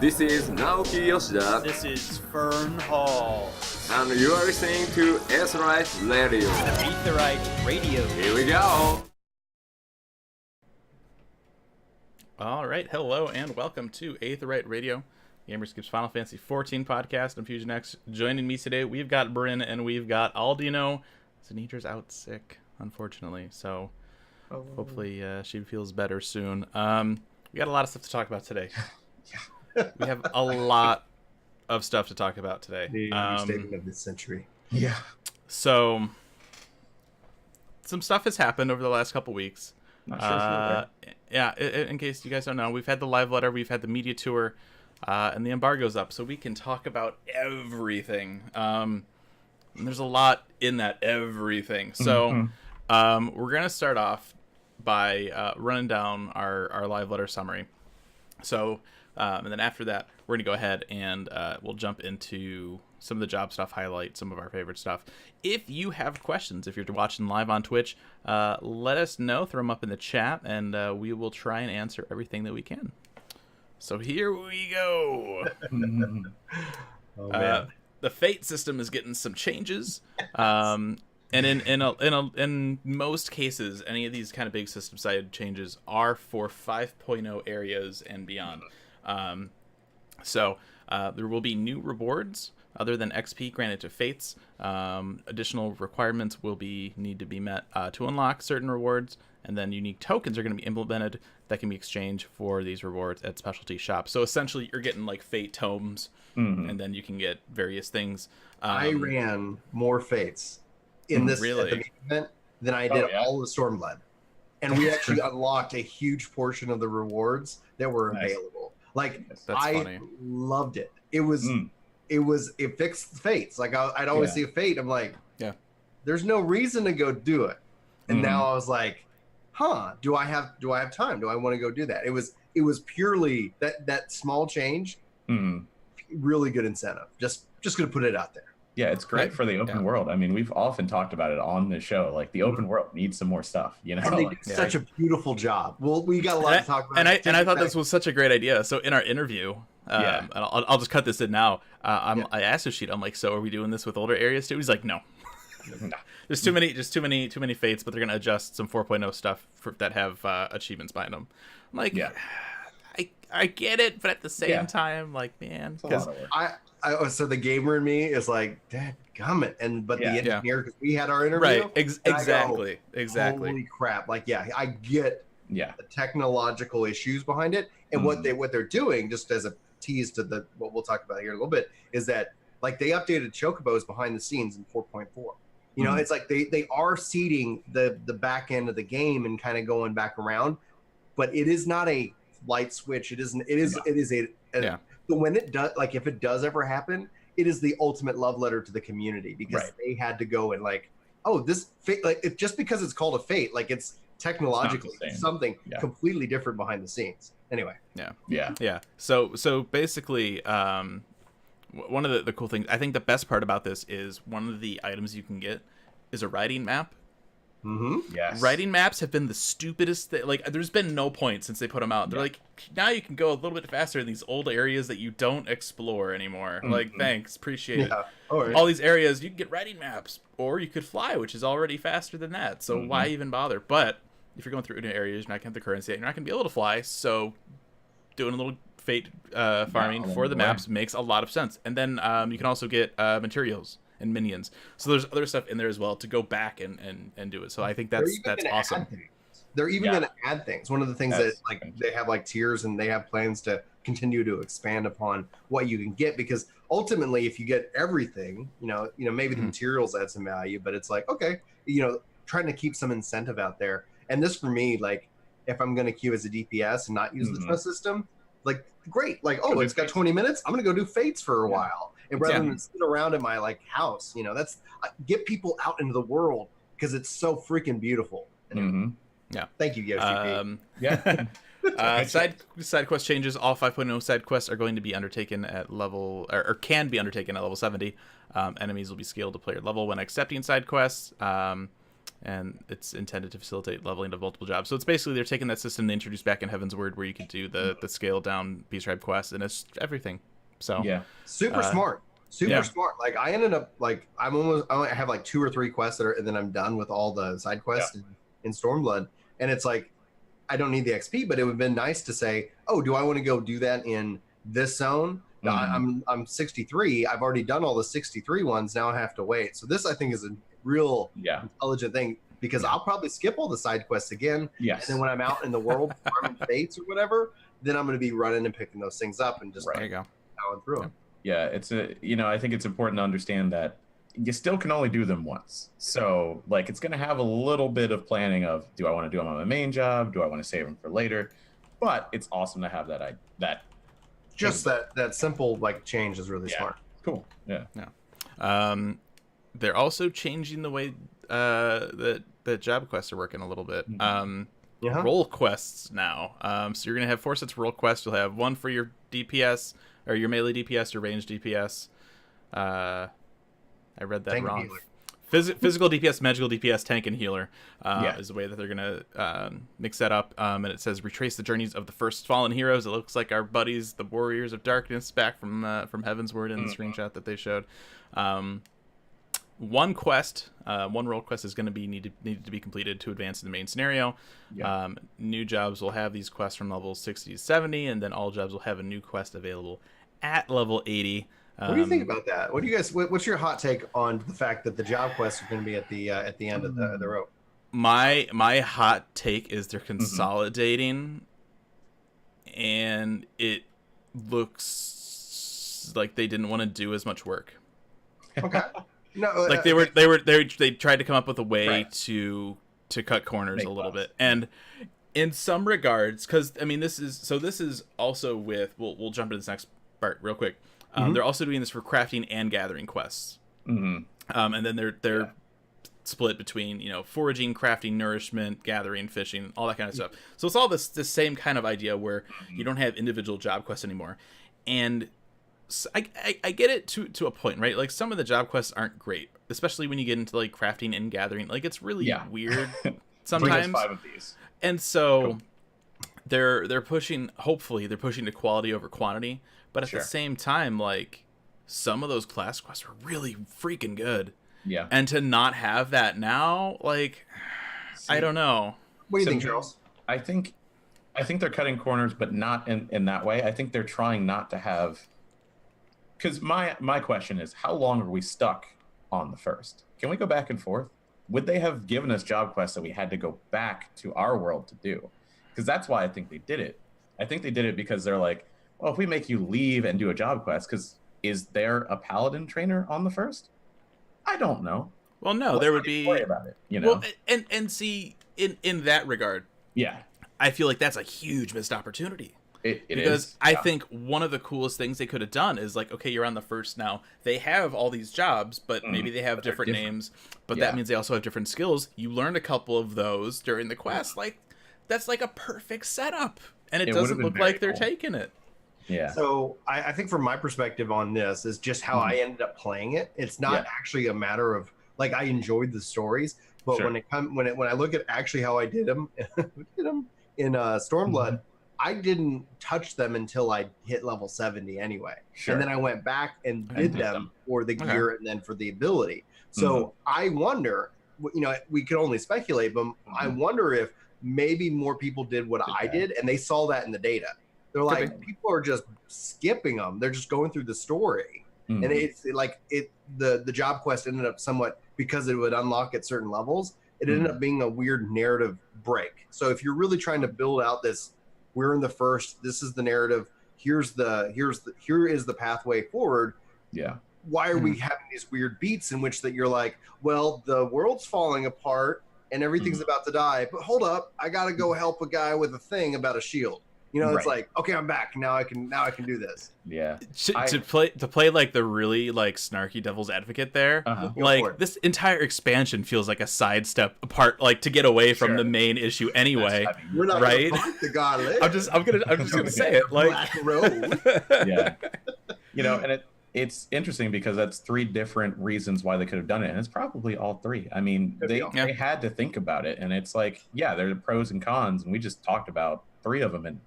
This is Naoki Yoshida, This is Fern Hall. and you are listening to Aetheryte Radio. Aetheryte Radio. Here we go! All right, hello and welcome to Aetheryte Radio, Gamerscape's Final Fantasy XIV podcast on FusionX. Joining me today, we've got Brin and we've got Aldianaux. Zanitra's out sick, unfortunately, so hopefully she feels better soon. We got a lot of stuff to talk about today. We have a lot of stuff to talk about today. The understatement of this century. Yeah. So, some stuff has happened over the last couple weeks. Not sure Yeah, in case you guys don't know, we've had the live letter, we've had the media tour, and the embargo's up, so we can talk about everything. And there's a lot in that everything. So, we're going to start off by running down our live letter summary. So, and then after that, we're going to go ahead and we'll jump into some of the job stuff, highlight some of our favorite stuff. If you have questions, if you're watching live on Twitch, let us know, throw them up in the chat, and we will try and answer everything that we can. So here we go. Oh, man. The Fate system is getting some changes. And in most cases, any of these kind of big system side changes are for 5.0 areas and beyond. So there will be new rewards other than XP granted to Fates. Additional requirements will need to be met to unlock certain rewards, and then unique tokens are going to be implemented that can be exchanged for these rewards at specialty shops. So essentially, you're getting like Fate tomes, and then you can get various things. I ran more Fates in this really? at the main event than I did all the Stormblood. And we actually unlocked a huge portion of the rewards that were available. Like, That's I funny. loved it. It fixed Fates. Like, I'd always see a Fate. I'm like, Yeah. there's no reason to go do it. And now I was like, do I have time? Do I want to go do that? It was purely that small change, really good incentive. Just gonna put it out there. Yeah, it's great Right. for the open world. I mean, we've often talked about it on the show. Like, the open world needs some more stuff, you know? And they Like, did such a beautiful job. Well, we got a lot to talk about. And I thought this was such a great idea. So in our interview, Yeah. and I'll just cut this in now. I asked Ashit, I'm like, so are we doing this with older areas too? He's like, no. There's too many fates, but they're gonna adjust some 4.0 stuff that have achievements behind them. I'm like, Yeah. I get it, but at the same Yeah. time, like, man, it's a lot of work. So the gamer in me is like, dadgummit, but the engineer, because we had our interview, right? and I go, Exactly. Holy crap! Like, I get Yeah. the technological issues behind it, and what they're doing, just as a tease to what we'll talk about here in a little bit, is that like they updated chocobos behind the scenes in 4.4. You know, it's like they are seeding the back end of the game and kind of going back around, but it is not a light switch. It isn't. It is. It is a. But when it does, like if it does ever happen, it is the ultimate love letter to the community, because they had to go and like, oh, this fate, like just because it's called a fate, like it's technologically something completely different behind the scenes. Anyway. Yeah. So basically, one of the cool things, I think the best part about this is one of the items you can get is a riding map. Yes. Riding maps have been the stupidest thing. Like, there's been no point since they put them out. They're like, now you can go a little bit faster in these old areas that you don't explore anymore. Like, thanks, appreciate it. All these areas, you can get riding maps, or you could fly, which is already faster than that. So why even bother? But if you're going through new areas, you're not going to have the currency, you're not going to be able to fly. So doing a little fate farming for the maps makes a lot of sense. And then you can also get materials and minions. So there's other stuff in there as well to go back and do it. So I think that's awesome. They're even going to add things. One of the things that like they have like tiers, and they have plans to continue to expand upon what you can get, because ultimately if you get everything, you know, maybe the materials add some value, but it's like, okay, trying to keep some incentive out there. And this for me, like if I'm going to queue as a DPS and not use the trust system, like great, like, oh, it's got 20 minutes, I'm going to go do fates for a while. And rather than sit around in my like house, that's get people out into the world, because it's so freaking beautiful. Yeah. Thank you, Yoshi. Side quest changes. All 5.0 side quests are going to be undertaken at level, or can be undertaken at level 70. Enemies will be scaled to player level when accepting side quests. and it's intended to facilitate leveling of multiple jobs. So it's basically they're taking that system they introduced back in Heaven's Word, where you could do the scale down Beast Tribe quest, and it's everything. So Yeah. Super smart. Super smart. Like I ended up like I have like 2 or 3 quests and then I'm done with all the side quests in Stormblood. And it's like I don't need the XP, but it would have been nice to say, oh, do I want to go do that in this zone? No, I'm 63. I've already done all the 63 ones. Now I have to wait. So this I think is a real intelligent thing, because I'll probably skip all the side quests again. Yes. And then when I'm out in the world farming fates or whatever, then I'm going to be running and picking those things up and just there you go. going through them. Yeah, it's I think it's important to understand that you still can only do them once. So like it's going to have a little bit of planning of, do I want to do them on my main job? Do I want to save them for later? But it's awesome to have that just that simple like change is really smart. Cool. Yeah. They're also changing the way that job quests are working a little bit. Role quests now. So you're gonna have 4 sets of role quests. You'll have one for your DPS or your melee DPS or ranged DPS. I read that wrong. Physical DPS, magical DPS, tank, and healer is the way that they're gonna mix that up. And it says retrace the journeys of the first fallen heroes. It looks like our buddies, the Warriors of Darkness, back from Heaven's Word in the screenshot that they showed. One quest, one role quest is going to be needed to be completed to advance in the main scenario. New jobs will have these quests from level 60 to 70, and then all jobs will have a new quest available at level 80. What do you think about that? What do you guys? What's your hot take on the fact that the job quests are going to be at the end of the rope? My hot take is they're consolidating, and it looks like they didn't want to do as much work. Okay. No, like they tried to come up with a way to cut corners a little bit, and in some regards, because I mean this is also with we'll jump into this next part real quick. They're also doing this for crafting and gathering quests, and then they're split between foraging, crafting, nourishment, gathering, fishing, all that kind of stuff. So it's all this same kind of idea where you don't have individual job quests anymore, and I get it to a point, right? Like some of the job quests aren't great, especially when you get into like crafting and gathering. Like it's really weird sometimes. 5 of these. And so they're pushing. Hopefully, they're pushing to quality over quantity. But at the same time, like some of those class quests were really freaking good. Yeah. And to not have that now, like, I don't know. What do you think, Charles? I think they're cutting corners, but not in that way. I think they're trying not to have. Because my question is, how long are we stuck on the first? Can we go back and forth? Would they have given us job quests that we had to go back to our world to do? Because that's why I think they did it. I think they did it because they're like, well, if we make you leave and do a job quest, because is there a paladin trainer on the first? I don't know. Well, no, there would be. Worry about it, Well, and see, in that regard, I feel like that's a huge missed opportunity. Because I think one of the coolest things they could have done is like, okay, you're on the first now. They have all these jobs, but maybe they have different names. But that means they also have different skills. You learned a couple of those during the quest. Like, that's like a perfect setup, and it doesn't look like they're taking it. Yeah. So I think from my perspective on this is just how I ended up playing it. It's not actually a matter of like I enjoyed the stories, but when I look at actually how I did them, in Stormblood. I didn't touch them until I hit level 70 anyway. And then I went back and did them for the gear and then for the ability. So I wonder, we could only speculate, but I wonder if maybe more people did what I did and they saw that in the data. They're like, people are just skipping them. They're just going through the story. And it's like the job quest ended up somewhat, because it would unlock at certain levels, it ended up being a weird narrative break. So if you're really trying to build out this, we're in the first, this is the narrative, here is the pathway forward. Yeah. Why are we having these weird beats in which that you're like, well, the world's falling apart and everything's about to die, but hold up, I gotta go help a guy with a thing about a shield. It's like, okay, I'm back. Now I can do this. Yeah. To play like the really like snarky devil's advocate there. Like this entire expansion feels like a sidestep apart, like to get away from the main issue anyway. We're not right? gonna fight the god. I'm just gonna say it. Like Black Road. Yeah. And it's interesting because that's three different reasons why they could have done it, and it's probably all three. I mean, they had to think about it, and it's like, yeah, there are pros and cons, and we just talked about three of them, and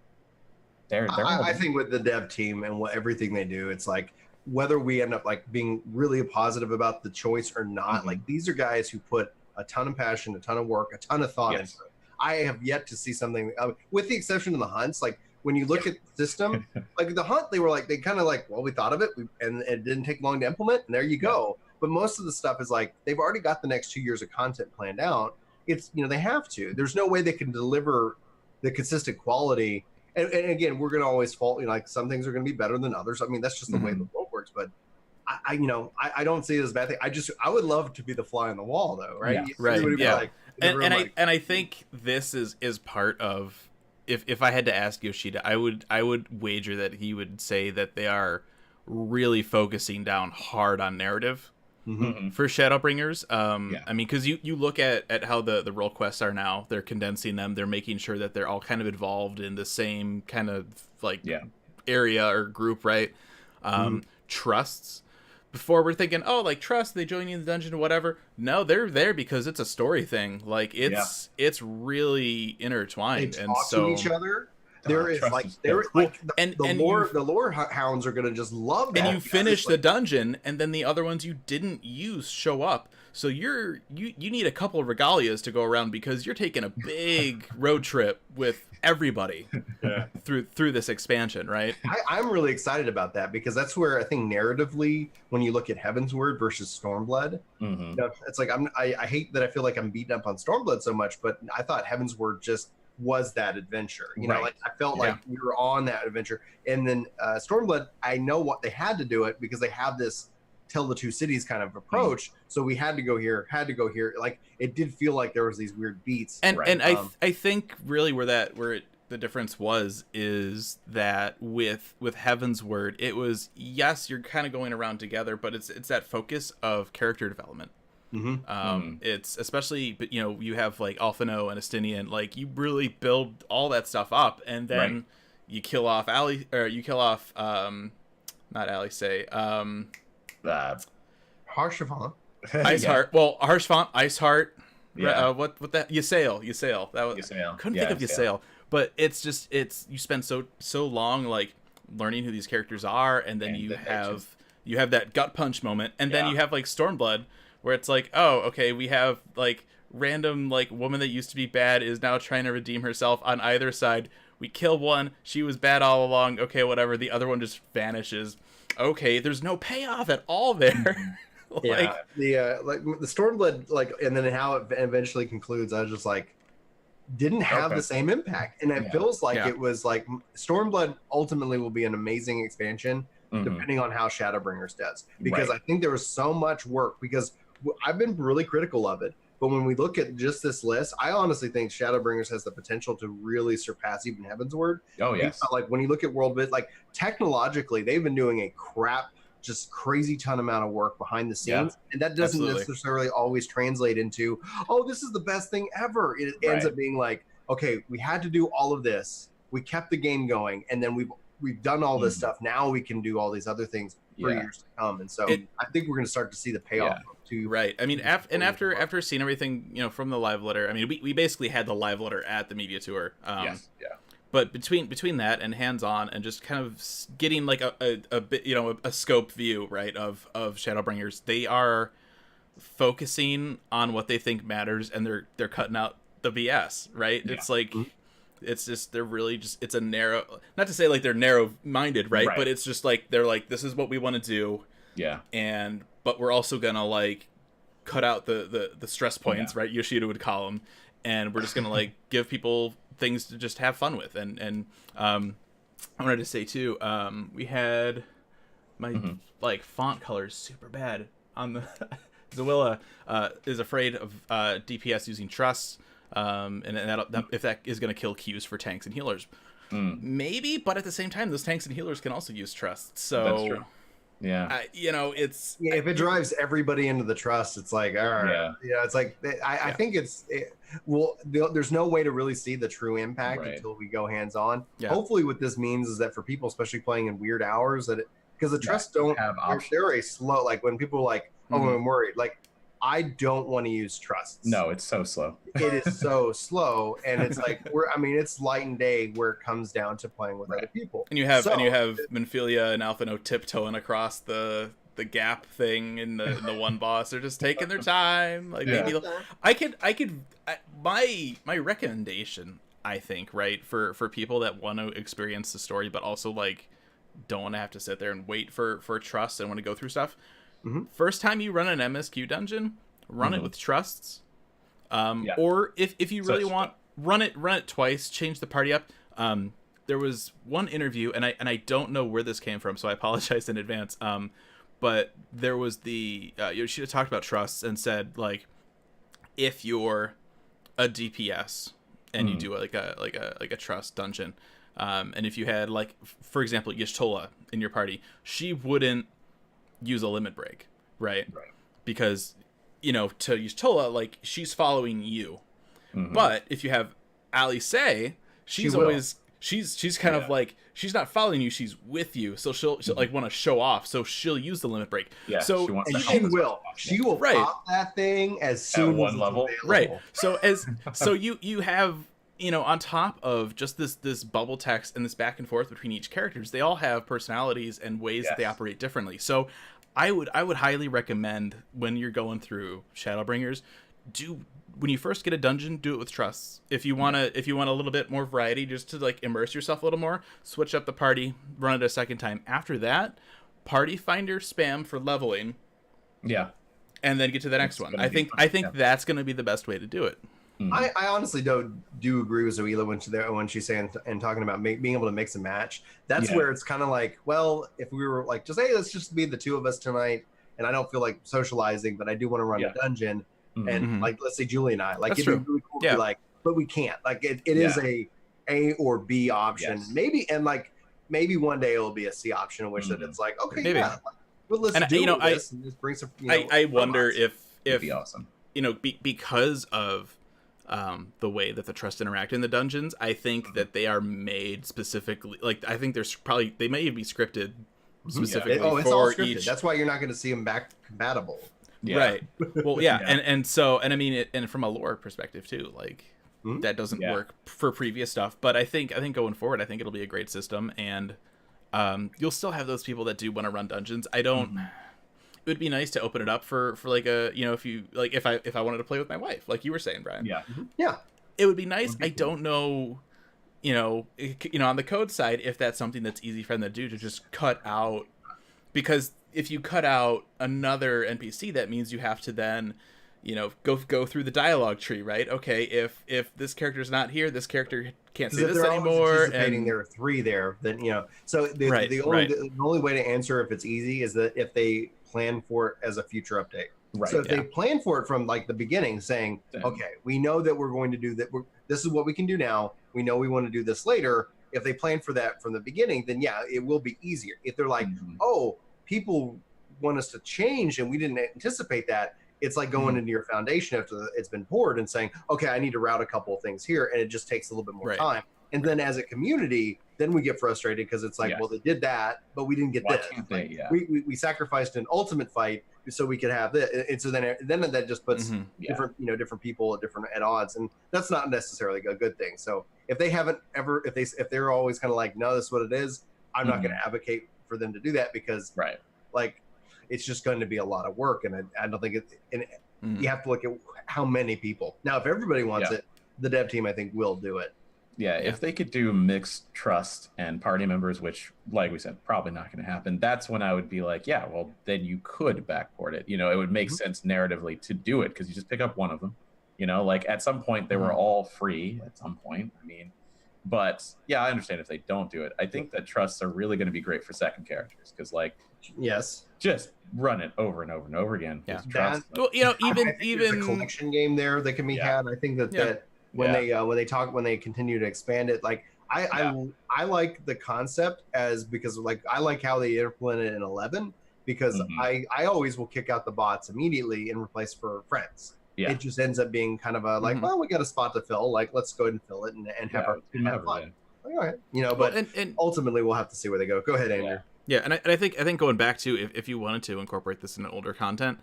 they're I think with the dev team and everything they do, it's like whether we end up like being really positive about the choice or not, like these are guys who put a ton of passion, a ton of work, a ton of thought into it. I have yet to see something, with the exception of the hunts, like when you look at the system, like the hunt, they kind of like, well, we thought of it, and it didn't take long to implement, and there you go. But most of the stuff is like, they've already got the next 2 years of content planned out. It's, they have to. There's no way they can deliver the consistent quality. And again, we're going to always fault, like some things are going to be better than others. I mean, that's just the way the world works. But I don't see it as a bad thing. I would love to be the fly on the wall, though, right? Yeah. Right. Yeah. Like, I think this is part of, if I had to ask Yoshida, I would wager that he would say that they are really focusing down hard on narrative for Shadowbringers. I mean, because you look at how the role quests are now, they're condensing them, they're making sure that they're all kind of involved in the same kind of like area or group, right? Trusts. Before we're thinking, oh, like trust, they join you in the dungeon or whatever. No, they're there because it's a story thing. Like it's really intertwined, they and talk so to each other. The lore hounds are gonna just love that. And you finish the dungeon, and then the other ones you didn't use show up. So you need a couple of regalias to go around because you're taking a big road trip with everybody through this expansion, right? I'm really excited about that because that's where I think narratively, when you look at Heavensward versus Stormblood, it's like I hate that I feel like I'm beating up on Stormblood so much, but I thought Heavensward just was that adventure. Like I felt like we were on that adventure, and then Stormblood, I know what they had to do it because they have this tell the two cities kind of approach, so we had to go here, like it did feel like there was these weird beats, and I think really where the difference is that with Heavensward, it was, yes, you're kind of going around together, but it's that focus of character development. It's especially, but you have like Aldianaux and Estinian, like you really build all that stuff up, and then you kill off not Alice, Harshafant. Iceheart. Well, Harshfont, Iceheart. What that Ysayle. That was couldn't think of Ysayle. But it's just you spend so long like learning who these characters are, and then you have that gut punch moment, and then you have like Stormblood, where it's like, oh, okay, we have like random like woman that used to be bad is now trying to redeem herself on either side. We kill one, she was bad all along. Okay, whatever. The other one just vanishes. Okay, there's no payoff at all there. The Stormblood, like, and then how it eventually concludes, I was just like, didn't have the same impact, and it feels like it was like Stormblood ultimately will be an amazing expansion, depending on how Shadowbringers does, because I think there was so much work, because I've been really critical of it. But when we look at just this list, I honestly think Shadowbringers has the potential to really surpass even Heavensward. Oh, yes. Like when you look at WorldBit, like technologically, they've been doing a just crazy ton amount of work behind the scenes. And that doesn't necessarily always translate into, oh, this is the best thing ever. It ends up being like, okay, we had to do all of this. We kept the game going, and then we've done all this stuff. Now we can do all these other things for years to come. And so I think we're going to start to see the payoff too. Right. I mean, after seeing everything, from the live letter, I mean, we basically had the live letter at the media tour. But between that and hands-on and just kind of getting like a bit, a scope view, right, of Shadowbringers, they are focusing on what they think matters, and they're cutting out the BS, right? It's like, it's just, they're really just, it's a narrow, not to say like they're narrow-minded, right? But it's just like, they're like, this is what we want to do. Yeah. But we're also gonna like cut out the stress points, right? Yoshida would call them, and we're just gonna like give people things to just have fun with. And I wanted to say too, we had my like font colors super bad on the Zawilla is afraid of DPS using trusts, and that if that is going to kill queues for tanks and healers. Maybe, but at the same time, those tanks and healers can also use trusts. So that's true. It's if it drives everybody into the trust, it's like, all right, it's like I think there's no way to really see the true impact until we go hands on. Hopefully what this means is that for people, especially playing in weird hours, that because the trusts don't have options. they're very slow. Like when people are like, oh, Mhm. I'm worried. Like I don't want to use trusts. No, it's so slow. It is so slow, and it's like it's light and day where it comes down to playing with other people. And you have So- Minfilia and Aldianaux tiptoeing across the gap thing in the one boss. They're just taking their time. Like Yeah. maybe my recommendation, I think, right, for people that want to experience the story but also like don't want to have to sit there and wait for trust and want to go through stuff. Mhm. First time you run an MSQ dungeon, run it with trusts. Yeah. Or if you really Such- want, run it twice, change the party up. There was one interview, and I don't know where this came from, so I apologize in advance. But there was Yoshida talked about trusts and said, like, if you're a DPS and you do like a trust dungeon, and if you had, like, for example, Y'shtola in your party, she wouldn't use a limit break, right? Because, to Y'shtola, like, she's following you. But if you have Alice, she's will. always she's kind of like, she's not following you, she's with you. So she'll like want to show off, so she'll use the limit break. Yeah, So she wants And to help she as will. much as possible. She will Right. pop that thing as soon one as it's level. available. Right. So you have, on top of just this bubble text and this back and forth between each characters, they all have personalities and ways that they Yes. operate differently. So I would highly recommend, when you're going through Shadowbringers, when you first get a dungeon, do it with trusts. If you want a little bit more variety, just to like immerse yourself a little more, switch up the party, run it a second time. After that, party finder spam for leveling, Yeah. and then get to the next one. gonna I be think fun, yeah. that's going to be the best way to do it. I honestly do agree with Zoila when she's saying and talking about being able to mix and match. That's Yeah. where it's kind of like, well, if we were like, just hey, let's just be the two of us tonight, and I don't feel like socializing, but I do want to run Yeah. a dungeon, Mhm. and Mhm. like let's say Julie and I, like That's it'd be true. really cool to Yeah. be like, but we can't. Like it is a or B option, Yes. maybe one day it'll be a C option, in which that it's like, okay, Maybe. yeah, like, well, let's And, do this and just bring some. I wonder robots. if It'd be awesome. because of the way that the trust interact in the dungeons, I think that they are made specifically, like, I think there's probably, they may even be scripted specifically it's all for scripted. each. That's why you're not going to see them back compatible. Yeah. Right. Well, yeah. Yeah. And I mean, and from a lore perspective too, like, Mhm. that doesn't Yeah. work for previous stuff. But I think going forward, I think it'll be a great system, and you'll still have those people that do want to run dungeons. I don't. It would be nice to open it up for like a, if you like, if I wanted to play with my wife, like you were saying, Brian. Yeah. Yeah. It would be nice. Would be I don't know, on the code side, if that's something that's easy for them to do, to just cut out, because if you cut out another NPC, that means you have to then, go through the dialogue tree, right? Okay, if this character's not here, this character can't say Because if this they're always anymore, anticipating and there are 3 there, then So the Right, the only way to answer if it's easy is that if they plan for it as a future update. Right. So if yeah. they plan for it from like the beginning, saying, Then- okay, we know that we're going to do that. This is what we can do now. We know we want to do this later. If they plan for that from the beginning, then yeah, it will be easier. If they're like, Mhm. oh, people want us to change and we didn't anticipate that, it's like going into your foundation after it's been poured and saying, okay, I need to route a couple of things here, and it just takes a little bit more Right. time. And then as a community, then we get frustrated because it's like, Yes. well, they did that, but we didn't get Why this. can't they? Yeah. We sacrificed an ultimate fight so we could have this, and so then that just puts Mhm. Yeah. different people at odds, and that's not necessarily a good thing. So if they haven't ever, if they're always kind of like, no, this is what it is, I'm not Mhm. going to advocate for them to do that, because Right. like it's just going to be a lot of work, and I don't think and Mhm. you have to look at how many people. Now, if everybody wants Yeah. it, the dev team I think will do it. Yeah, if they could do mixed trust and party members, which, like we said, probably not going to happen, that's when I would be like, yeah, well, then you could backport it. It would make sense narratively to do it, because you just pick up one of them. Like at some point they were all free at some point. I mean, but yeah, I understand if they don't do it. I think that trusts are really going to be great for second characters, because like Yes. just run it over and over and over again. Yeah. Just trust. Well, I think there's a even collection game there that can be Yeah. had. I think that Yeah. that when they continue to expand it, like I like the concept because like I like how they implemented it in 11, because Mhm. I always will kick out the bots immediately and replace for friends. Yeah. It just ends up being kind of a like, Mhm. well, we got a spot to fill, like let's go ahead and fill it and have Yeah, our whatever, have fun. yeah. Like, all right, but and ultimately we'll have to see where they go. Go ahead, Andrew. Yeah, and I think going back to if you wanted to incorporate this in older content,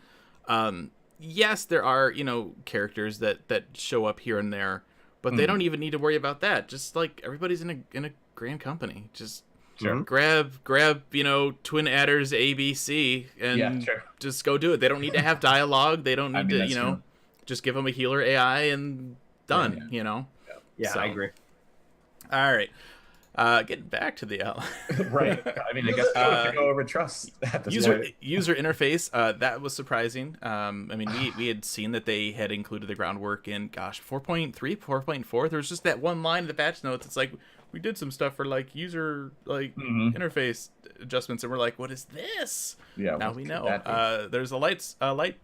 yes, there are characters that show up here and there, but they don't even need to worry about that. Just like everybody's in a grand company, just grab twin adders ABC and just go do it. They don't need to have dialogue. They don't need to just give them a healer AI and done. Yeah, So, I agree. all right. Getting back to the Right. I mean, I guess we have to go over trust at this point. user interface. That was surprising. I mean, we had seen that they had included the groundwork in 4.3, 4.4. There was just that one line in the patch notes. It's like we did some stuff for like user interface adjustments, and we're like, what is this? Yeah. Now we know. There's a light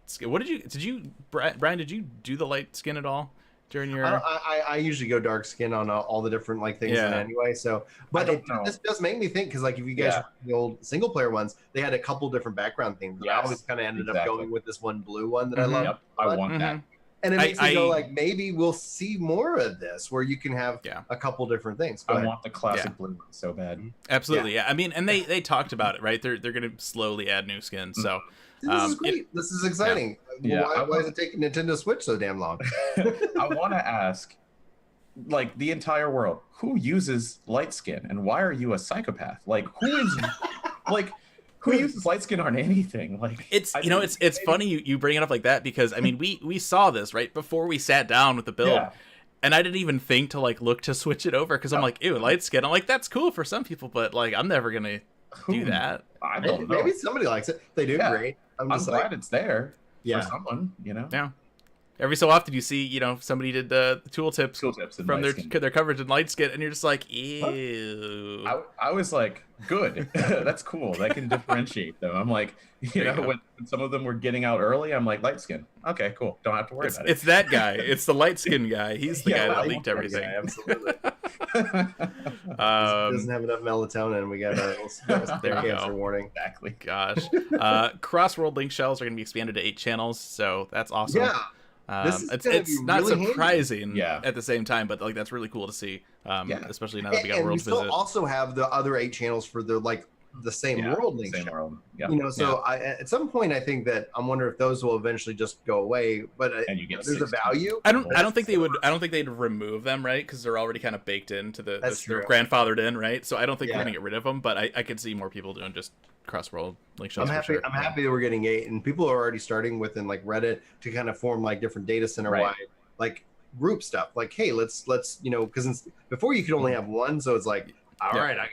skin. What did you Brian? Did you do the light skin at all? During your... I usually go dark skin on all the different things anyway. So, but this does make me think, because like if you guys the old single player ones, they had a couple different background themes. I always kind of ended up going with this one blue one that I love. Yep, I want that. And it makes me go like, maybe we'll see more of this where you can have a couple different things. I want the classic blue one so bad. Absolutely, yeah. I mean, and they talked about it, right? They're going to slowly add new skins. So this is great. This is exciting. Why is it taking Nintendo Switch so damn long? I want to ask, like, the entire world, who uses light skin, and why are you a psychopath? Like, who uses light skin on anything? Like, it's funny you bring it up like that, because I mean we saw this right before we sat down with the build, and I didn't even think to like look to switch it over, because I'm like, ew, light skin. I'm like, that's cool for some people, but like I'm never gonna do that. I don't know. Maybe somebody likes it. They do great. I'm glad it's there. Yeah. For someone, Yeah. Every so often you see, somebody did the tooltips from their coverage in light skin, and you're just like, ew. I was like, good. That's cool. That can differentiate them. I'm like, when some of them were getting out early, I'm like, light skin. Okay, cool. Don't have to worry about it. It's that guy. It's the light skin guy. He's the guy that leaked everything. Guy, absolutely. Doesn't have enough melatonin. We got a cancer warning. Exactly. Gosh. Cross-world link shells are going to be expanded to 8 channels, so that's awesome. Yeah. It's not really surprising at the same time, but like that's really cool to see, especially now that we got World Visit. We also have the other 8 channels for the same world link. Same world. Yeah. So at some point I think that I wonder if those will eventually just go away. But there's a value. I don't think they would. I don't think they'd remove them, right? Because they're already kind of baked into they're grandfathered in, right? So I don't think they're gonna get rid of them. But I could see more people doing just cross-world link shells. I'm happy that we're getting 8, and people are already starting within like Reddit to kind of form like different data center wide like group stuff. Like, hey, let's because before you could only have one, so it's like, all right, I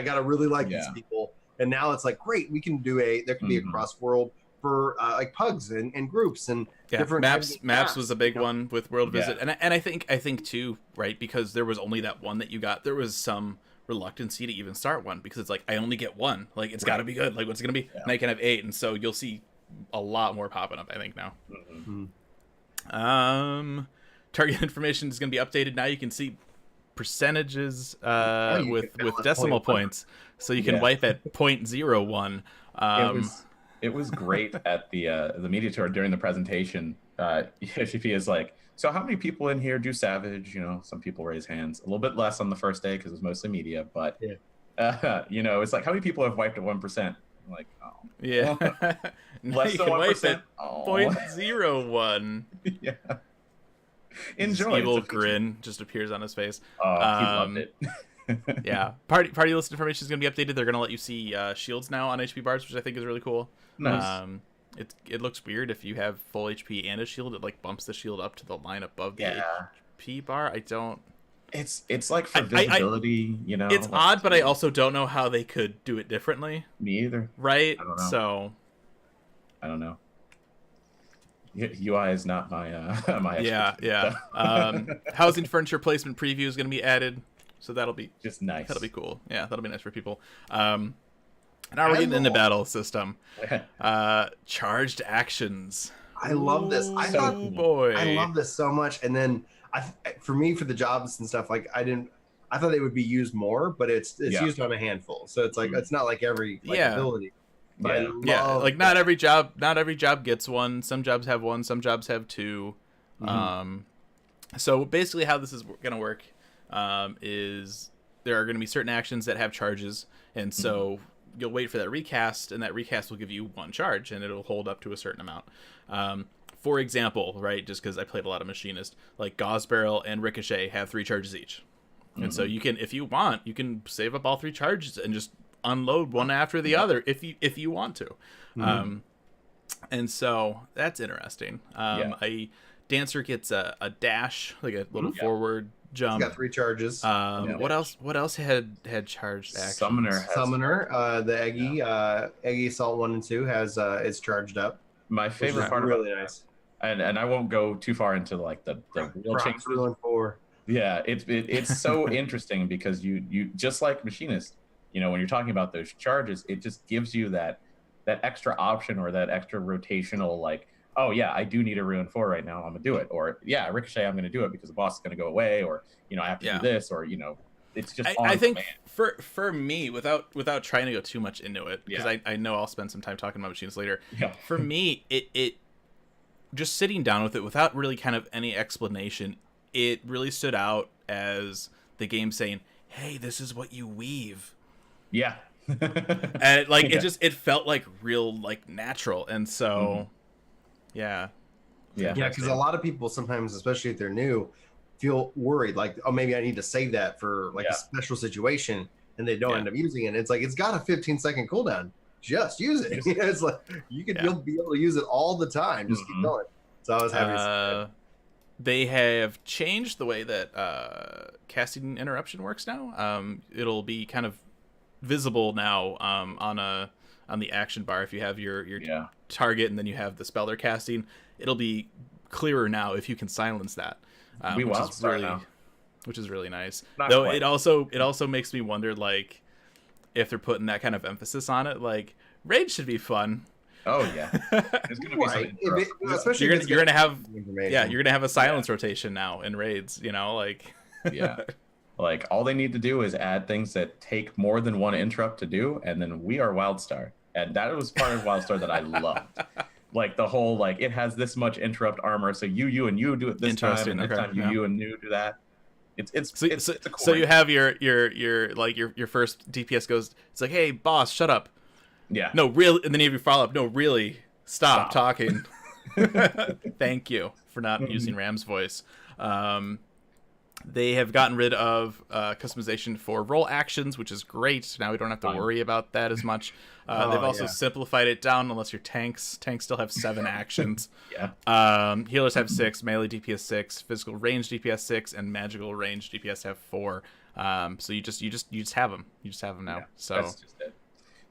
gotta really like these people, and now it's like, great, we can do there can be a cross-world for like pugs and groups and different maps was a big one with World Visit, and I think too, right, because there was only that one that you got. There was some reluctancy to even start one, because it's like, I only get one, like it's got to be good, like what's it gonna be? And I can have 8, and so you'll see a lot more popping up, I think, now. Target information is gonna be updated now. You can see percentages with decimal points, so you can wipe at 0.01. It was great at the media tour during the presentation. HPP is like, so how many people in here do Savage? Some people raise hands. A little bit less on the first day because it was mostly media, but it's like, how many people have wiped at 1%? I'm like, oh, yeah, less than 1%. 0.01. Yeah. Enjoy. This evil grin just appears on his face. Oh, he loved it. Yeah, party list information is going to be updated. They're going to let you see shields now on HP bars, which I think is really cool. Nice. It looks weird if you have full HP and a shield. It like bumps the shield up to the line above the HP bar. I don't. It's like for visibility, It's like, odd, but I also don't know how they could do it differently. Me either. Right. I don't know. So. I don't know. UI is not my my yeah. Housing furniture placement preview is going to be added, so that'll be just nice. That'll be cool. Yeah, that'll be nice for people. Now we're getting into battle system. Charged actions. I love this. I love this so much. And then for the jobs and stuff, like I thought they would be used more, but it's used on a handful. So it's like it's not like every ability. But like not every job gets one. Some jobs have one, some jobs have 2. So basically how this is going to work is there are going to be certain actions that have charges, and so you'll wait for that recast, and that recast will give you 1 charge, and it'll hold up to a certain amount. For example, right, just because I played a lot of Machinist, like Gauze Barrel and Ricochet have 3 charges each. And so you can, if you want, you can save up all 3 charges and just unload one after the other if you want to. And so that's interesting. A Dancer gets a dash, like a little forward jump. He's got 3 charges. What else had charged actions? Summoner, the Eggy Assault 1 and 2 has is charged up. My favorite part really about nice. And I won't go too far into like the real changes. 4. Yeah, it's so interesting because you just like Machinist, you know, when you're talking about those charges, it just gives you that extra option or that extra rotational, like, oh yeah, I do need a Ruin 4 right now, I'm gonna do it. Or yeah, Ricochet, I'm gonna do it because the boss is gonna go away, or you know, I have to do this, or you know, it's just I think for me, without trying to go too much into it, because I know I'll spend some time talking about Machinist later. Yeah. For me, it just sitting down with it without really kind of any explanation, it really stood out as the game saying, hey, this is what you weave. Yeah. And it felt like real, like natural. And so yeah, because a lot of people sometimes, especially if they're new, feel worried, like, oh, maybe I need to save that for like a special situation, and they don't end up using it. It's like, it's got a 15-second cooldown. Just use it. It's like you'll be able to use it all the time. Just keep going. So I was happy to see that. They have changed the way that casting interruption works now. It'll be kind of visible now on the action bar if you have your target and then you have the spell they're casting. It'll be clearer now if you can silence that. Which is really nice. Though it also makes me wonder, like, if they're putting that kind of emphasis on it, like, raid should be fun. Oh yeah, there's gonna be especially you're gonna have a silence rotation now in raids. You know, like like all they need to do is add things that take more than 1 interrupt to do, and then we are Wildstar, and that was part of Wildstar that I loved. Like the whole, like, it has this much interrupt armor, so you and you do it this time, and this time you and you do that. It's a cool so you have your first DPS goes, it's like, hey boss, shut up. Yeah. No, really, and then you have your follow up. No, really, stop talking. Thank you for not using Ram's voice. They have gotten rid of customization for role actions, which is great. Now we don't have to worry about that as much. They've also simplified it down, unless you're tanks. Tanks still have 7 actions. Healers have 6, melee DPS 6, physical range DPS 6, and magical range DPS have 4. So you just have them. You just have them now. So that's just it.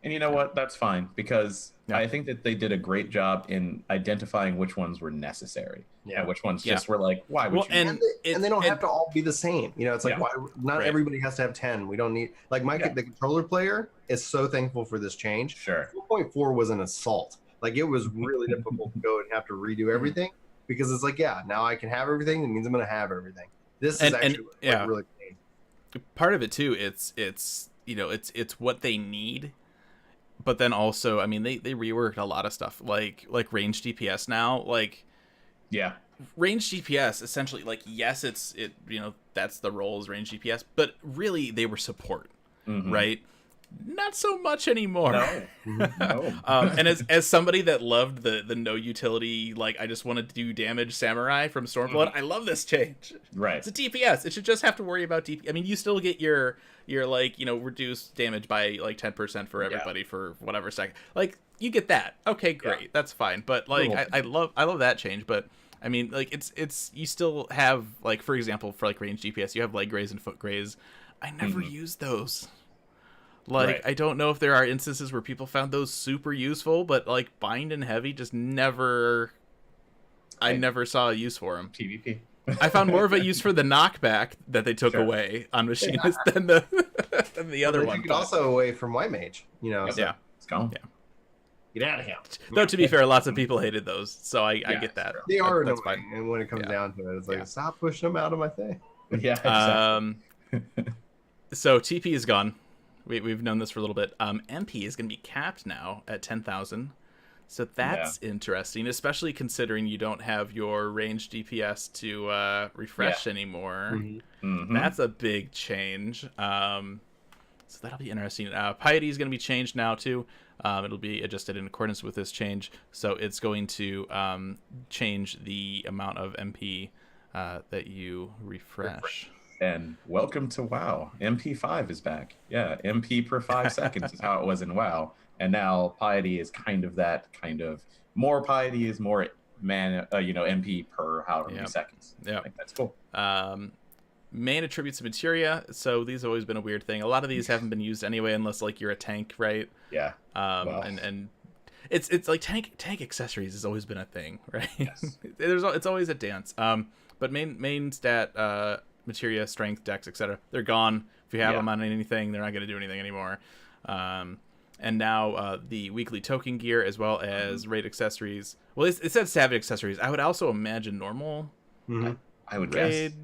And you know what? That's fine, because I think that they did a great job in identifying which ones were necessary. Yeah, which ones just were like, why would you? And they don't have to all be the same. You know, it's like, why not everybody has to have 10. We don't need, like, the controller player is so thankful for this change. Sure. 4.4 was an assault. Like, it was really difficult to go and have to redo everything, because it's like, now I can have everything. It means I'm going to have everything. This is actually really clean. Part of it too, it's what they need. But then also, I mean, they reworked a lot of stuff, like range DPS now, range DPS essentially, like, yes, that's the role is range DPS, but really they were support, right? Not so much anymore. No. And as somebody that loved the no utility, like, I just wanted to do damage samurai from Stormblood, I love this change. Right. It's a DPS. It should just have to worry about DPS. I mean, you still get your like, reduced damage by like 10% for everybody for whatever second. Like, you get that. Okay, great. That's fine. But like, I love that change. But I mean, like, it's you still have, like, for example, for like range DPS, you have leg graze and foot graze. I never used those. Like, I don't know if there are instances where people found those super useful, but like bind and heavy just never. I never saw a use for them. PvP. I found more of a use for the knockback that they took away on Machinist than the other one. You could also away from White Mage, So It's gone. Yeah. Get out of here. Though, to be fair, lots of people hated those, so I get that. They are that's annoying, fine. and when it comes down to it, it's like, stop pushing them out of my thing. Yeah. Exactly. So TP is gone. We've known this for a little bit. MP is going to be capped now at 10,000. So that's interesting, especially considering you don't have your range DPS to refresh anymore. That's a big change. So that'll be interesting. Piety is going to be changed now too. It'll be adjusted in accordance with this change. So it's going to change the amount of MP that you refresh. And welcome to WoW. MP5 is back. Yeah, MP per 5 seconds is how it was in WoW. And now Piety is kind of more Piety is more MP per however many seconds. Yeah, I think that's cool. Main attributes of materia. So these have always been a weird thing. A lot of these haven't been used anyway, unless like you're a tank, right? Yeah. And it's like tank accessories has always been a thing, right? Yes. It's always a dance. But main stat materia, strength, dex, etc. They're gone. If you have them on anything, they're not going to do anything anymore. And now the weekly token gear as well as raid accessories. Well, it said savage accessories. I would also imagine normal. I would raid. guess.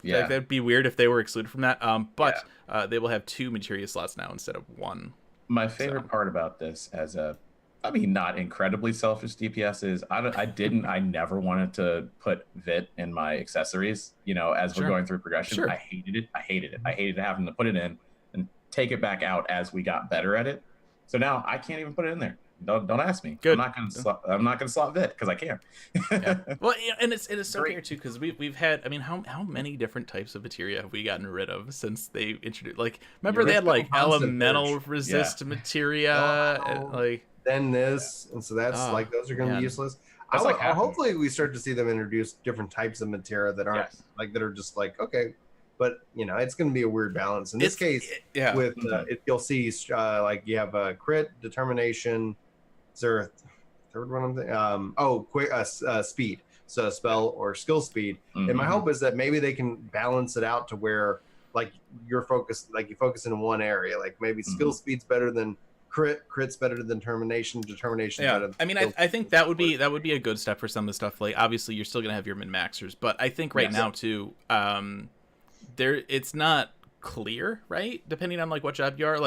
Yeah, like, that'd be weird if they were excluded from that. But they will have 2 materia slots now instead of 1. My favorite part about this, not incredibly selfish DPS, is I never wanted to put Vit in my accessories. As we're going through progression, I hated it. I hated having to put it in and take it back out as we got better at it. So now I can't even put it in there. Don't ask me. Good. I'm not gonna slot Vit because I can't. Well, and it's so weird too because we've had. I mean, how many different types of materia have we gotten rid of since they introduced? Like, remember they had like elemental resist materia, and, then this, and so that's those are going to be useless. Hopefully, we start to see them introduce different types of materia that aren't that are just like okay. But it's going to be a weird balance in this case. With you'll see you have a crit, determination. Is there a third one? I'm thinking? Speed. So spell or skill speed. And my hope is that maybe they can balance it out to where you're focused, you focus in one area. Like maybe skill speed's better than crit's better than determination better than I think that would be a good step for some of the stuff. Like obviously you're still going to have your min-maxers, but I think now too. It's not clear, right? Depending on what job you are,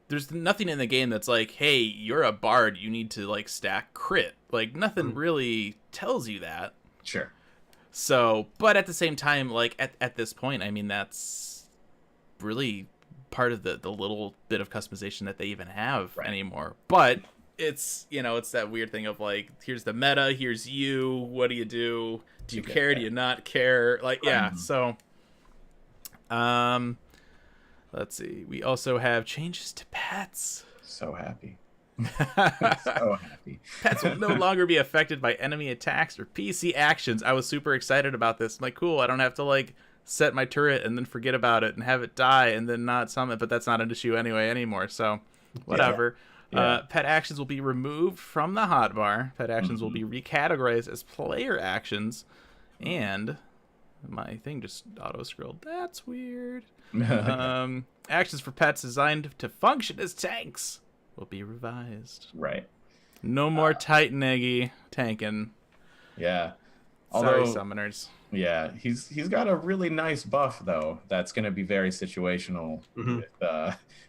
there's nothing in the game that's like, hey, you're a bard, you need to stack crit. Nothing really tells you that. Sure. So, but at the same time, at this point, I mean, that's really part of the little bit of customization that they even have anymore. But it's it's that weird thing of here's the meta, here's you, what do? Do you care? Do you not care? So. Let's see. We also have changes to pets. So happy. So happy. Pets will no longer be affected by enemy attacks or PC actions. I was super excited about this. I'm cool. I don't have to set my turret and then forget about it and have it die and then not summon. But that's not an issue anymore. So whatever. Pet actions will be removed from the hotbar. Pet actions will be recategorized as player actions, and my thing just auto-scrolled. That's weird. Actions for pets designed to function as tanks will be revised. Right. No more Titan Eggy tanking. Yeah. Sorry, summoners. Yeah, he's got a really nice buff though. That's going to be very situational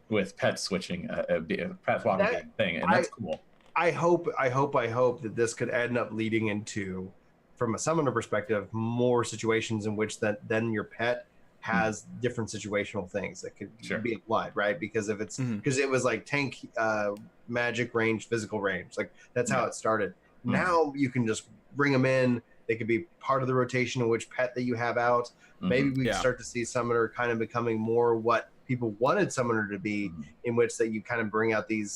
with pet switching, pet swapping thing, and that's cool. I hope that this could end up leading into, from a summoner perspective, more situations in which then your pet has different situational things that could be applied, right? Because if it's because it was tank, magic range, physical range, that's how it started. Now you can just bring them in. They could be part of the rotation of which pet that you have out. Maybe we start to see summoner kind of becoming more what people wanted summoner to be, in which that you kind of bring out the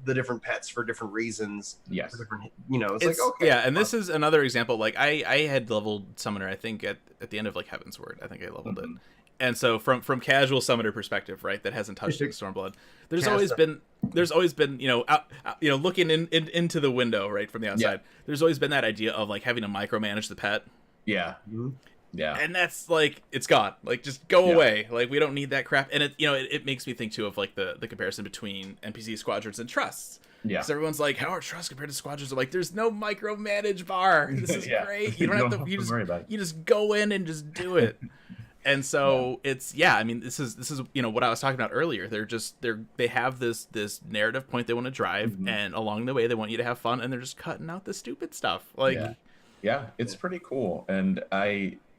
different pets for different reasons. Yes. For different, it's okay. Yeah, and this is another example. I had leveled summoner, I think at the end of Heaven's Word. I think I leveled it. And so from casual summoner perspective, right, that hasn't touched Stormblood, there's always been looking into the window, right, from the outside. There's always been that idea of having to micromanage the pet. Yeah. Yeah. And that's it's gone. Just go away. We don't need that crap. And it makes me think too of the comparison between NPC squadrons and trusts. Yeah. Because everyone's how are trusts compared to squadrons? Are there's no micromanage bar. This is great. You don't have to worry about it. You just go in and just do it. And so it's I mean this is what I was talking about earlier. They have this narrative point they want to drive, and along the way they want you to have fun, and they're just cutting out the stupid stuff. Yeah, it's pretty cool. And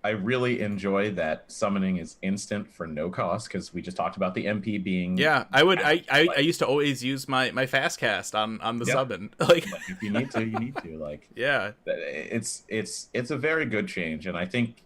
I really enjoy that summoning is instant for no cost, because we just talked about the MP being. Yeah, I used to always use my fast cast on the Yep. summon. Like, If you need to, you need to. Like, yeah. it's a very good change, and I think,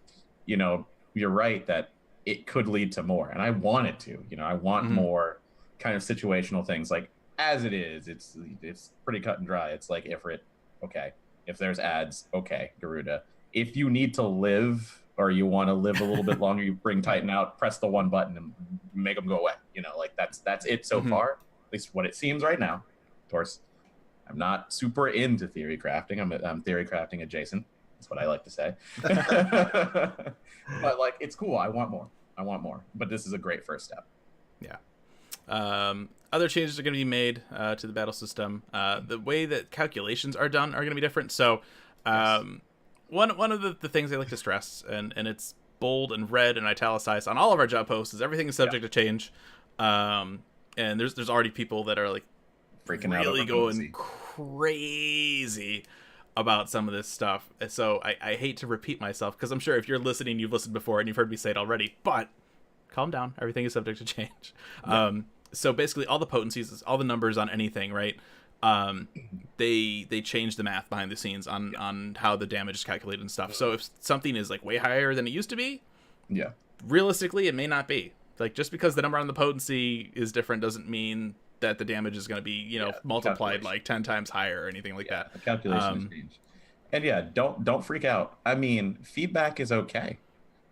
you're right that it could lead to more, and I want it to. I want more kind of situational things. Like, as it is, it's pretty cut and dry. It's like Ifrit, okay. If there's ads, okay, Garuda. If you need to live, or you want to live a little bit longer, you bring Titan out, press the one button, and make them go away. Like that's it so far. At least what it seems right now. Of course, I'm not super into theory crafting. I'm theory crafting adjacent. That's what I like to say. But like, it's cool. I want more. But this is a great first step. Yeah. Other changes are going to be made to the battle system. The way that calculations are done are going to be different. So, one of the things I like to stress, and it's bold and red and italicized on all of our job posts, is everything is subject to change. And there's already people that are like Freaking out, really going crazy about some of this stuff. So I hate to repeat myself, because I'm sure if you're listening, you've listened before and you've heard me say it already. But calm down, everything is subject to change. Yeah. So basically, all the potencies, all the numbers on anything, right? They change the math behind the scenes on how the damage is calculated and stuff. So if something is like way higher than it used to be, realistically it may not be. Like, just because the number on the potency is different doesn't mean that the damage is going to be multiplied like 10 times higher or anything like that. The calculation is changed. And don't freak out. I mean, feedback is okay,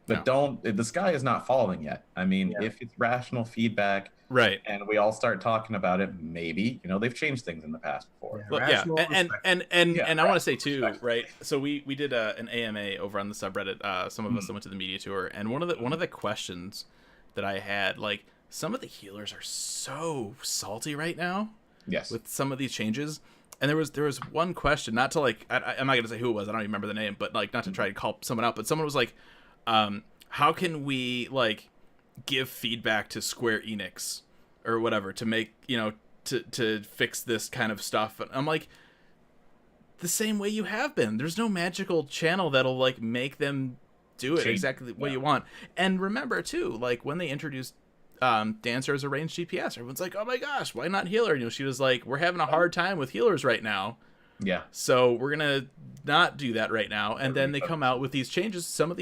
but the sky is not falling yet. I mean, if it's rational feedback, right, and we all start talking about it, maybe they've changed things in the past before. And I want to say too, right? So we did an AMA over on the subreddit. Some of us went to the media tour, and one of the questions that I had, like, some of the healers are so salty right now. Yes. With some of these changes. And there was one question, not to like, I'm not gonna say who it was, I don't even remember the name, but like, not to try to call someone out, but someone was like, how can we like give feedback to Square Enix or whatever to make, to fix this kind of stuff? And I'm like, the same way you have been. There's no magical channel that'll like make them do it exactly what you want. And remember too, like when they introduced Dancer as a ranged DPS, everyone's like, oh my gosh, why not healer? She was like, we're having a hard time with healers right now. Yeah. So we're gonna not do that right now. And then they come out with these changes. Some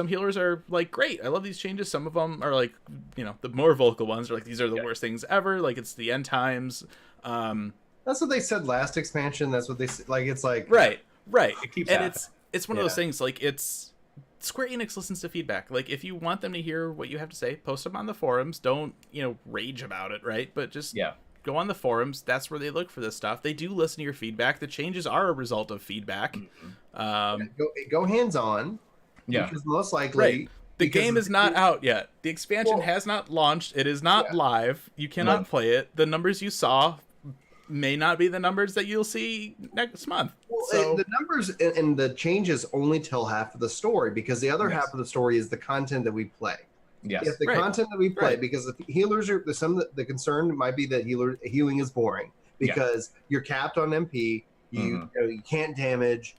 healers are like, great, I love these changes. Some of them are like, the more vocal ones are like, these are the worst things ever. Like, it's the end times. That's what they said last expansion. That's what they like. It's like right. It keeps and happening. it's one of those things. Like, it's Square Enix listens to feedback. Like, if you want them to hear what you have to say, post them on the forums. Don't rage about it, right? But just go on the forums. That's where they look for this stuff. They do listen to your feedback. The changes are a result of feedback. Go hands on. Yeah, because most likely the game is not out yet. The expansion has not launched. It is not live. You cannot play it. The numbers you saw may not be the numbers that you'll see next month. Well, so the numbers and the changes only tell half of the story, because the other half of the story is the content that we play. Yes. If the content that we play, because the healers are the concern might be that healing is boring because you're capped on MP. You can't damage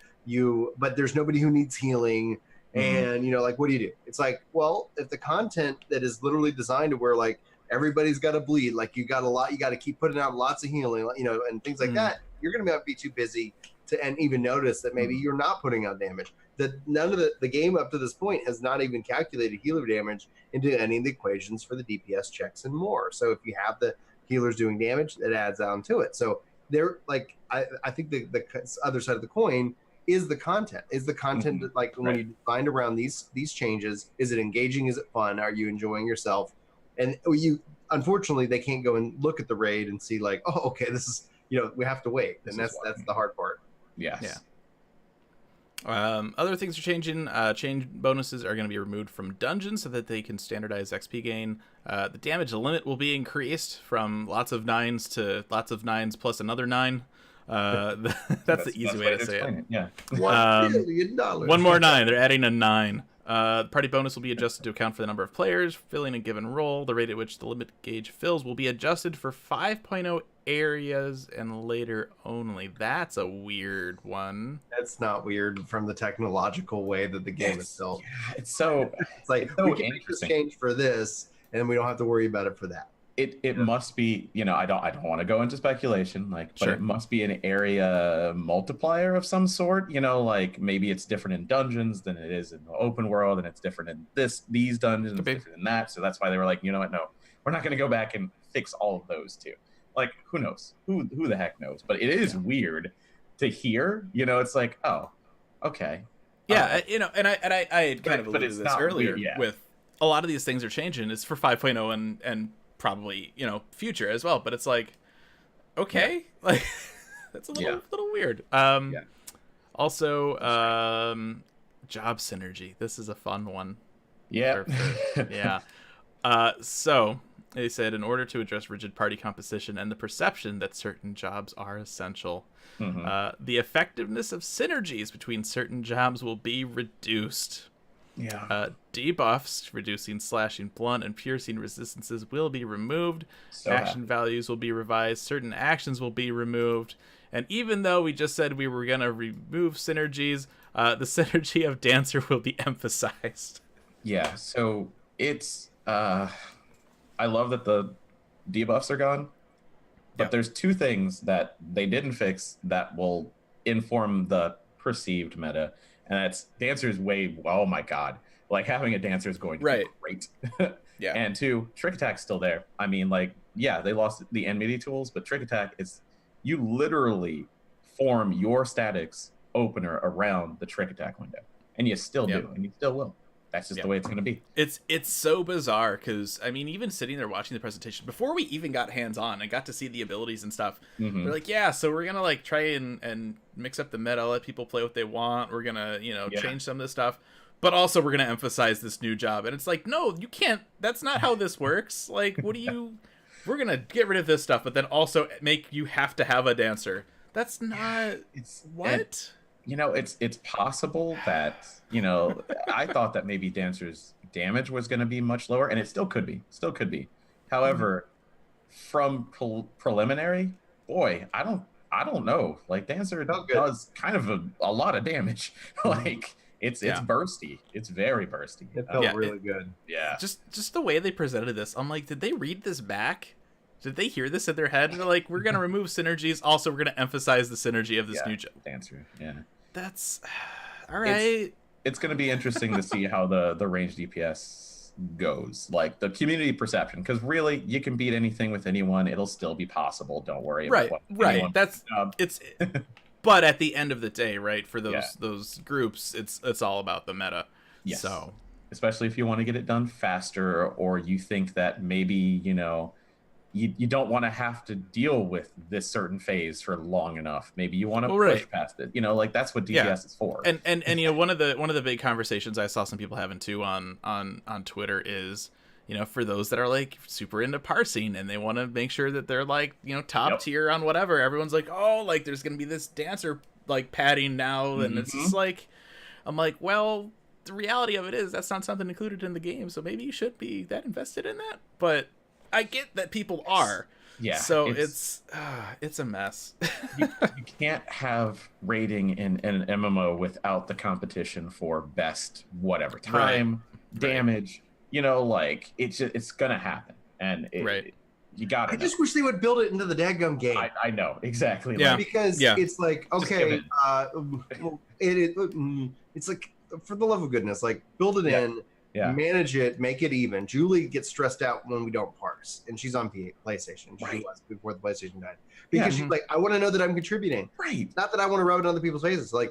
but there's nobody who needs healing. And like, what do you do? It's like, well, if the content that is literally designed to where like everybody's got to bleed, like you got to keep putting out lots of healing, and things like that, you're going to be too busy to even notice that maybe you're not putting out damage. That none of the game up to this point has not even calculated healer damage into any of the equations for the DPS checks and more. So if you have the healers doing damage, it adds on to it. So they're like, I think the other side of the coin is the content. Is the content that, like, when you find around these changes, is it engaging? Is it fun? Are you enjoying yourself? And unfortunately, they can't go and look at the raid and see like, oh, okay, this is, we have to wait. And that's the hard part. Yes. Yeah. Other things are changing. Change bonuses are going to be removed from dungeons so that they can standardize XP gain. The damage limit will be increased from lots of 9s to lots of 9s plus another 9. That's the easy way to say it. Yeah. $1 billion. One more 9. They're adding a 9. The party bonus will be adjusted to account for the number of players filling a given role. The rate at which the limit gauge fills will be adjusted for 5.0 areas and later only. That's a weird one. That's not weird from the technological way that the game is built. Yeah, it's so Like it's so we can make this change for this, and we don't have to worry about it for that. It must be, I don't want to go into speculation, but Sure. it must be an area multiplier of some sort. Like maybe it's different in dungeons than it is in the open world, and it's different in these dungeons, it's different in that. So that's why they were like, you know what? No, we're not going to go back and fix all of those too. Like, who knows? Who the heck knows? But it is weird to hear. It's like, oh, okay. Yeah, and I had kind of alluded to this earlier with a lot of these things are changing. It's for 5.0 and probably future as well, but it's like, okay, like that's a little weird. Also, job synergy. This is a fun one. Yeah. So they said in order to address rigid party composition and the perception that certain jobs are essential, the effectiveness of synergies between certain jobs will be reduced. Debuffs reducing slashing, blunt, and piercing resistances will be removed. Action values will be revised. Certain actions will be removed. And even though we just said we were going to remove synergies, the synergy of Dancer will be emphasized. Yeah, so it's... I love that the debuffs are gone, but there's two things that they didn't fix that will inform the perceived meta. And that's Dancer's way. Oh my god! Like having a Dancer is going to be great. And two, Trick Attack's still there. I mean, they lost the enmity tools, but Trick Attack is you literally form your statics opener around the Trick Attack window, and you still do, and you still will. That's just the way it's going to be. It's so bizarre because, I mean, even sitting there watching the presentation, before we even got hands-on and got to see the abilities and stuff, they're like, so we're going to, try and mix up the meta, let people play what they want. We're going to, change some of this stuff. But also we're going to emphasize this new job. And it's like, no, you can't. That's not how this works. Like, what do you... We're going to get rid of this stuff, but then also make you have to have a Dancer. That's not... What? It's possible that, I thought that maybe Dancer's damage was going to be much lower, and it still could be. However, from preliminary, boy, I don't know. Like, Dancer does kind of a lot of damage. It's bursty. It's very bursty. It felt really good. Yeah. Just the way they presented this, I'm like, did they read this back? Did they hear this in their head? They're like, we're going to remove synergies. Also, we're going to emphasize the synergy of this new job. Dancer, That's... All right. It's going to be interesting to see how the range DPS goes. Like, the community perception. Because really, you can beat anything with anyone. It'll still be possible. Don't worry about what anyone... That's... It's... But at the end of the day, right, for those groups, it's all about the meta. Yes. So... Especially if you want to get it done faster, or you think that maybe, you don't want to have to deal with this certain phase for long enough. Maybe you want to push past it. That's what DPS is for. And one of the big conversations I saw some people having too on Twitter is, for those that are super into parsing and they want to make sure that they're top tier on whatever. Everyone's like, oh, there's gonna be this Dancer padding now, and it's just I'm like, well, the reality of it is that's not something included in the game, so maybe you should be that invested in that. But I get that people are. Yeah. So it's a mess. you can't have rating in an MMO without the competition for best whatever time, damage. It's gonna happen, and you got it. I just wish they would build it into the dadgum game. I know exactly. Because it's like, okay, it's like, for the love of goodness, build it in. Yeah. Manage it, make it even. Julie gets stressed out when we don't parse, and she's on PlayStation. She was before the PlayStation died, because she's like, I want to know that I'm contributing. Right. Not that I want to rub it on other people's faces. I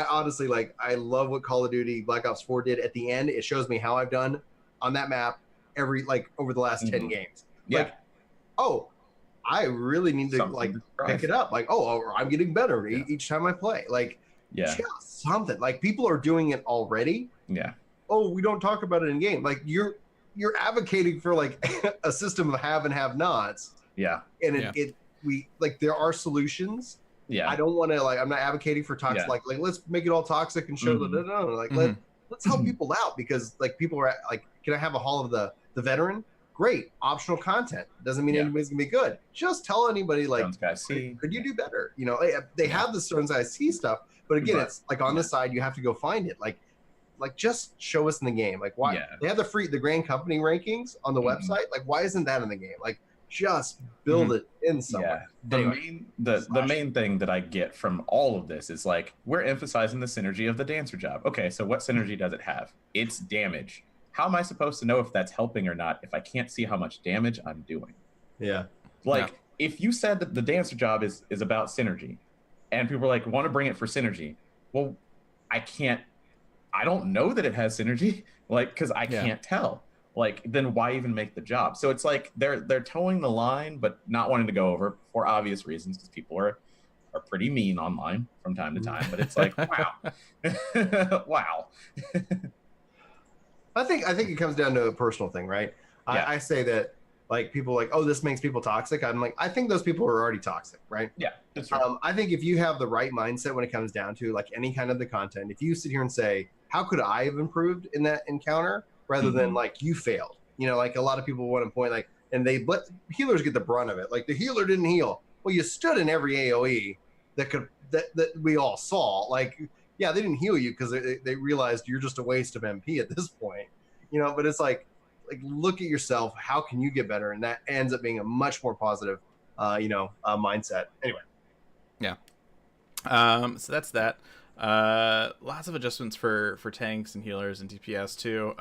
honestly I love what Call of Duty Black Ops 4 did at the end. It shows me how I've done on that map over the last 10 games. I really need to pick it up. I'm getting better each time I play. Just something. People are doing it already. Yeah. Oh, we don't talk about it in game. You're advocating for a system of have and have nots. Yeah. And there are solutions. Yeah. I don't want to I'm not advocating for toxic. Let's make it all toxic and show that let's help people out, because like people are like, can I have a Hall of the Veteran? Great, optional content. Doesn't mean anybody's gonna be good. Just tell anybody like, could you do better? You know, they have the Stones I See stuff, but again, it's like on the side, you have to go find it. Like just show us in the game. Like why they have the Grand Company rankings on the website? Like why isn't that in the game? Like just build it in somewhere. The main thing that I get from all of this is like, we're emphasizing the synergy of the dancer job. Okay, so what synergy does it have? It's damage. How am I supposed to know if that's helping or not if I can't see how much damage I'm doing? If you said that the dancer job is about synergy, and people are like, want to bring it for synergy, well, I don't know that it has synergy, like, because I can't tell. Like, then why even make the job? So it's like they're towing the line, but not wanting to go over for obvious reasons, because people are pretty mean online from time to time. But it's like, wow, wow. I think it comes down to a personal thing, right? I say that like people are like, oh, this makes people toxic. I'm like, I think those people are already toxic, right? Yeah, that's right. I think if you have the right mindset when it comes down to like any kind of the content, if you sit here and say, how could I have improved in that encounter, rather than like you failed, you know, like a lot of people want to point like, and they let healers get the brunt of it. Like the healer didn't heal. Well, you stood in every AOE that we all saw. Like, yeah, they didn't heal you because they realized you're just a waste of MP at this point, you know. But it's like look at yourself. How can you get better? And that ends up being a much more positive, mindset. Anyway. Yeah. So that's that. Lots of adjustments for tanks and healers and DPS too.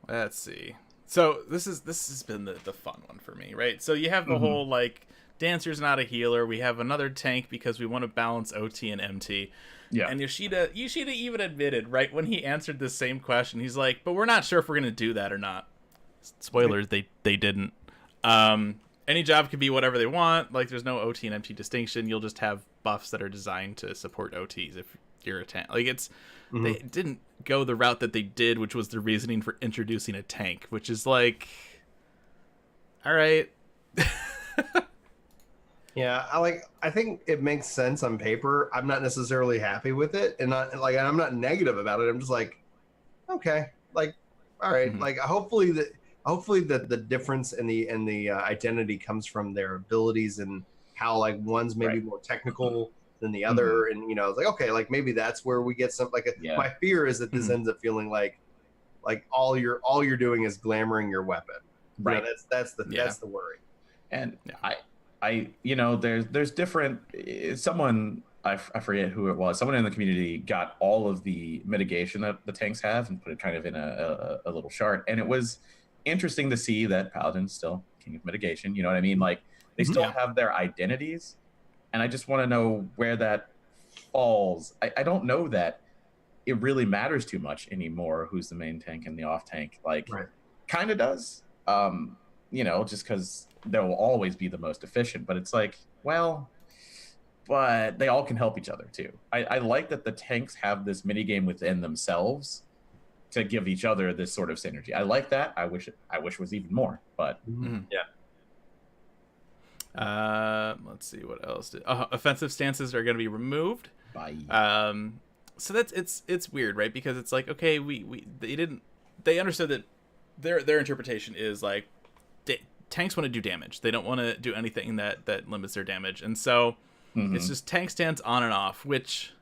Let's see. So this has been the fun one for me, right? So you have the whole like dancer's not a healer. We have another tank because we want to balance OT and MT. Yeah. And Yoshida even admitted, right, when he answered this same question, he's like, but we're not sure if we're gonna do that or not. Spoilers, they didn't. Any job can be whatever they want. Like, there's no OT and MT distinction. You'll just have buffs that are designed to support OTs if you're a tank. Like, it's they didn't go the route that they did, which was the reasoning for introducing a tank, which is like, all right. Yeah, I think it makes sense on paper. I'm not necessarily happy with it, and I'm not negative about it. I'm just like, okay, like, all right, like hopefully the difference in the identity comes from their abilities and how like one's maybe more technical than the other, and it's like, okay, like maybe that's where we get some my fear is that this ends up feeling like all you're doing is glamoring your weapon, right? That's the worry. And there's different, someone I forget who it was, someone in the community got all of the mitigation that the tanks have and put it kind of in a little chart, and it was interesting to see that Paladin's still king of mitigation. You know what I mean? Like, they still have their identities, and I just want to know where that falls. I don't know that it really matters too much anymore who's the main tank and the off tank. Like, kind of does, just because there will always be the most efficient, but it's like, well, but they all can help each other too. I like that the tanks have this mini game within themselves to give each other this sort of synergy. I like that. I wish it was even more, but let's see what else. Offensive stances are going to be removed. Bye. So it's weird, right? Because it's like, okay, they understood that their interpretation is like, tanks want to do damage. They don't want to do anything that limits their damage, and so it's just tank stance on and off, which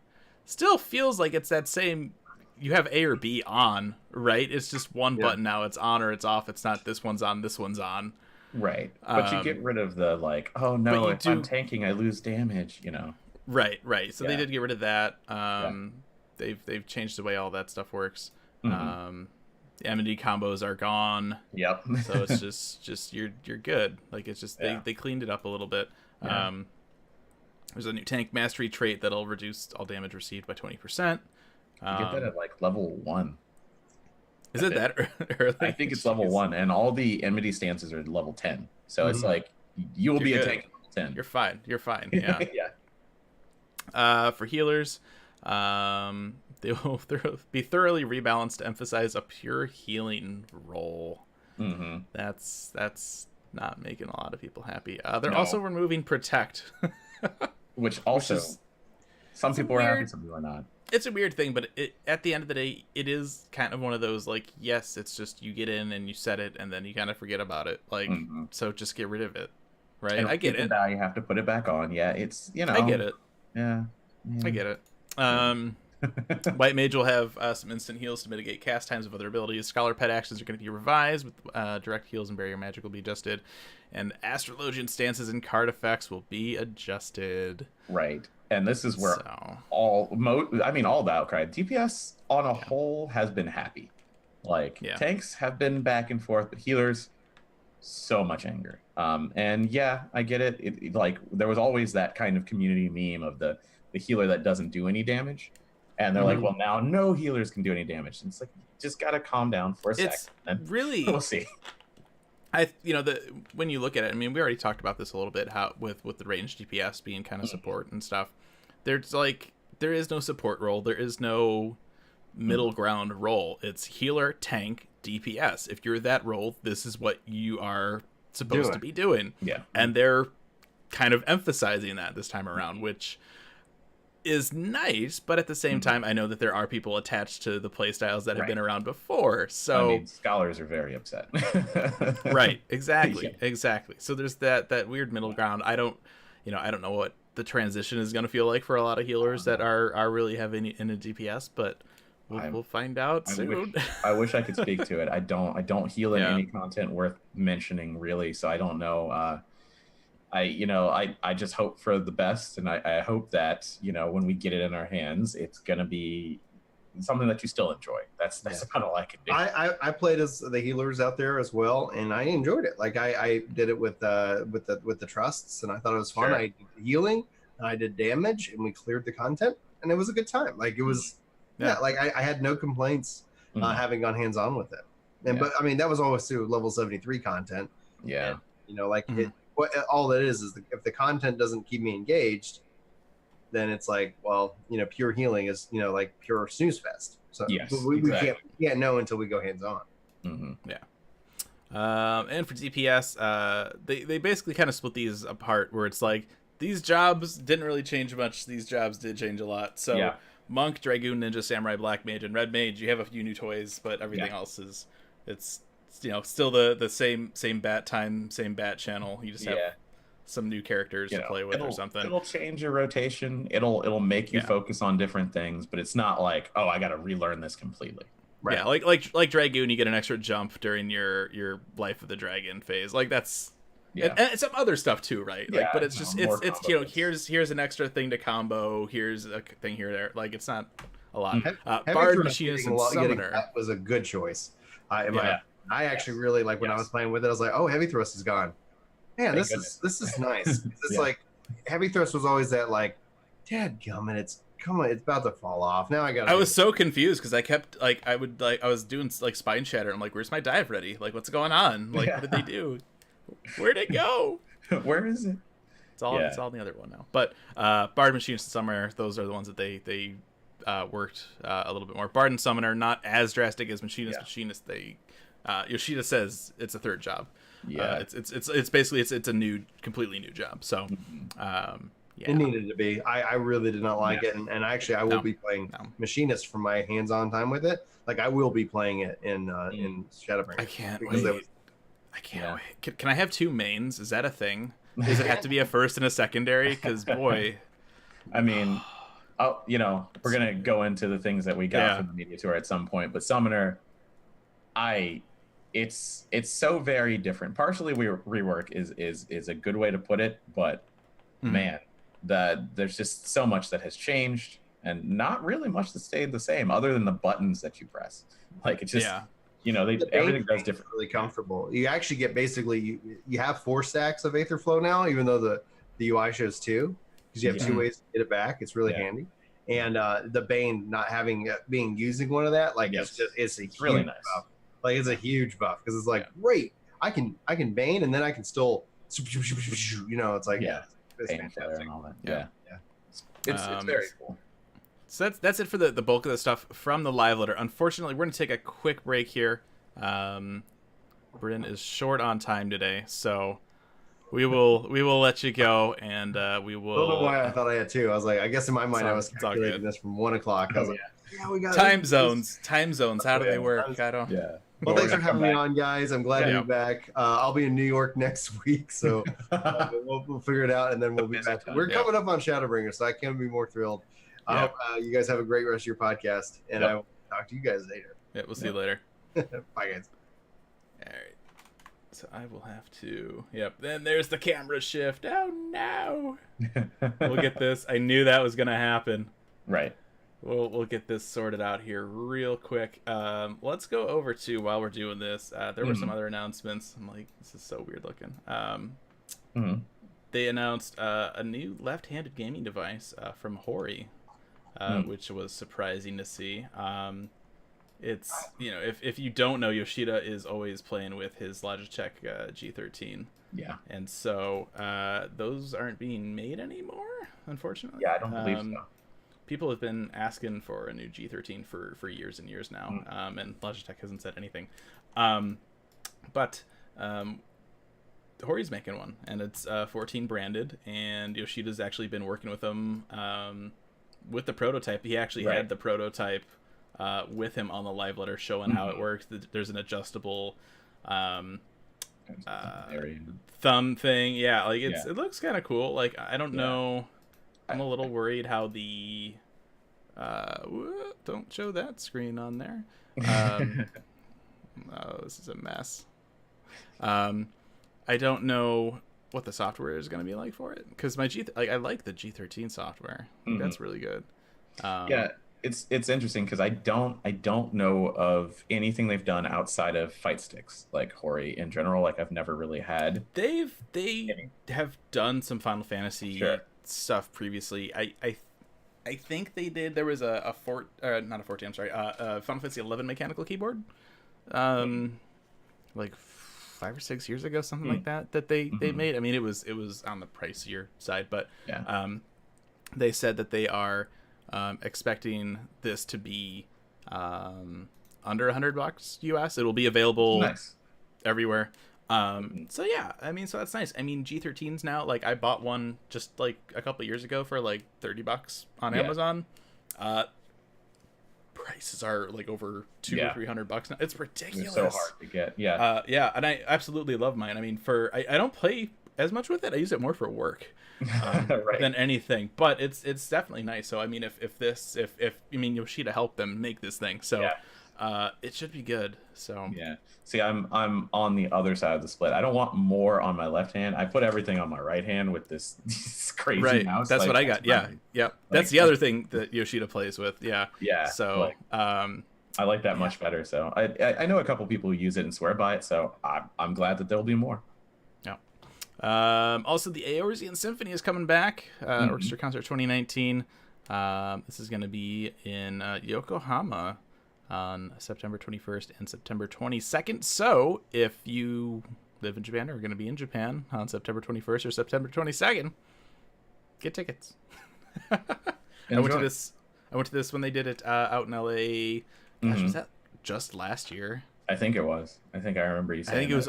still feels like it's that same. You have A or B on, right? It's just one button now. It's on or it's off. It's not this one's on, this one's on. Right. But you get rid of the like, oh no, if I'm tanking, I lose damage, Right. So they did get rid of that. They've changed the way all that stuff works. The M&D combos are gone. Yep. So it's just you're good. Like, it's just they cleaned it up a little bit. Yeah. There's a new tank mastery trait that'll reduce all damage received by 20%. You get that at like level 1. Is it that early? I think it's level 1, and all the enmity stances are level 10. So it's like you will be a tank at level 10. You're fine. Yeah. Yeah. For healers, they will be thoroughly rebalanced to emphasize a pure healing role. That's not making a lot of people happy. They're also removing protect, which also some people are happy, some people are not. It's a weird thing, but at the end of the day, it is kind of one of those, like, yes, it's just you get in and you set it, and then you kind of forget about it. Like, so just get rid of it, right? And I get it. Now you have to put it back on. Yeah, it's, I get it. Yeah. I get it. White Mage will have some instant heals to mitigate cast times of other abilities. Scholar pet actions are going to be revised, with direct heals and barrier magic will be adjusted. And Astrologian stances and card effects will be adjusted. Right. And this is where all the outcry. DPS on a whole has been happy. Like, tanks have been back and forth, but healers, so much anger. And yeah, I get it. Like, there was always that kind of community meme of the healer that doesn't do any damage. And they're like, well, now no healers can do any damage. And it's like, you just got to calm down for a second. And really, we'll see. When you look at it, I mean, we already talked about this a little bit, how with the range DPS being kind of support and stuff. There is no support role. There is no middle ground role. It's healer, tank, DPS. If you're that role, this is what you are supposed to be doing. Yeah. And they're kind of emphasizing that this time around, which is nice, but at the same time, I know that there are people attached to the playstyles that have been around before. So, I mean, scholars are very upset. Right. Exactly. Exactly. So there's that weird middle ground. I don't know what the transition is going to feel like for a lot of healers that are really heavy in a DPS, but we'll find out soon. I wish I could speak to it. I don't heal in any content worth mentioning, really. So I don't know. I just hope for the best, and I hope that, when we get it in our hands, it's gonna be something that you still enjoy. That's about all I can do. I played as the healers out there as well, and I enjoyed it. Like, I did it with the trusts, and I thought it was fun. Sure. I did healing, and I did damage, and we cleared the content, and it was a good time. Like, it was like I had no complaints having gone hands on with it. And but I mean, that was always through level 73 content. Yeah. And, it. All that is if the content doesn't keep me engaged, then it's like, well, pure healing is, like pure snooze fest. So we can't know until we go hands on. Yeah. And for DPS, they basically kind of split these apart, where it's like, these jobs didn't really change much. These jobs did change a lot. So Monk, Dragoon, Ninja, Samurai, Black Mage, and Red Mage, you have a few new toys, but everything else it's still the same bat time, same bat channel. You just have some new characters to play with or something. It'll change your rotation. It'll make you focus on different things, but it's not like, oh, I got to relearn this completely. Right. Yeah, like Dragoon, you get an extra jump during your Life of the Dragon phase. Like, that's and some other stuff too, right? Like, but it's just it's here's an extra thing to combo. Here's a thing here there. Like, it's not a lot. Bard, Machinist, and Summoner. That was a good choice. I actually really like when I was playing with it. I was like, "Oh, Heavy Thrust is gone. Man, this is nice." It's like Heavy Thrust was always that, like, dadgummit, it's about to fall off. Now I was so confused because I kept I was doing like spine shatter. I'm like, "Where's my dive ready? Like, what's going on? Like, what did they do? Where'd it go? Where is it?" It's all in the other one now. But Bard, Machinist, and Summoner, those are the ones that they worked a little bit more. Bard and Summoner, not as drastic as Machinist. Machinist, they Yoshida says it's a third job. It's basically it's a completely new job. So it needed to be. I really did not like it, and actually I will be playing Machinist for my hands-on time with it. Like, I will be playing it in Shadowbringers. I can't wait. I can't wait. Can I have two mains? Is that a thing? Does it have to be a first and a secondary? Because boy, I mean, we're gonna go into the things that we got from the media tour at some point, but Summoner, it's so very different. Partially, rework is a good way to put it, but man, there's just so much that has changed, and not really much that stayed the same, other than the buttons that you press. Like, it's just everything does different. Really comfortable. You actually get basically you have 4 stacks of Aether Flow now, even though the UI shows 2, because you have 2 ways to get it back. It's really handy. And the Bane not being using one of that, like, it's really nice. Buff. Like, it's a huge buff, because it's like, great, I can Bane, and then I can still it's like it's fantastic. And all that. It's very cool. So that's it for the bulk of the stuff from the live letter. Unfortunately, we're going to take a quick break here. Brin is short on time today, so we will let you go, and we I don't know will. why I thought I had two. I was like, I guess in my mind I was It's all calculating good. this from 1 o'clock. I was like, yeah, we got Time zones. How do they work? I don't. Yeah. Well, We're thanks for gonna having come me back. on, guys. I'm glad to Yeah. be back. I'll be in New York next week, so we'll figure it out, and then we'll be Busy back. time. We're Yeah. coming up on Shadowbringer, so I can't be more thrilled. I Yeah. hope you guys have a great rest of your podcast, and Yep. I will talk to you guys later. Yeah, we'll see you later. Bye, guys. All right. So I will have to. Yep. Then there's the camera shift. Oh no. We'll get this. I knew that was gonna happen. Right. We'll get this sorted out here real quick. Let's go over to, while we're doing this, there were some other announcements. I'm like, this is so weird looking. They announced a new left-handed gaming device from Hori, which was surprising to see. It's, if you don't know, Yoshida is always playing with his Logitech G13. Yeah. And so those aren't being made anymore, unfortunately. Yeah, I don't believe so. People have been asking for a new G13 for years and years now, and Logitech hasn't said anything. But Hori's making one, and it's 14 branded, and Yoshida's actually been working with them with the prototype. He actually had the prototype with him on the live letter, showing how it works. There's an adjustable thumb thing. Yeah, like it looks kind of cool. Like, I don't know. I'm a little worried how the don't show that screen on there. Oh, this is a mess. I don't know what the software is going to be like for it, because my I like the G13 software. That's really good. Yeah, it's interesting because I don't know of anything they've done outside of fight sticks, like Hori in general. Like, I've never really had. They have done some Final Fantasy stuff previously. I think they did. There was not a 14. I'm sorry. Final Fantasy 11 mechanical keyboard, like 5 or 6 years ago, something like that. That they made. I mean, it was on the pricier side, but they said that they are expecting this to be under $100 US. It'll be available everywhere. So yeah, I mean, so that's nice. I mean, G13s now, like, I bought one just like a couple years ago for like $30 on Amazon. Prices are like over $200 or $300 now. It's ridiculous. They're so hard to get. Yeah, and I absolutely love mine. I mean, I don't play as much with it. I use it more for work than anything. But it's definitely nice. So I mean, if Yoshida helped them make this thing, so it should be good. So See, I'm on the other side of the split. I don't want more on my left hand. I put everything on my right hand with this crazy mouse. That's what I got. That's the other thing that Yoshida plays with. So I like that much better. So I know a couple people who use it and swear by it. So I'm glad that there'll be more. Also, the Eorzean Symphony is coming back. Orchestra Concert 2019. This is going to be in Yokohama on September 21st and September 22nd. So if you live in Japan or are going to be in Japan on September 21st or September 22nd, get tickets. I went to this when they did it out in LA. Gosh, was that just last year? I think it was. I think I remember you saying. I think it was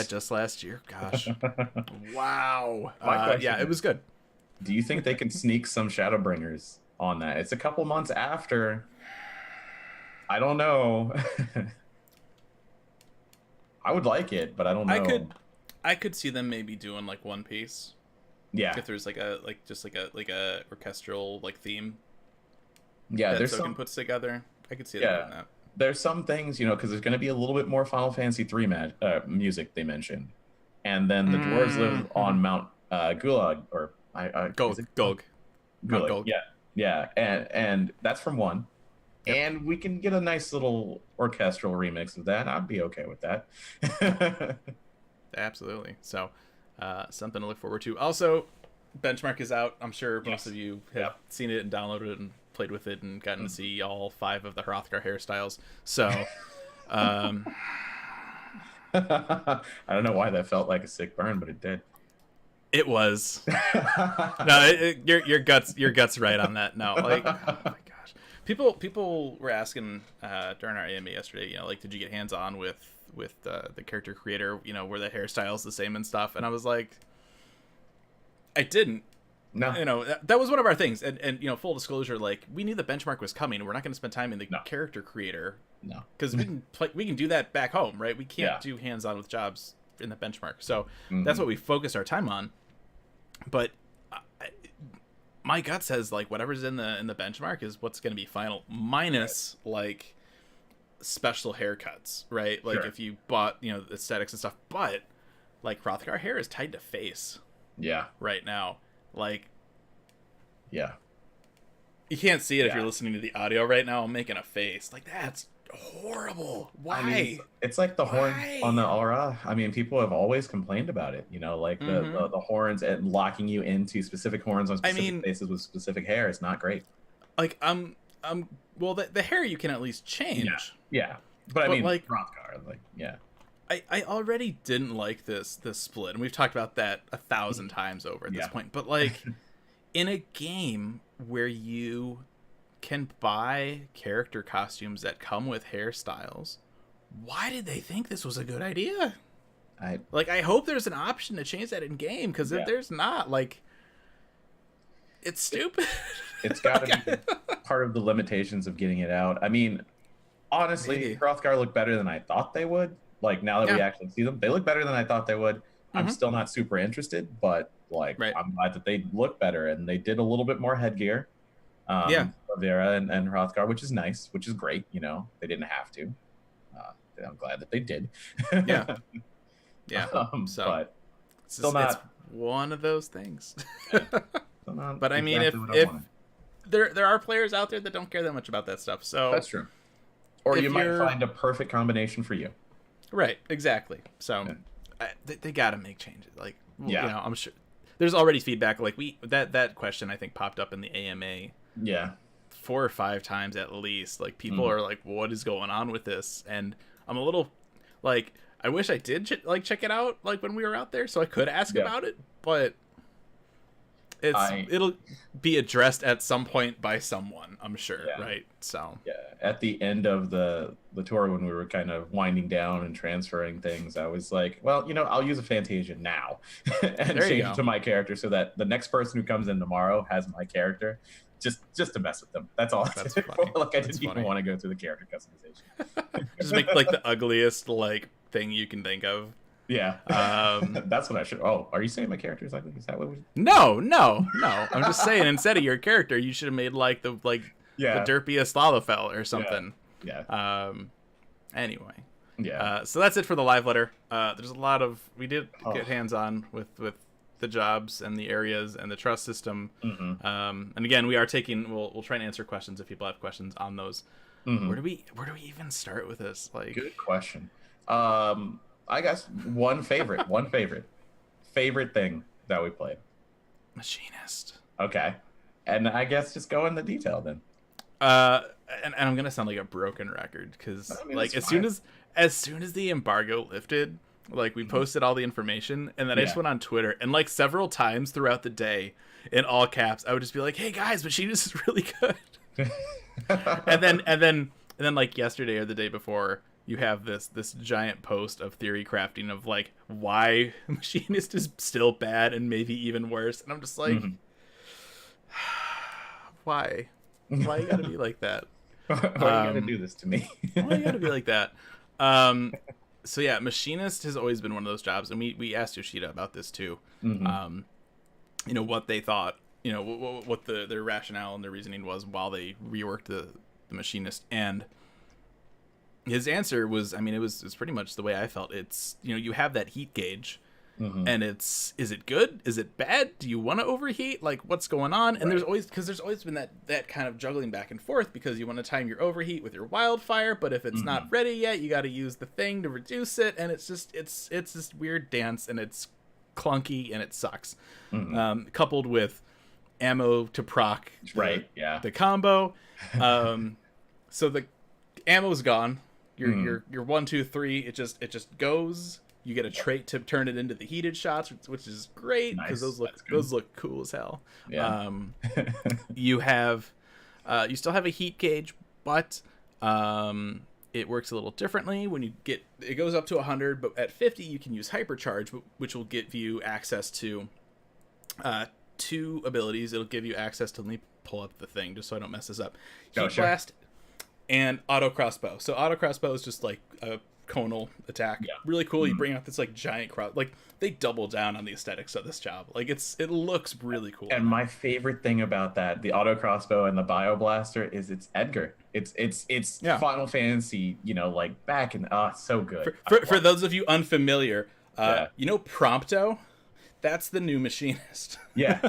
just last year. Gosh. Wow. It was good. Do you think they can sneak some Shadowbringers on that? It's a couple months after. I don't know. I would like it, but I don't know. I could see them maybe doing like one piece. Yeah. If there's like a orchestral like theme. Yeah, that there's Soken puts together. I could see them doing that. There's some things, because there's going to be a little bit more Final Fantasy 3 music they mentioned, and then the dwarves live on Mount Gulag or Gulg. Gulag. Yeah, and that's from 1. Yep. And we can get a nice little orchestral remix of that. I'd be okay with that. Absolutely. So, something to look forward to. Also, Benchmark is out. I'm sure most of you have seen it and downloaded it and played with it and gotten to see all 5 of the Hrothgar hairstyles. So, I don't know why that felt like a sick burn, but it did. It was. No, your guts right on that. No, like, oh my gosh. People were asking during our AMA yesterday, like, did you get hands on with the character creator? Were the hairstyles the same and stuff? And I was like, I didn't. No. You know, that was one of our things. And you know, full disclosure, like, we knew the benchmark was coming. We're not going to spend time in the character creator. No. Because we can do that back home, right? We can't do hands-on with jobs in the benchmark. So that's what we focused our time on. But my gut says, like, whatever's in the benchmark is what's going to be final, minus, like, special haircuts, right? Like, if you bought, you know, aesthetics and stuff. But, like, Hrothgar hair is tied to face. Yeah. Right now. Like, yeah, you can't see it if you're listening to the audio right now. I'm making a face. Like, that's horrible. Why? I mean, it's like the horn on the aura. I mean, people have always complained about it, you know, like the horns and locking you into specific horns on specific faces with specific hair is not great. Like, well, the hair you can at least change. Yeah. But I mean, like, Hrothgar, like, yeah. I already didn't like this split, and we've talked about that 1,000 times over at this point. But, like, in a game where you can buy character costumes that come with hairstyles, why did they think this was a good idea? I hope there's an option to change that in game, because if there's not, like, it's stupid. It's got to be part of the limitations of getting it out. I mean, honestly, Hrothgar looked better than I thought they would. Like, now that we actually see them, they look better than I thought they would. I'm still not super interested, but, like, I'm glad that they look better, and they did a little bit more headgear. Vera and Hrothgar, which is nice, which is great. You know, they didn't have to. I'm glad that they did. So but still not. It's one of those things. But I mean, if there are players out there that don't care that much about that stuff, so that's true. Or you might find a perfect combination for you. Right, exactly. So they got to make changes. Like, you know, I'm sure there's already feedback. Like, that question I think popped up in the AMA. 4 or 5 times at least. Like, people are like, "What is going on with this?" And I'm a little like, I wish I did check it out like when we were out there, so I could ask about it. But it'll be addressed at some point by someone, I'm sure, right? So at the end of the tour, when we were kind of winding down and transferring things, I was like, well, you know, I'll use a Fantasia now and change it to my character, so that the next person who comes in tomorrow has my character, just to mess with them. That's all. That's funny. Like, I didn't even want to go through the character customization. Just make like the ugliest like thing you can think of. Yeah. That's what I should. Oh, are you saying my character is ugly? Is that what we... No. I'm just saying, instead of your character, you should have made like the derpiest Lalafell or something. Yeah. Anyway. Yeah. So that's it for the live letter. There's a lot of, we did get hands on with the jobs and the areas and the trust system. And again, we are taking. We'll try and answer questions if people have questions on those. Where do we even start with this? Like, good question. I guess one favorite thing that we played. Machinist. Okay. And I guess just go into detail then. And I'm gonna sound like a broken record, because like as soon as the embargo lifted, like, we posted all the information, and then I just went on Twitter, and like several times throughout the day, in all caps, I would just be like, "Hey guys, Machinist is really good." and then like yesterday or the day before, you have this giant post of theory crafting of like why Machinist is still bad and maybe even worse, and I'm just like, why you gotta be like that? Why you gotta do this to me? Why you gotta be like that? So yeah, Machinist has always been one of those jobs, and we asked Yoshida about this too. You know, what they thought, you know, what their rationale and their reasoning was while they reworked the Machinist, and his answer was, I mean, it's pretty much the way I felt. It's, you know, you have that heat gauge, and is it good? Is it bad? Do you want to overheat? Like, what's going on? And there's always been that kind of juggling back and forth, because you want to time your overheat with your wildfire, but if it's not ready yet, you got to use the thing to reduce it, and it's this weird dance, and it's clunky, and it sucks. Coupled with ammo to proc the combo. So the ammo's gone. Your 1, 2, 3. It just goes. You get a trait to turn it into the heated shots, which is great, because those look cool as hell. Yeah. You still have a heat gauge, but it works a little differently. When it goes up to 100, but at 50 you can use hypercharge, which will give you access to 2 abilities. It'll give you access to, let me pull up the thing just so I don't mess this up. Oh, Heat sure. Blast and Auto Crossbow. So Auto Crossbow is just like a conal attack. Yeah. Really cool. You bring out this like giant like they double down on the aesthetics of this job. Like it looks really cool. And my favorite thing about that, the auto crossbow and the bio blaster, is it's Edgar. It's Yeah. Final Fantasy, like back in so good. For those of you unfamiliar, Yeah. Prompto, that's the new machinist. Yeah.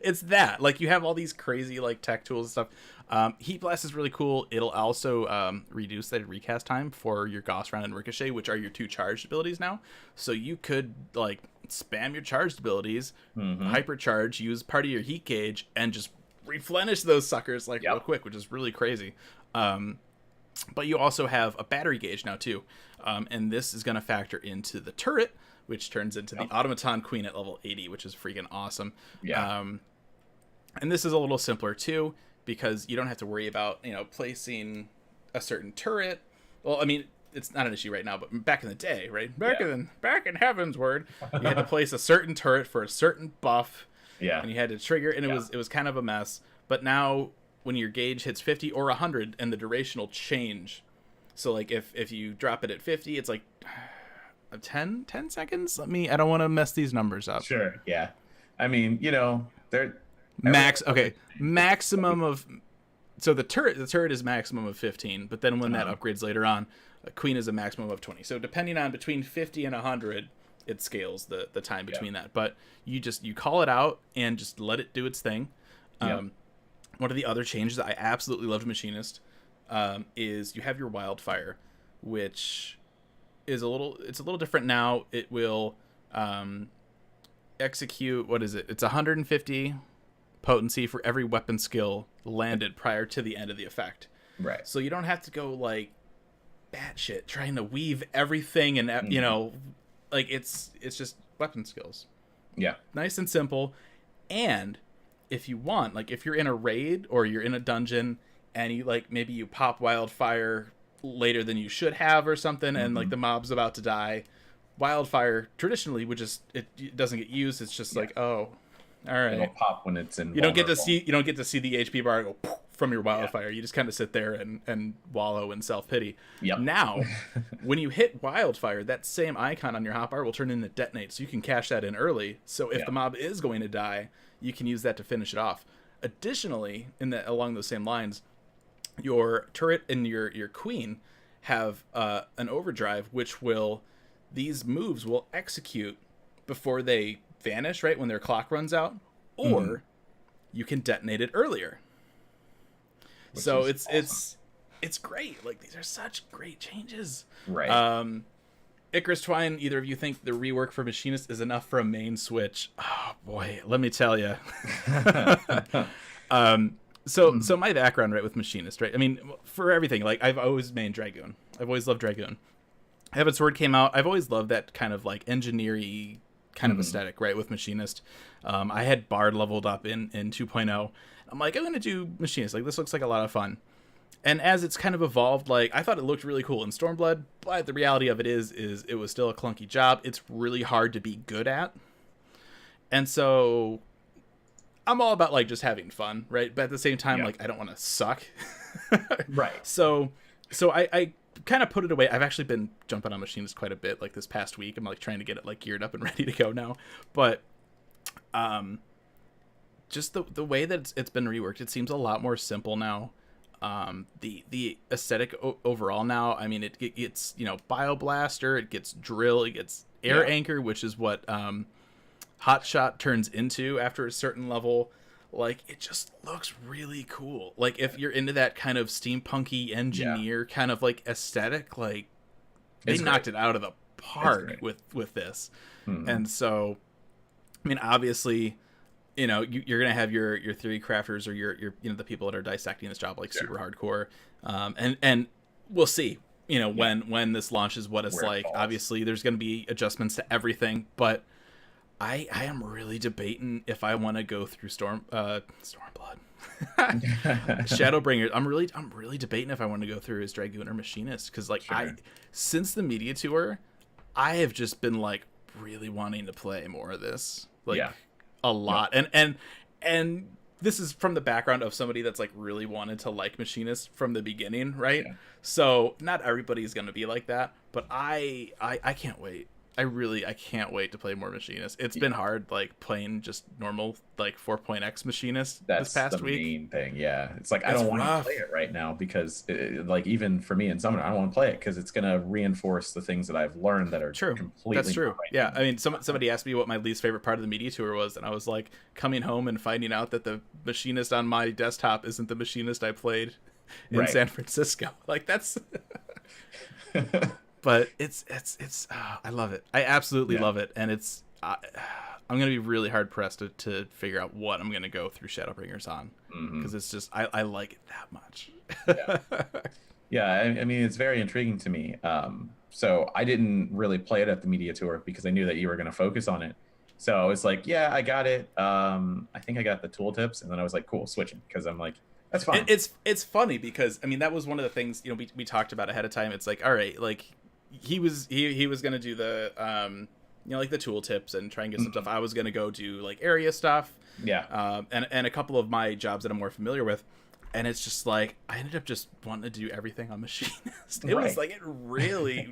It's that. Like, you have all these crazy, like, tech tools and stuff. Heat Blast is really cool. It'll also reduce the recast time for your Gauss Round and Ricochet, which are your 2 charged abilities now. So you could, like, spam your charged abilities, hypercharge, use part of your heat gauge, and just replenish those suckers, like, real quick, which is really crazy. But you also have a battery gauge now, too. And this is going to factor into the turret, which turns into the Automaton Queen at level 80, which is freaking awesome. Yeah. And this is a little simpler, too, because you don't have to worry about, placing a certain turret. Well, I mean, it's not an issue right now, but back in the day, right? Back in Heaven's Word, you had to place a certain turret for a certain buff. Yeah. And you had to trigger, and it was kind of a mess. But now, when your gauge hits 50 or 100, and the duration will change. So, like, if you drop it at 50, it's like 10 seconds? I don't want to mess these numbers up. Sure. Yeah. I mean, they're maximum of, so the turret is maximum of 15, but then when that upgrades later on, a Queen is a maximum of 20. So depending on between 50 and 100, it scales the time between that. But you call it out and just let it do its thing. One of the other changes that I absolutely loved Machinist is you have your Wildfire, which is a little different now. It will execute, what is it? It's 150 potency for every weapon skill landed prior to the end of the effect. Right. So you don't have to go like batshit trying to weave everything and like it's just weapon skills. Yeah. Nice and simple. And if you want, like if you're in a raid or you're in a dungeon and you like maybe you pop Wildfire later than you should have or something, and like the mob's about to die, Wildfire traditionally would just it doesn't get used. It's just like, oh, all right. It'll pop when it's in. You don't get to see the HP bar go from your Wildfire. You just kind of sit there and wallow in self-pity. Yep. Now, when you hit Wildfire, that same icon on your hotbar will turn into Detonate, so you can cash that in early. So if the mob is going to die, you can use that to finish it off. Additionally, along those same lines, your turret and your Queen have an overdrive, which these moves will execute before they vanish, right, when their clock runs out, or you can detonate it earlier. Which so it's great. Like, these are such great changes. Right. Icarus Twine, either of you think the rework for Machinist is enough for a main switch? Oh boy, let me tell you. So my background, right, with Machinist, right? I mean, for everything, like, I've always mained Dragoon. I've always loved Dragoon. Heaven Sword came out. I've always loved that kind of, like, engineer-y kind of aesthetic, right, with Machinist. I had Bard leveled up in 2.0. I'm like, I'm going to do Machinist. Like, this looks like a lot of fun. And as it's kind of evolved, like, I thought it looked really cool in Stormblood, but the reality of it is it was still a clunky job. It's really hard to be good at. And so I'm all about, like, just having fun, right? But at the same time, like, I don't want to suck. Right. So I kind of put it away. I've actually been jumping on Machinist quite a bit, like, this past week. I'm, like, trying to get it, like, geared up and ready to go now. But just the way that it's been reworked, it seems a lot more simple now. The aesthetic overall now, I mean, it gets, Bioblaster, it gets Drill, it gets Air Anchor, which is what Hotshot turns into after a certain level. Like, it just looks really cool. Like, if you're into that kind of steampunky engineer kind of, like, aesthetic, like, they knocked it out of the park with this. And so, I mean, obviously, you're gonna have your theory crafters or your the people that are dissecting this job, like, super hardcore, and we'll see when this launches what it's like. Obviously there's gonna be adjustments to everything, but I am really debating if I want to go through Stormblood. Shadowbringer. I'm really debating if I want to go through his Dragoon or Machinist, because, like, since the media tour, I have just been, like, really wanting to play more of this. Like, a lot. And this is from the background of somebody that's like really wanted to like Machinist from the beginning, right? Yeah. So not everybody's gonna be like that, but I can't wait. I can't wait to play more Machinist. It's been hard, like playing just normal like 4.x Machinist That's this past the week. main thing. Yeah, it's like I It's don't want to rough. play it right now because, like, even for me in Summoner, I don't want to play it because it's gonna reinforce the things that I've learned that are True. completely. That's true. not right Yeah. now. I mean, somebody asked me what my least favorite part of the media tour was, and I was like, coming home and finding out that the Machinist on my desktop isn't the Machinist I played in Right. San Francisco. Like that's. But it's I love it. I absolutely Yeah. love it, and it's I'm gonna be really hard pressed to figure out what I'm gonna go through Shadowbringers on, because it's just I like it that much. Yeah, I mean, it's very intriguing to me. So I didn't really play it at the media tour because I knew that you were going to focus on it. So it's like, yeah, I got it. I think I got the tooltips, and then I was like, cool, switching, because I'm like, that's fine. It's funny because I mean that was one of the things we talked about ahead of time. It's like, all right, like he was gonna do the like the tooltips and try and get some stuff. I was gonna go do like area stuff. Yeah. And a couple of my jobs that I'm more familiar with. And it's just like I ended up just wanting to do everything on Machinist. It was like it really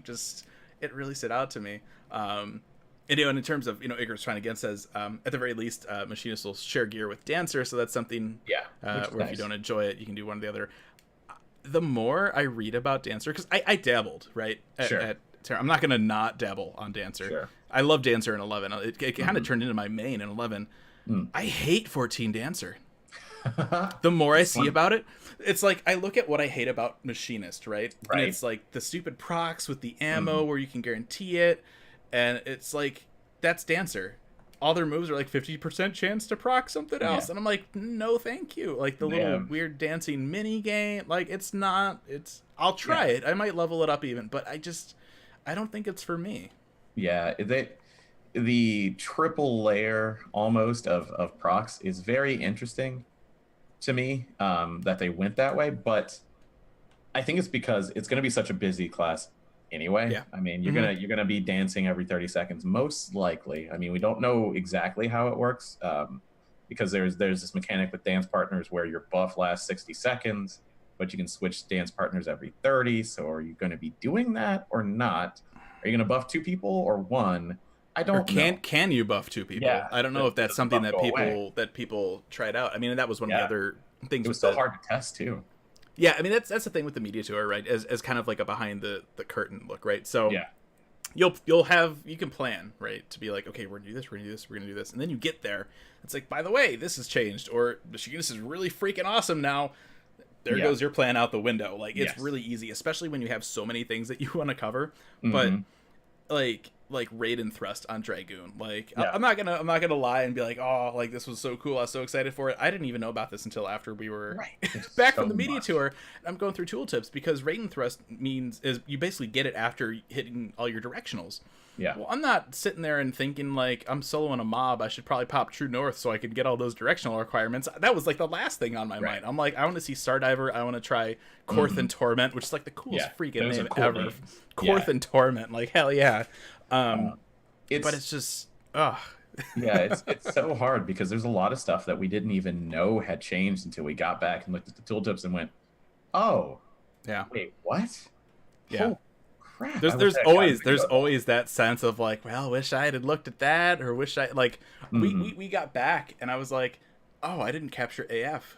stood out to me. And in terms of Icarus trying again says at the very least Machinist will share gear with Dancer, so that's something Yeah. where if you don't enjoy it, you can do one or the other. The more I read about Dancer, because I dabbled right at Terra. I'm not gonna not dabble on Dancer. Sure. I love Dancer in 11. It kind of turned into my main in 11. I hate 14 Dancer. The more I see about it, it's like I look at what I hate about Machinist, right? And it's like the stupid procs with the ammo where you can guarantee it, and it's like that's Dancer. All their moves are like 50% chance to proc something else, and I'm like, no, thank you. Like the little weird dancing mini game, like it's not. I'll try it. I might level it up even, but I don't think it's for me. Yeah, the triple layer almost of procs is very interesting to me, that they went that way, but I think it's because it's going to be such a busy class anyway. Yeah. I mean, you're gonna be dancing every 30 seconds most likely. I mean, we don't know exactly how it works, because there's this mechanic with dance partners where your buff lasts 60 seconds, but you can switch dance partners every 30. So are you going to be doing that or not? Are you going to buff 2 people or 1? I don't know. Can you buff 2 people? Yeah, I don't know if that's something that buff go people tried out. I mean, and that was one of the other things. It was so hard to test too. Yeah, I mean that's the thing with the media tour, right? As kind of like a behind the curtain look, right? So you can plan, right, to be like, okay, we're gonna do this, we're gonna do this, and then you get there. It's like, by the way, this has changed, or Machinist is really freaking awesome now. There goes your plan out the window. Like it's really easy, especially when you have so many things that you want to cover. But like raid and thrust on Dragoon. Like I'm not gonna lie and be like, oh, like this was so cool, I was so excited for it. I didn't even know about this until after we were back from the media tour. And I'm going through tooltips because raid and thrust is you basically get it after hitting all your directionals. Yeah. Well, I'm not sitting there and thinking like I'm soloing a mob, I should probably pop True North so I could get all those directional requirements. That was like the last thing on my mind. I'm like, I want to see Stardiver, I want to try Korth and Torment, which is like the coolest freaking name ever. Names. Korth and Torment, like hell yeah. But it's just it's so hard because there's a lot of stuff that we didn't even know had changed until we got back and looked at the tooltips and went, oh yeah, wait, what? Holy crap. There's always that sense of like, well, wish I had looked at that, or wish I like we got back and I was like, oh, I didn't capture AF.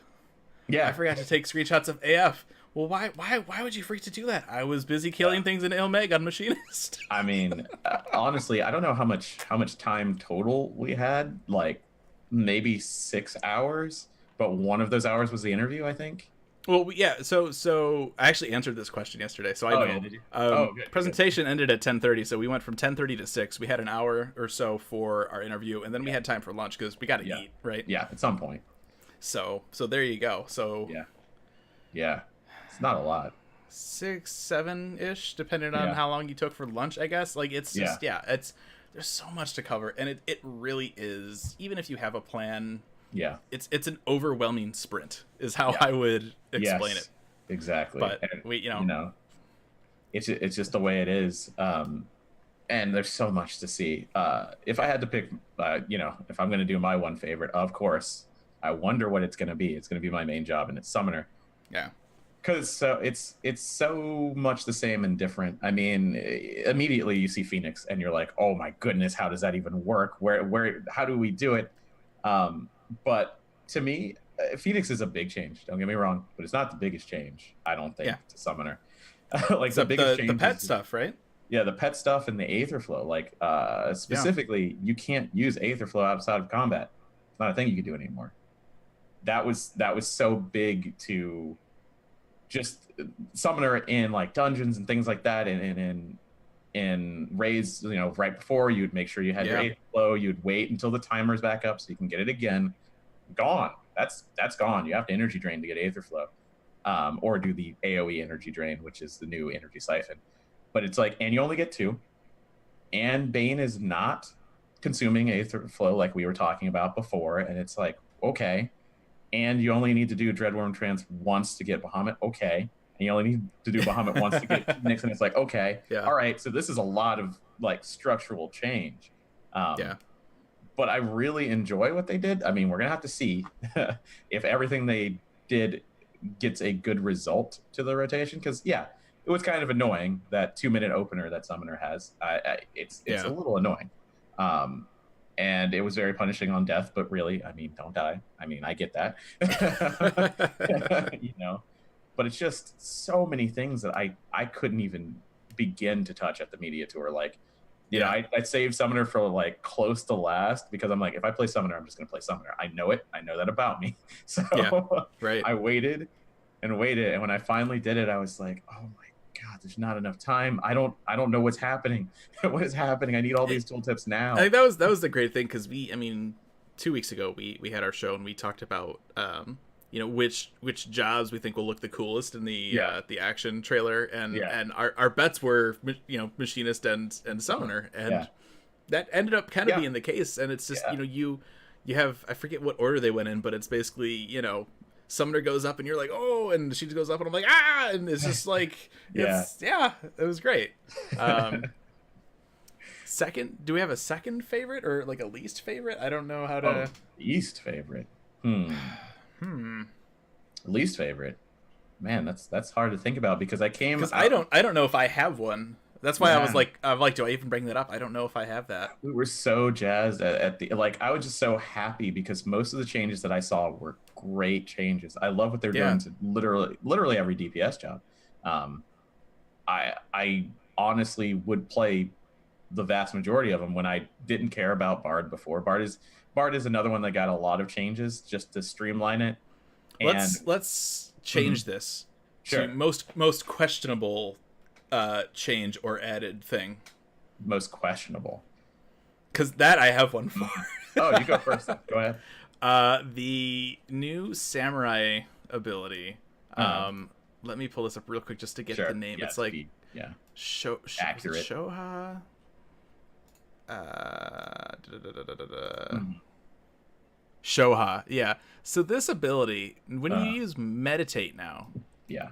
I forgot to take screenshots of AF. Well, why would you freak to do that? I was busy killing things in Ilmeg on Machinist. I mean, honestly, I don't know how much time total we had. Like maybe 6 hours, but one of those hours was the interview, I think. Well, yeah. So I actually answered this question yesterday. So I know. Yeah, did you? Good, presentation ended at 10:30, so we went from 10:30 to 6. We had an hour or so for our interview, and then we had time for lunch because we got to eat, right? Yeah, at some point. So there you go. So yeah. Not a lot. 6, 7-ish, depending on how long you took for lunch, I guess. Like it's just it's there's so much to cover, and it really is. Even if you have a plan, it's an overwhelming sprint, is how I would explain it. Exactly. But it's just the way it is. and there's so much to see. If I had to pick, if I'm going to do my one favorite, of course, I wonder what it's going to be. It's going to be my main job, and it's Summoner. Yeah. Because it's so much the same and different. I mean, immediately you see Phoenix, and you're like, oh my goodness, how does that even work? How do we do it? But to me, Phoenix is a big change. Don't get me wrong, but it's not the biggest change, I don't think, to Summoner. Like the biggest change, the pet stuff, right? Yeah, the pet stuff and the Aether Flow. Like specifically, you can't use Aether Flow outside of combat. It's not a thing you can do anymore. That was so big to just Summoner in like dungeons and things like that, and in raids, right before, you'd make sure you had your Aether Flow. You'd wait until the timer's back up so you can get it again. Gone. That's gone. You have to energy drain to get Aether Flow, or do the AoE energy drain, which is the new energy siphon. But it's like, and you only get 2, and Bane is not consuming Aether Flow like we were talking about before, and it's like, okay, and you only need to do Dreadworm Trance once to get Bahamut, okay, and you only need to do Bahamut once to get Phoenix, and it's like, okay, all right, so this is a lot of like structural change. But I really enjoy what they did. I mean, we're gonna have to see if everything they did gets a good result to the rotation, because it was kind of annoying, that 2-minute opener that Summoner has. It's a little annoying. And it was very punishing on death, but really, I mean, don't die. I mean, I get that. But it's just so many things that I couldn't even begin to touch at the media tour. Like, I saved Summoner for like close to last, because I'm like, if I play Summoner, I'm just going to play Summoner. I know it. I know that about me. So I waited and waited. And when I finally did it, I was like, oh my God, there's not enough time. I don't know what's happening. What is happening? I need all these tooltips now. I think that was the great thing, because 2 weeks ago we had our show, and we talked about which jobs we think will look the coolest in the action trailer, and our bets were Machinist and Summoner, and that ended up kind of being the case. And it's just you have, I forget what order they went in, but it's basically Summoner goes up and you're like, oh, and she goes up and I'm like, ah, and it's just like, it was great. Second, do we have a second favorite or like a least favorite? I don't know how to. Least favorite. Least favorite. Man, that's hard to think about, because I don't know if I have one. That's why I was like, do I even bring that up? I don't know if I have that. We were so jazzed at the, like, I was just so happy because most of the changes that I saw were great changes. I love what they're doing to literally every DPS job. I honestly would play the vast majority of them when I didn't care about Bard before. Bard is another one that got a lot of changes just to streamline it. And let's change this to most questionable change or added thing. Most questionable, because that I have one for. Oh, you go first then. Go ahead. The new samurai ability. Let me pull this up real quick just to get the name. It's like accurate. Shoha. Shoha. Yeah. So this ability, when you use meditate now. Yeah.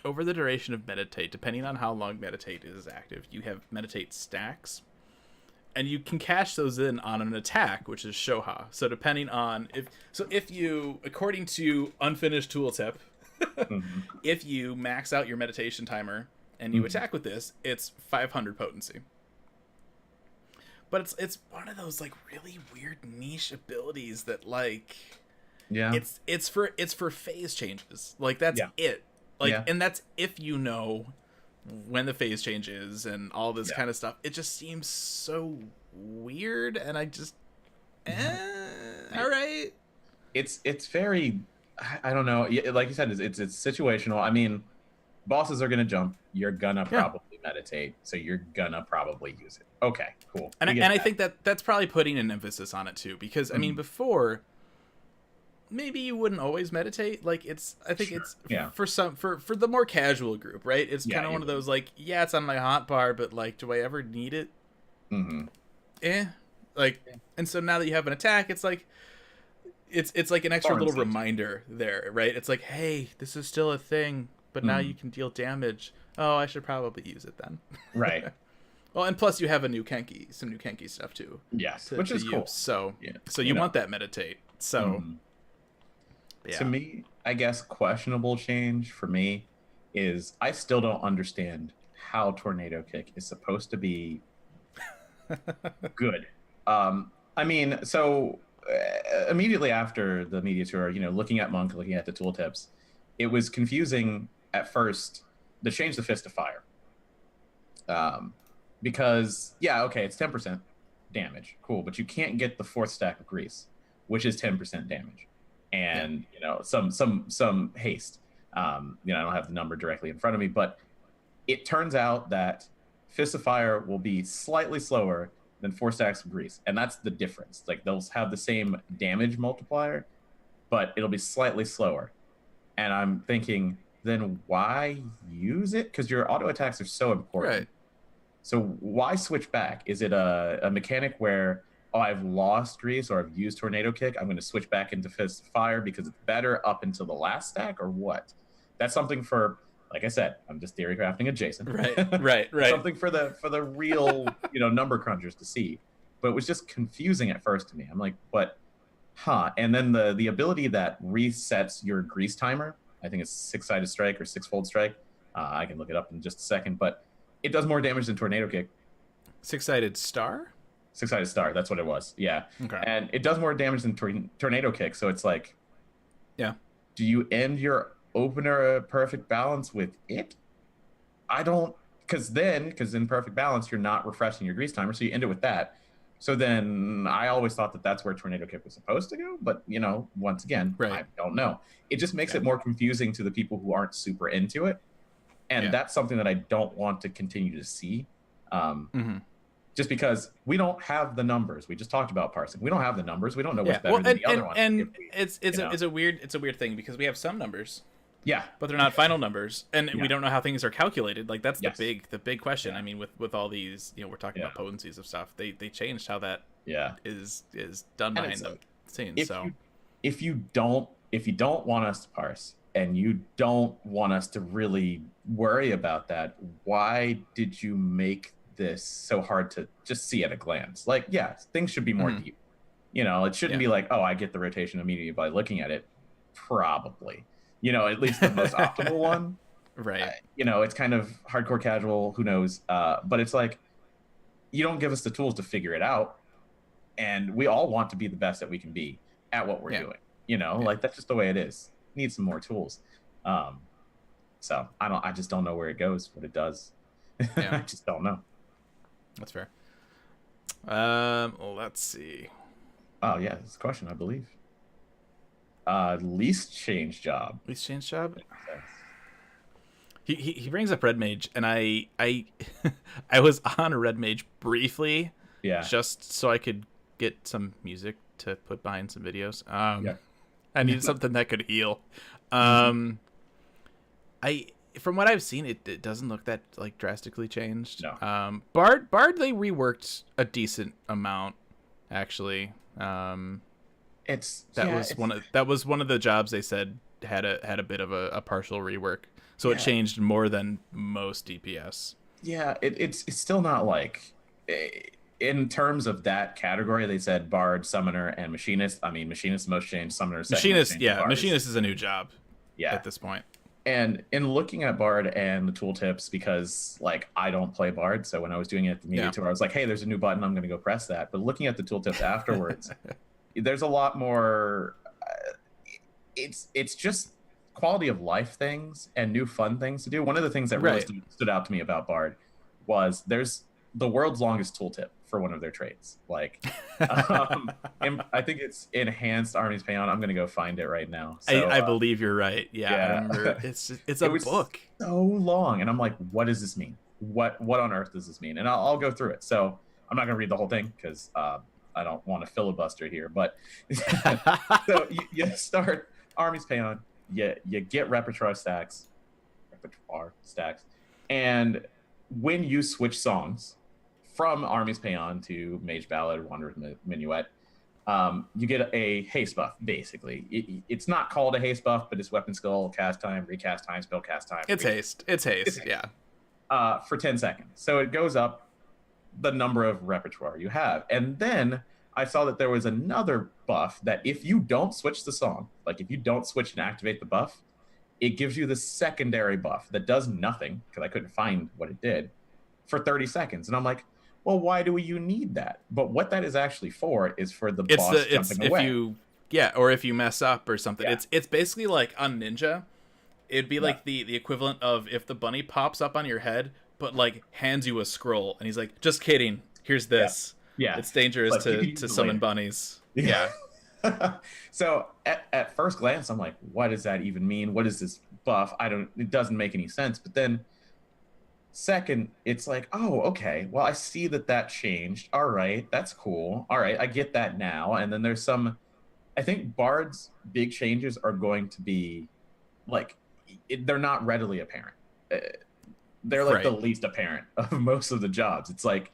Over the duration of meditate, depending on how long meditate is active, you have meditate stacks, and you can cash those in on an attack, which is Shoha. So depending on if you, according to unfinished tooltip, if you max out your meditation timer and you attack with this, it's 500 potency. But it's one of those like really weird niche abilities that like it's for phase changes. Like that's it. Like, and that's if you know when the phase change is and all this kind of stuff. It just seems so weird, and I just, all right. It's very, I don't know. Like you said, it's situational. I mean, bosses are gonna jump. You're gonna probably meditate, so you're gonna probably use it. Okay, cool. And I think that's probably putting an emphasis on it too, because I mean, before, maybe you wouldn't always meditate. Like I think it's for the more casual group, right? It's kind of one of those like, it's on my hotbar, but like, do I ever need it? And so now that you have an attack, it's like it's like an extra little reminder there, right? It's like, hey, this is still a thing, but now you can deal damage. Oh, I should probably use it then. Right. Well, and plus you have some new Kenki stuff too. Yes, to, which to is use. cool. So Yeah, you want that meditate. So yeah. To me, I guess questionable change for me is I still don't understand how Tornado Kick is supposed to be good. I mean, so immediately after the media tour, looking at Monk, looking at the tooltips, it was confusing at first to change the Fist of Fire. Because, okay, it's 10% damage. Cool, but you can't get the 4th stack of Grease, which is 10% damage. And, some haste. I don't have the number directly in front of me, but it turns out that Fist of Fire will be slightly slower than 4 stacks of Grease. And that's the difference. Like, they'll have the same damage multiplier, but it'll be slightly slower. And I'm thinking, then why use it? Because your auto attacks are so important. Right. So why switch back? Is it a mechanic where, I've lost Grease or I've used Tornado Kick, I'm going to switch back into Fist of Fire because it's better up until the last stack, or what? That's something for, like I said, I'm just theory crafting adjacent. Right. Something for the real, number crunchers to see. But it was just confusing at first to me. I'm like, and then the ability that resets your Grease timer, I think it's 6-sided strike or 6-fold strike. I can look it up in just a second, but it does more damage than Tornado Kick. 6-sided star? 6-sided star, that's what it was. Yeah. Okay. And it does more damage than Tornado Kick, so it's like, yeah. Do you end your opener perfect balance with it? I don't, because in perfect balance, you're not refreshing your Grease timer, so you end it with that. So then I always thought that that's where Tornado Kick was supposed to go, but, once again, I don't know. It just makes it more confusing to the people who aren't super into it. And that's something that I don't want to continue to see. Just because we don't have the numbers. We just talked about parsing. We don't have the numbers. We don't know what's better than the other one. And it's a weird thing because we have some numbers. Yeah. But they're not final numbers. And we don't know how things are calculated. Like that's the big question. Yeah. I mean, with all these, we're talking about potencies of stuff. They changed how that is done behind the scenes. If you don't want us to parse and you don't want us to really worry about that, why did you make this so hard to just see at a glance? Like, things should be more deep. It shouldn't be like, I get the rotation immediately by looking at it. Probably, at least the most optimal one. Right. It's kind of hardcore casual. Who knows? But it's like, you don't give us the tools to figure it out. And we all want to be the best that we can be at what we're doing. Like that's just the way it is. Need some more tools. So I just don't know where it goes, what it does. I just don't know. That's fair. Let's see. Oh yeah, it's a question, I believe. Least change job. Least change job. He brings up Red Mage, and I I was on a Red Mage briefly. Yeah. Just so I could get some music to put behind some videos. I needed something that could heal. From what I've seen, it doesn't look that like drastically changed. No. Bard they reworked a decent amount, actually. That was one of the jobs they said had a bit of a partial rework. So it changed more than most DPS. Yeah, it's still not like in terms of that category. They said Bard, Summoner, and Machinist. I mean, Machinist most changed, Summoner second. Machinist is a new job. Yeah. At this point. And in looking at Bard and the tooltips, because like I don't play Bard, so when I was doing it at the media tour, I was like, hey, there's a new button, I'm going to go press that. But looking at the tooltips afterwards, there's a lot more. It's just quality of life things and new fun things to do. One of the things that really stood out to me about Bard was there's the world's longest tooltip for one of their traits. Like, I think it's Enhanced Armies Payon. I'm gonna go find it right now. So, I believe you're right. Yeah. I remember. It's a book. So long, and I'm like, what does this mean? What on earth does this mean? And I'll go through it. So I'm not gonna read the whole thing because I don't want to filibuster here. But so you start Armies Payon. You get repertoire stacks, and when you switch songs from Armies Payon to Mage Ballad, Wanderer's Minuet, you get a haste buff, basically. It's not called a haste buff, but it's weapon skill, cast time, recast time, spell cast time. It's haste, yeah. For 10 seconds. So it goes up the number of repertoire you have. And then I saw that there was another buff that if you don't switch the song, like if you don't switch and activate the buff, it gives you the secondary buff that does nothing, because I couldn't find what it did, for 30 seconds. And I'm like, well, why do you need that? But what that is actually for is for the boss jumping away. Or if you mess up or something. Yeah. It's basically like on Ninja, it'd be like the equivalent of if the bunny pops up on your head, but like hands you a scroll, and he's like, just kidding, here's this. Yeah. It's dangerous to summon bunnies. Yeah. So at first glance, I'm like, what does that even mean? What is this buff? It doesn't make any sense. But then second, it's like, oh, okay, well, I see that changed. All right, that's cool. All right, I get that now. And then there's I think Bard's big changes are going to be like, they're not readily apparent. They're like the least apparent of most of the jobs. It's like,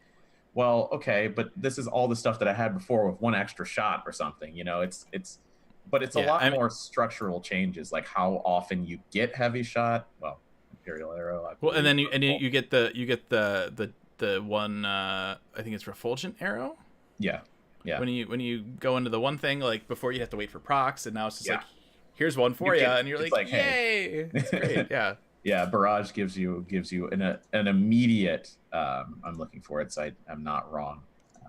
well, okay, but this is all the stuff that I had before with one extra shot or something, but it's a lot more structural changes, like how often you get heavy shot. Well, Imperial Arrow. And then you get the one, I think it's Refulgent Arrow. Yeah. Yeah. When you go into the one thing, like before you have to wait for procs, and now it's just like, here's one for you, and you're like, yay! It's great. Yeah. Yeah, Barrage gives you an immediate. I'm looking for it, so I'm not wrong.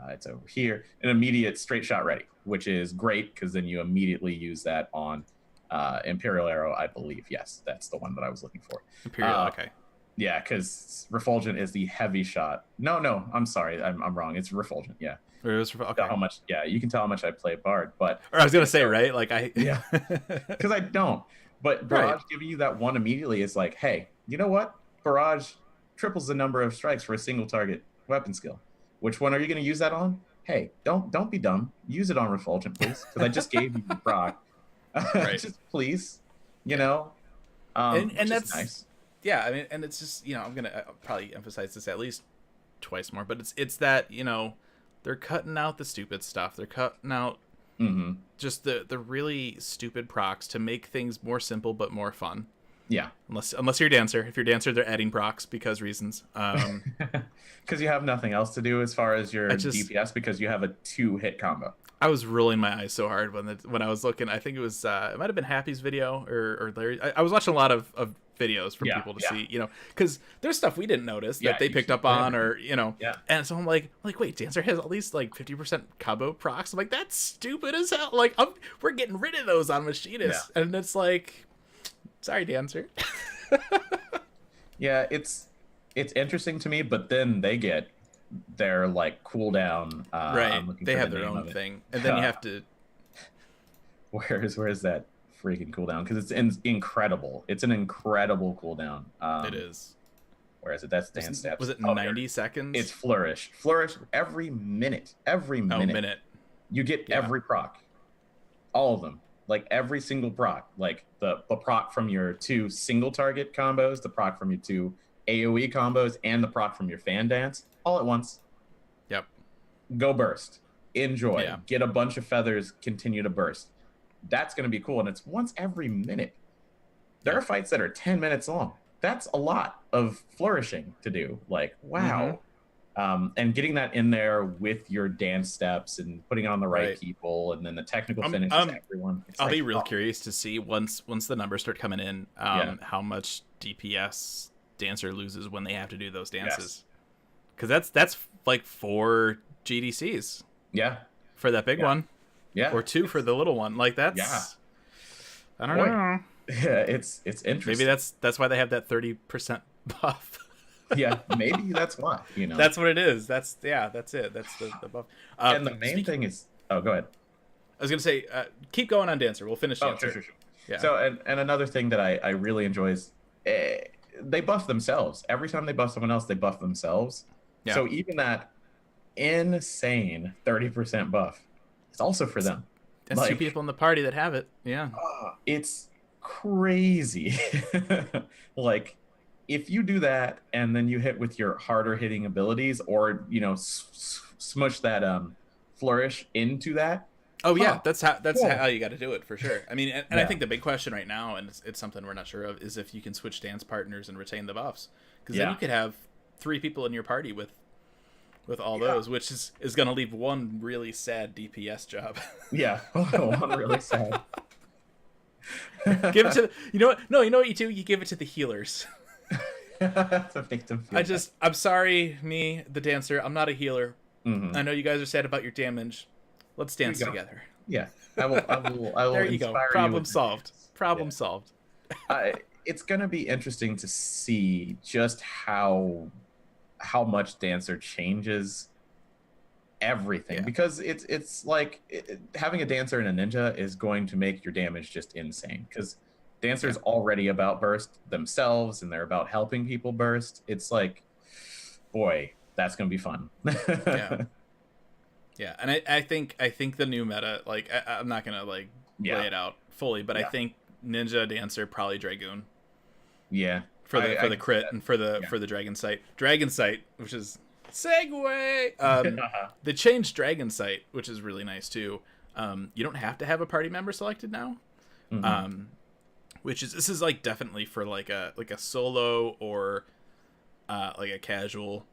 It's over here. An immediate straight shot ready, which is great because then you immediately use that on Imperial Arrow, I believe. Yes, that's the one that I was looking for. Imperial, okay. Yeah, because Refulgent is the heavy shot. No, I'm sorry, I'm wrong. It's Refulgent. Yeah. Okay. How much? Yeah, you can tell how much I play Bard, but or I was gonna say, right? Like because I don't. But Barrage giving you that one immediately is like, hey, you know what? Barrage triples the number of strikes for a single target weapon skill. Which one are you going to use that on? Hey, don't be dumb. Use it on Refulgent, please, because I just gave you the proc. Just please, and that's nice. Yeah, I mean, and it's just I'm gonna probably emphasize this at least twice more, but it's that they're cutting out the stupid stuff. They're cutting out. Mm-hmm. Just the really stupid procs to make things more simple but more fun. Yeah. Unless you're a dancer. If you're a dancer, they're adding procs because reasons. Because you have nothing else to do as far as your DPS because you have a 2-hit combo. I was rolling my eyes so hard when I was looking. I think it was it might have been Happy's video or Larry. I was watching a lot of videos from people to see, because there's stuff we didn't notice that they picked up on, or and so I'm like wait, dancer has at least like 50% combo procs. I'm like, that's stupid as hell. Like we're getting rid of those on Machinist, and it's like, sorry, dancer. Yeah, it's interesting to me, but then they get their like cooldown. Right, they have their own thing, and then you have to. Where's that freaking cooldown? Because it's incredible. It's an incredible cooldown. It is. Where is it? That's dance steps. Was it 90 seconds? It's flourish every minute. Minute. You get every proc, all of them. Like every single proc, like the proc from your 2 single target combos, the proc from your 2 AoE combos, and the proc from your fan dance, all at once. Yep. Go burst. Enjoy. Yeah. Get a bunch of feathers. Continue to burst. That's going to be cool, and it's once every minute. There are fights that are 10 minutes long. That's a lot of flourishing to do. Like, wow. Mm-hmm. And getting that in there with your dance steps and putting it on the right people, and then the technical finish is everyone. I'll be real curious to see once the numbers start coming in, how much DPS dancer loses when they have to do those dances. Because that's like 4 GDCs. Yeah. For that big one. Yeah. Or 2 for the little one. Like that's. Yeah. I don't know. Yeah, it's interesting. Maybe that's why they have that 30% buff. Yeah, maybe that's why. That's what it is. That's it. That's the buff. And the main thing is, go ahead. I was gonna say, keep going on dancer. We'll finish dancer. Sure. Yeah. So and another thing that I really enjoy is they buff themselves. Every time they buff someone else, they buff themselves. Yeah. So even that insane 30% buff is also for them. That's 2 people in the party that have it. Yeah. It's crazy. Like, if you do that and then you hit with your harder hitting abilities, or smush that flourish into that. Oh yeah, that's how you got to do it for sure. I mean, and I think the big question right now, and it's something we're not sure of, is if you can switch dance partners and retain the buffs, because then you could have 3 people in your party with with all those, which is going to leave one really sad DPS job. Yeah, one really sad. Give it to you know what? No, you know what you do? You give it to the healers. To make them feel I'm sorry, me, the dancer. I'm not a healer. Mhm. I know you guys are sad about your damage. Let's dance you go. together. Yeah, I will There you go. inspire Problem with solved. this. Problem Yeah. solved. It's gonna be interesting to see just how much Dancer changes everything, Yeah. because it's like having a Dancer and a Ninja is going to make your damage just insane, because Dancer's already about burst themselves and they're about helping people burst. It's like, boy, that's gonna be fun. Yeah. Yeah, and I think the new meta, like I'm not gonna like lay it out fully, but I think Ninja, Dancer, probably Dragoon Yeah, for the crit that. and for the Dragon Sight. Dragon Sight, which is segue. They changed Dragon Sight, which is really nice too. You don't have to have a party member selected now. Mhm. This is like definitely for like a solo or like a casual,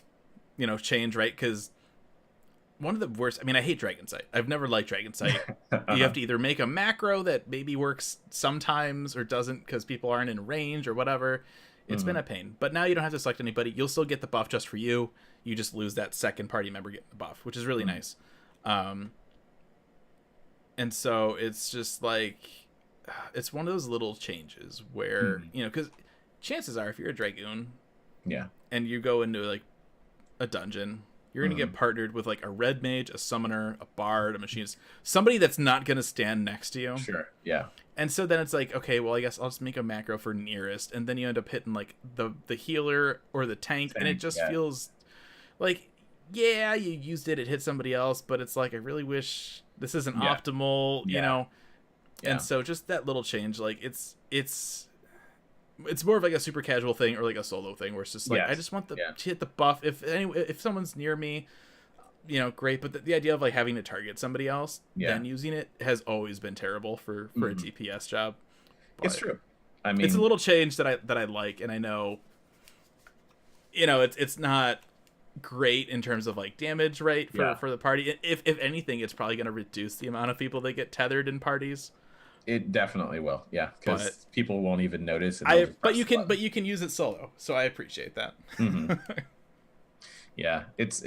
change, right? Because one of the worst, I mean, I hate Dragon Sight. I've never liked Dragon Sight. You have to either make a macro that maybe works sometimes or doesn't because people aren't in range or whatever. It's been a pain. But now you don't have to select anybody. You'll still get the buff just for you. You just lose that second party member getting the buff, which is really nice. And so it's just like, it's one of those little changes where, because chances are if you're a Dragoon and you go into like a dungeon, you're going to get partnered with like a red mage, a summoner, a bard, a machinist, somebody that's not going to stand next to you. Sure. Yeah. And so then it's like, okay, well, I guess I'll just make a macro for nearest. And then you end up hitting like the healer or the tank. And it just feels like, yeah, you used it. It hit somebody else. But it's like, I really wish this isn't optimal, you know? Yeah. And so just that little change, like it's more of like a super casual thing or like a solo thing where it's just like, I just want to hit the buff. If someone's near me, great. But the idea of like having to target somebody else, then using it has always been terrible for a DPS job. But it's true. I mean, it's a little change that I like. And I know, it's not great in terms of like damage, right? For the party. If anything, it's probably going to reduce the amount of people that get tethered in parties. It definitely will, because people won't even notice. But you can use it solo, so I appreciate that. Yeah, it's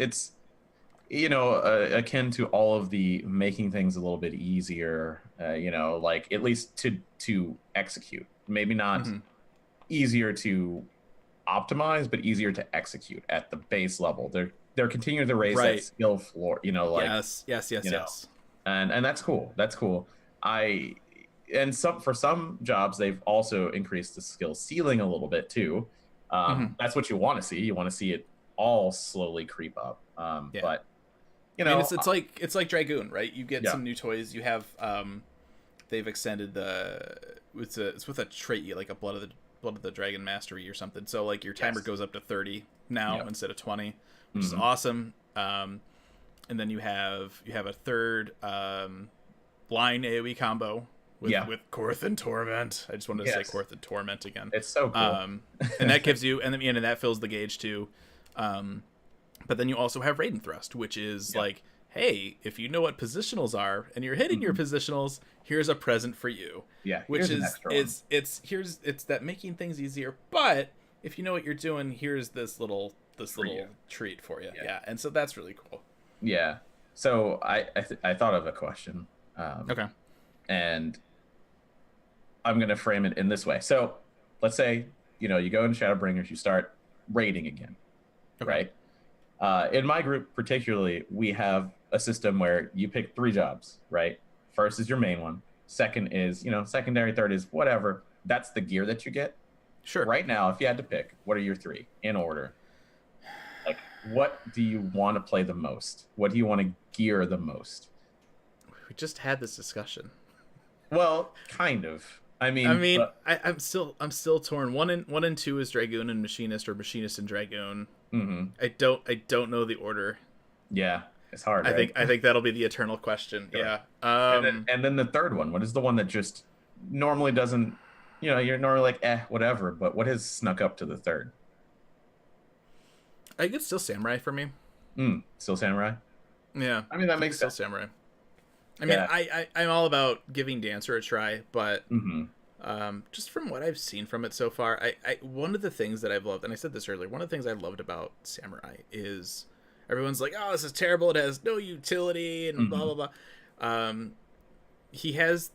akin to all of the making things a little bit easier. Like at least to execute. Maybe not easier to optimize, but easier to execute at the base level. They're continuing to raise that skill floor. Yes. And that's cool. That's cool. For some jobs, they've also increased the skill ceiling a little bit too. That's what you want to see. You want to see it all slowly creep up. But I mean, it's like Dragoon, right? You get some new toys. You have they've extended it's with a trait, like a blood of the Dragon Mastery or something. So like your timer goes up to 30 now instead of 20, which is awesome. And then you have a third blind AoE combo with Korth and Torment. I just wanted to say Korth and Torment again. It's so cool. And that gives you, and that fills the gauge too. But then you also have Raiden Thrust, which is like, hey, if you know what positionals are and you're hitting your positionals, here's a present for you. Yeah, which is it's that making things easier. But if you know what you're doing, here's this little treat for you. Yeah, and so that's really cool. Yeah. So I thought of a question. Okay. And I'm going to frame it in this way. So let's say, you go in Shadowbringers, you start raiding again, right? In my group particularly, we have a system where you pick 3 jobs, right? First is your main one. Second is, secondary. Third is whatever. That's the gear that you get. Sure. Right now, if you had to pick, what are your 3 in order? Like, what do you want to play the most? What do you want to gear the most? We just had this discussion. Well, kind of. I'm still torn. 1 and 2 is Dragoon and Machinist, or Machinist and Dragoon. I don't know the order. Yeah, it's hard. I right? think that'll be the eternal question. Sure. Yeah. And then the third one. What is the one that just normally doesn't? You're normally like whatever. But what has snuck up to the third? I think it's still Samurai for me. Still samurai. Yeah, I mean, that makes still sense. samurai. I mean, Yeah. I'm all about giving Dancer a try, but Hmm. just from what I've seen from it so far, one of the things that I've loved, and I said this earlier, one of the things I loved about Samurai is everyone's like, "Oh, this is terrible. It has no utility," and blah Hmm. blah blah. He has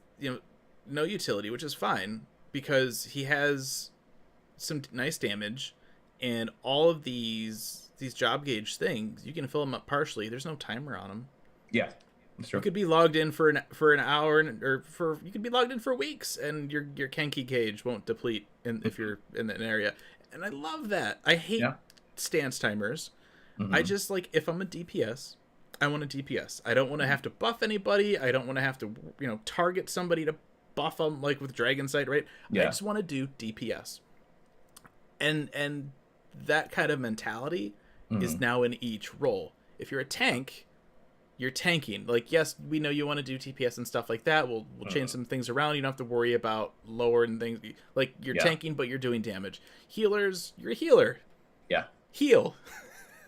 no utility, which is fine because he has some nice damage, and all of these job gauge things you can fill them up partially. There's no timer on them. Yeah, that's You true. could be logged in for an hour, you could be logged in for weeks, and your Kenki gauge won't deplete if you're in an area. And I love that. I hate Yeah. stance timers. Hmm. I just like if I'm a DPS, I want a DPS. I don't want to have to buff anybody. I don't want to have to target somebody to buff them like with Dragon Sight, right? I Yeah. just want to do DPS. And that kind of mentality is now in each role. If you're a tank, you're tanking. Like, yes, we know you want to do TPS and stuff like that. We'll change some things around. You don't have to worry about lower and things. Like, you're tanking, but you're doing damage. Healers, you're a healer. Yeah. Heal.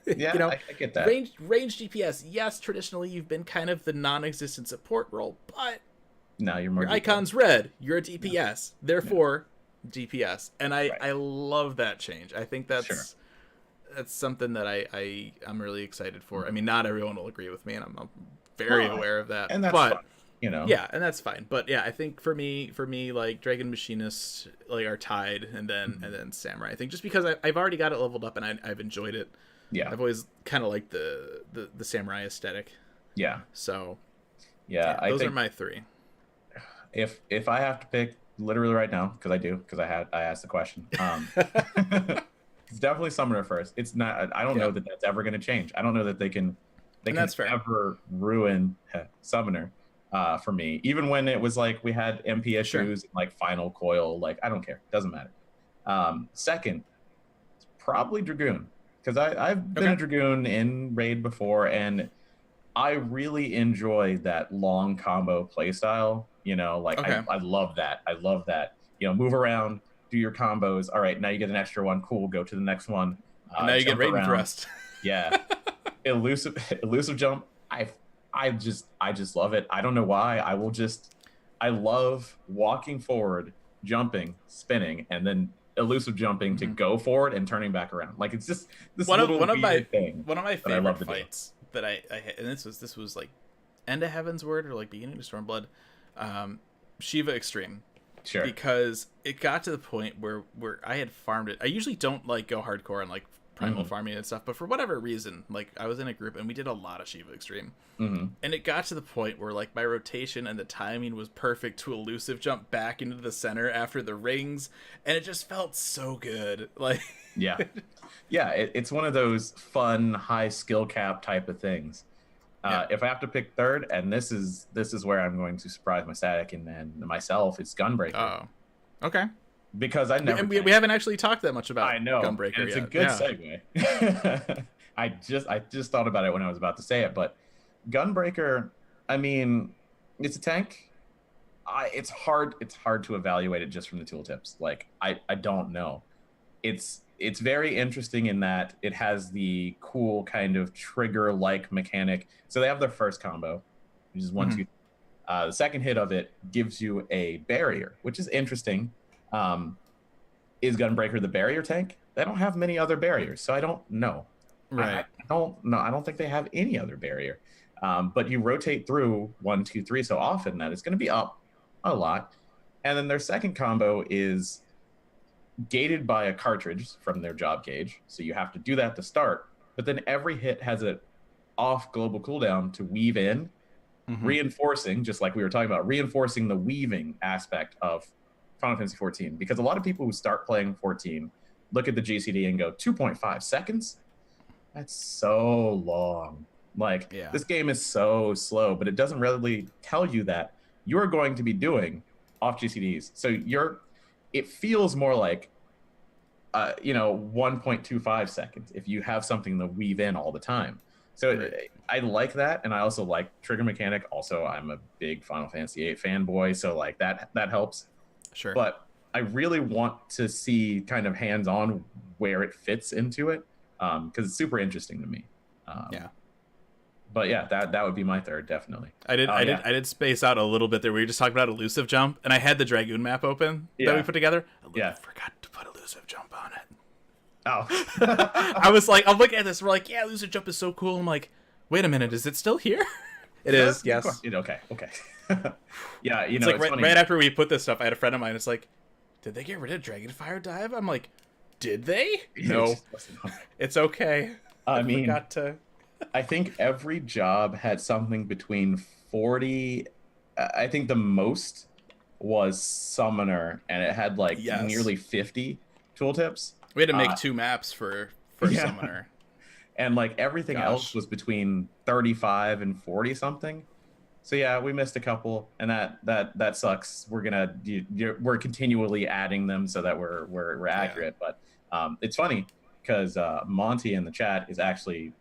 Yeah, I get that. Range DPS. Yes, traditionally you've been kind of the non-existent support role, but No, you're more. your icon's red. You're a DPS. Therefore, DPS. And I love that change. I think that's Sure. that's something that I'm really excited for. I mean, not everyone will agree with me, and I'm very aware of that. And that's but fine, you know. yeah, and that's fine. But yeah, I think for me, like Dragon Machinists like are tied, and then Samurai. I think just because I've already got it leveled up and I've enjoyed it. Yeah. I've always kind of liked the Samurai aesthetic. Yeah. So Yeah. I those think are my three. if I have to pick literally right now, because I asked the question. It's definitely Summoner first. It's not. I don't know that that's ever going to change. I don't know that they can that's fair. ever ruin Summoner for me. Even when it was like we had MP issues, like Final Coil, like I don't care. Doesn't matter. Second, it's probably Dragoon, because I've been a Dragoon in Raid before, and I really enjoy that long combo playstyle. Like I love that. I love that. Move around, do your combos. All right, now you get an extra one. Cool, go to the next one. And now you get Raiden Thrust. Yeah, elusive jump. I just love it. I don't know why. I love walking forward, jumping, spinning, and then elusive jumping to go forward and turning back around. Like it's just this one of my favorite to fights that I and this was like End of Heaven's Word or like Beginning of Stormblood, Shiva Extreme. Sure. Because it got to the point where I had farmed it. I usually don't like go hardcore and like primal farming and stuff, but for whatever reason, like I was in a group and we did a lot of Shiva Extreme, and it got to the point where like my rotation and the timing was perfect to elusive jump back into the center after the rings, and it just felt so good. Like yeah, it's one of those fun high skill cap type of things. If I have to pick third, and this is where I'm going to surprise my static and myself, it's Gunbreaker. Oh, okay. Because I never. We haven't actually talked that much about Gunbreaker and it's yet. a good segue. I just thought about it when I was about to say it, but Gunbreaker, I mean, it's a tank. It's hard to evaluate it just from the tooltips. Like I don't know. It's very interesting in that it has the cool kind of trigger-like mechanic. So they have their first combo, which is 1-2. The second hit of it gives you a barrier, which is interesting. Is Gunbreaker the barrier tank? They don't have many other barriers, so I don't know. Right. I don't think they have any other barrier. But you rotate through 1, 2, 3 so often that it's going to be up a lot. And then their second combo is gated by a cartridge from their job gauge, so you have to do that to start. But then every hit has a off global cooldown to weave in, reinforcing, just like we were talking about, reinforcing the weaving aspect of Final Fantasy 14. Because a lot of people who start playing 14 look at the GCD and go 2.5 seconds. That's so long. Like this game is so slow, but it doesn't really tell you that you're going to be doing off GCDs. So it feels more like 1.25 seconds if you have something to weave in all the time. So I like that, and I also like trigger mechanic. Also, I'm a big Final Fantasy VIII fanboy, so like that helps. Sure. But I really want to see kind of hands-on where it fits into it, because it's super interesting to me. Yeah. But yeah, that would be my third, definitely. I did space out a little bit there. We were just talking about elusive jump, and I had the Dragoon map open that we put together. I forgot to put elusive jump on it. Oh. I was like, I'm looking at this. We're like, yeah, elusive jump is so cool. I'm like, wait a minute, is it still here? It is. Yes. Okay. Yeah. It's like right after we put this stuff, I had a friend of mine. It's like, did they get rid of Dragonfire Dive? I'm like, did they? No. It's okay. I mean, forgot to. I think every job had something between 40. I think the most was Summoner, and it had like nearly 50 tooltips. We had to make 2 maps for Summoner. And like everything else was between 35 and 40 something. So yeah, we missed a couple, and that sucks. We're continually adding them so that we're accurate. But it's funny because Monty in the chat is actually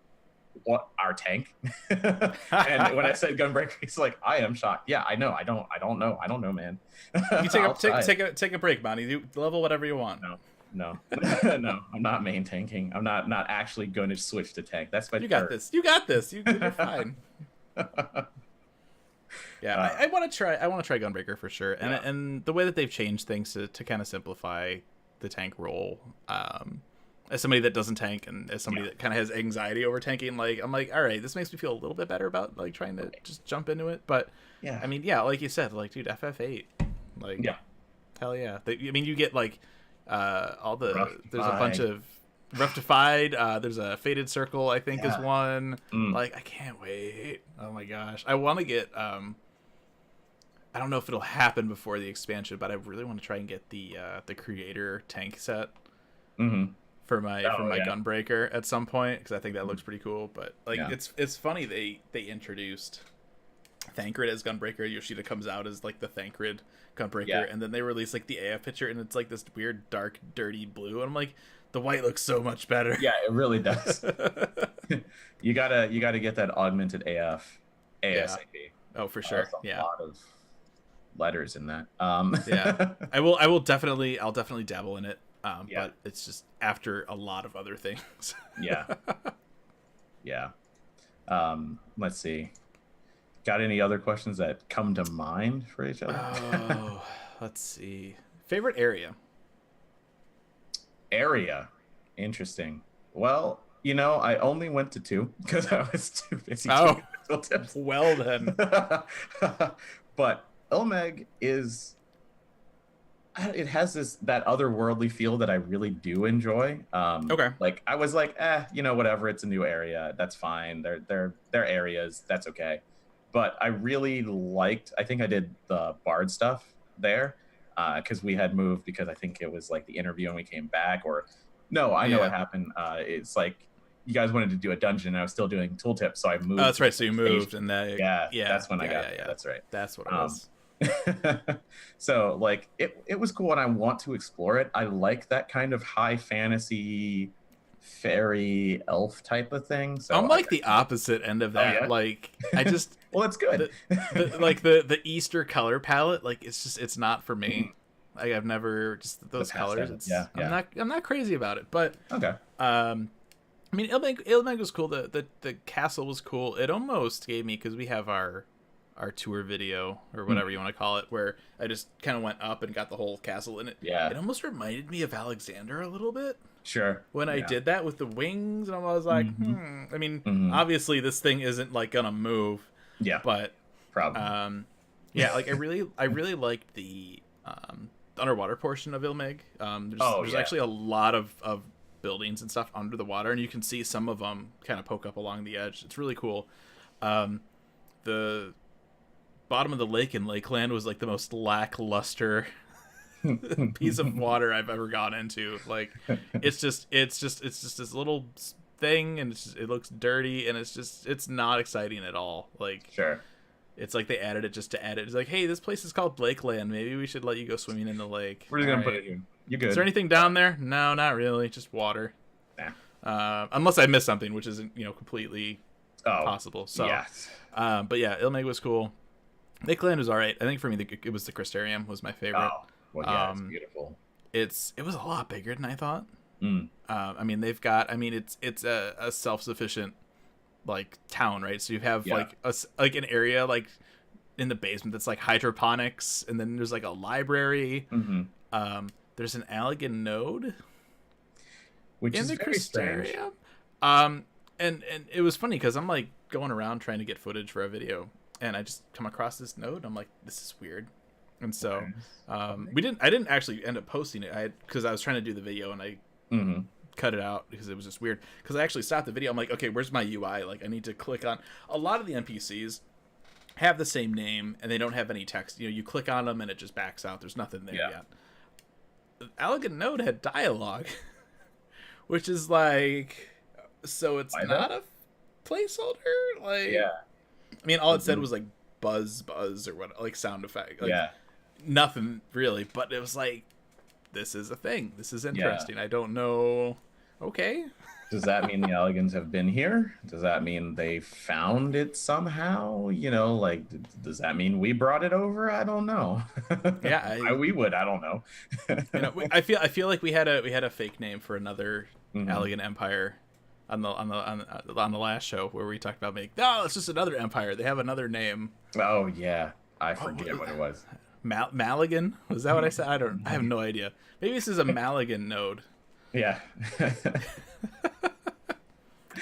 our tank. And when I said Gunbreaker, he's like, I am shocked. Yeah, I know. I don't know, man. You take a break, Monty. You level whatever you want. No, no, I'm not main tanking. I'm not actually going to switch to tank. That's my. You got this. You're fine. Yeah, I want to try. I want to try Gunbreaker for sure. And the way that they've changed things to kind of simplify the tank role. As somebody that doesn't tank and as somebody that kind of has anxiety over tanking, like I'm like, all right, this makes me feel a little bit better about like trying to just jump into it. But I mean, like you said, like dude, FF8, like hell yeah. I mean, you get like. There's a bunch of Rectified, there's a Faded Circle I think is one. Like I can't wait. Oh my gosh, I want to get I don't know if it'll happen before the expansion, but I really want to try and get the creator tank set for my Gunbreaker at some point, because I think that looks pretty cool. But like it's funny they introduced Thancred as Gunbreaker. Yoshida comes out as like the Thancred Gunbreaker, and then they release like the AF picture, and it's like this weird dark dirty blue, and I'm like, the white looks so much better. Yeah, it really does. you gotta get that augmented AF ASAP. Oh, for sure. A lot of letters in that. I'll definitely dabble in it. But it's just after a lot of other things. Let's see. Got any other questions that come to mind for each other? Oh, let's see. Favorite area? Interesting. Well, I only went to 2 because I was too busy. Tips. Well then. But Ilmeg it has that otherworldly feel that I really do enjoy. Okay. Like I was like, whatever. It's a new area. That's fine. They're areas. That's okay. But I really liked. I think I did the Bard stuff there because we had moved, because I think it was like the interview and we came back. Or no, I know what happened. It's like you guys wanted to do a dungeon, and I was still doing tooltips, so I moved. Oh, that's right. So you moved, and that's when I got. Yeah. That's right. That's what it was. So like it was cool, and I want to explore it. I like that kind of high fantasy fairy elf type of thing. So I'm like the opposite end of that. Like I just well, it's good. the Easter color palette, like it's not for me. Like I've never just those colors. I'm not crazy about it, but okay. I mean, Ilmeg was cool. The castle was cool. It almost gave me, because we have our tour video or whatever you want to call it, where I just kind of went up and got the whole castle in it. Yeah. It almost reminded me of Alexander a little bit. Sure. When I did that with the wings, and I was like, I mean, obviously this thing isn't like gonna move. Yeah. But probably. like I really liked the underwater portion of Ilmeg. There's actually a lot of buildings and stuff under the water, and you can see some of them kind of poke up along the edge. It's really cool. The bottom of the lake in Lakeland was like the most lackluster piece of water I've ever gone into. Like it's just this little thing, and it looks dirty, and it's not exciting at all. Like sure. It's like they added it just to add it. It's like, hey, this place is called Lakeland. Maybe we should let you go swimming in the lake. We're just gonna put it here. You good? Is there anything down there? No, not really. Just water. Nah. Unless I missed something, which isn't completely possible. So, but yeah, Ilmeg was cool. Lakeland was all right. I think for me, it was the Crystarium was my favorite. Oh, well, yeah, it's beautiful. It was a lot bigger than I thought. I mean, they've got. I mean, it's a self-sufficient like town, right? So you have Yeah. like like an area like in the basement that's like hydroponics, and then there's like a library. There's an Alligan node Which in is the very strange. Crystarium. And it was funny because I'm like going around trying to get footage for a video, and I just come across this node. I'm like, this is weird. And so I didn't actually end up posting it. Because I was trying to do the video, and I cut it out because it was just weird. Because I actually stopped the video. I'm like, okay, where's my UI? Like, I need to click on. A lot of the NPCs have the same name, and they don't have any text. You know, you click on them and it just backs out. There's nothing there yet. Alligan node had dialogue, which is like, so it's not a placeholder. Like, I mean, all it said was like buzz or what, like sound effect. Like, nothing really, but it was like, this is a thing. This is interesting. I don't know. Okay. Does that mean the Alligans have been here? Does that mean they found it somehow? You know, like, does that mean we brought it over? I don't know. Yeah, Why we would. I don't know. You know, I feel like we had a fake name for another Alligan empire on the last show where we talked about it's just another empire. They have another name. Oh yeah, I forget what it was. Maligan? Was that what I said? I have no idea. Maybe this is a Maligan node. Yeah.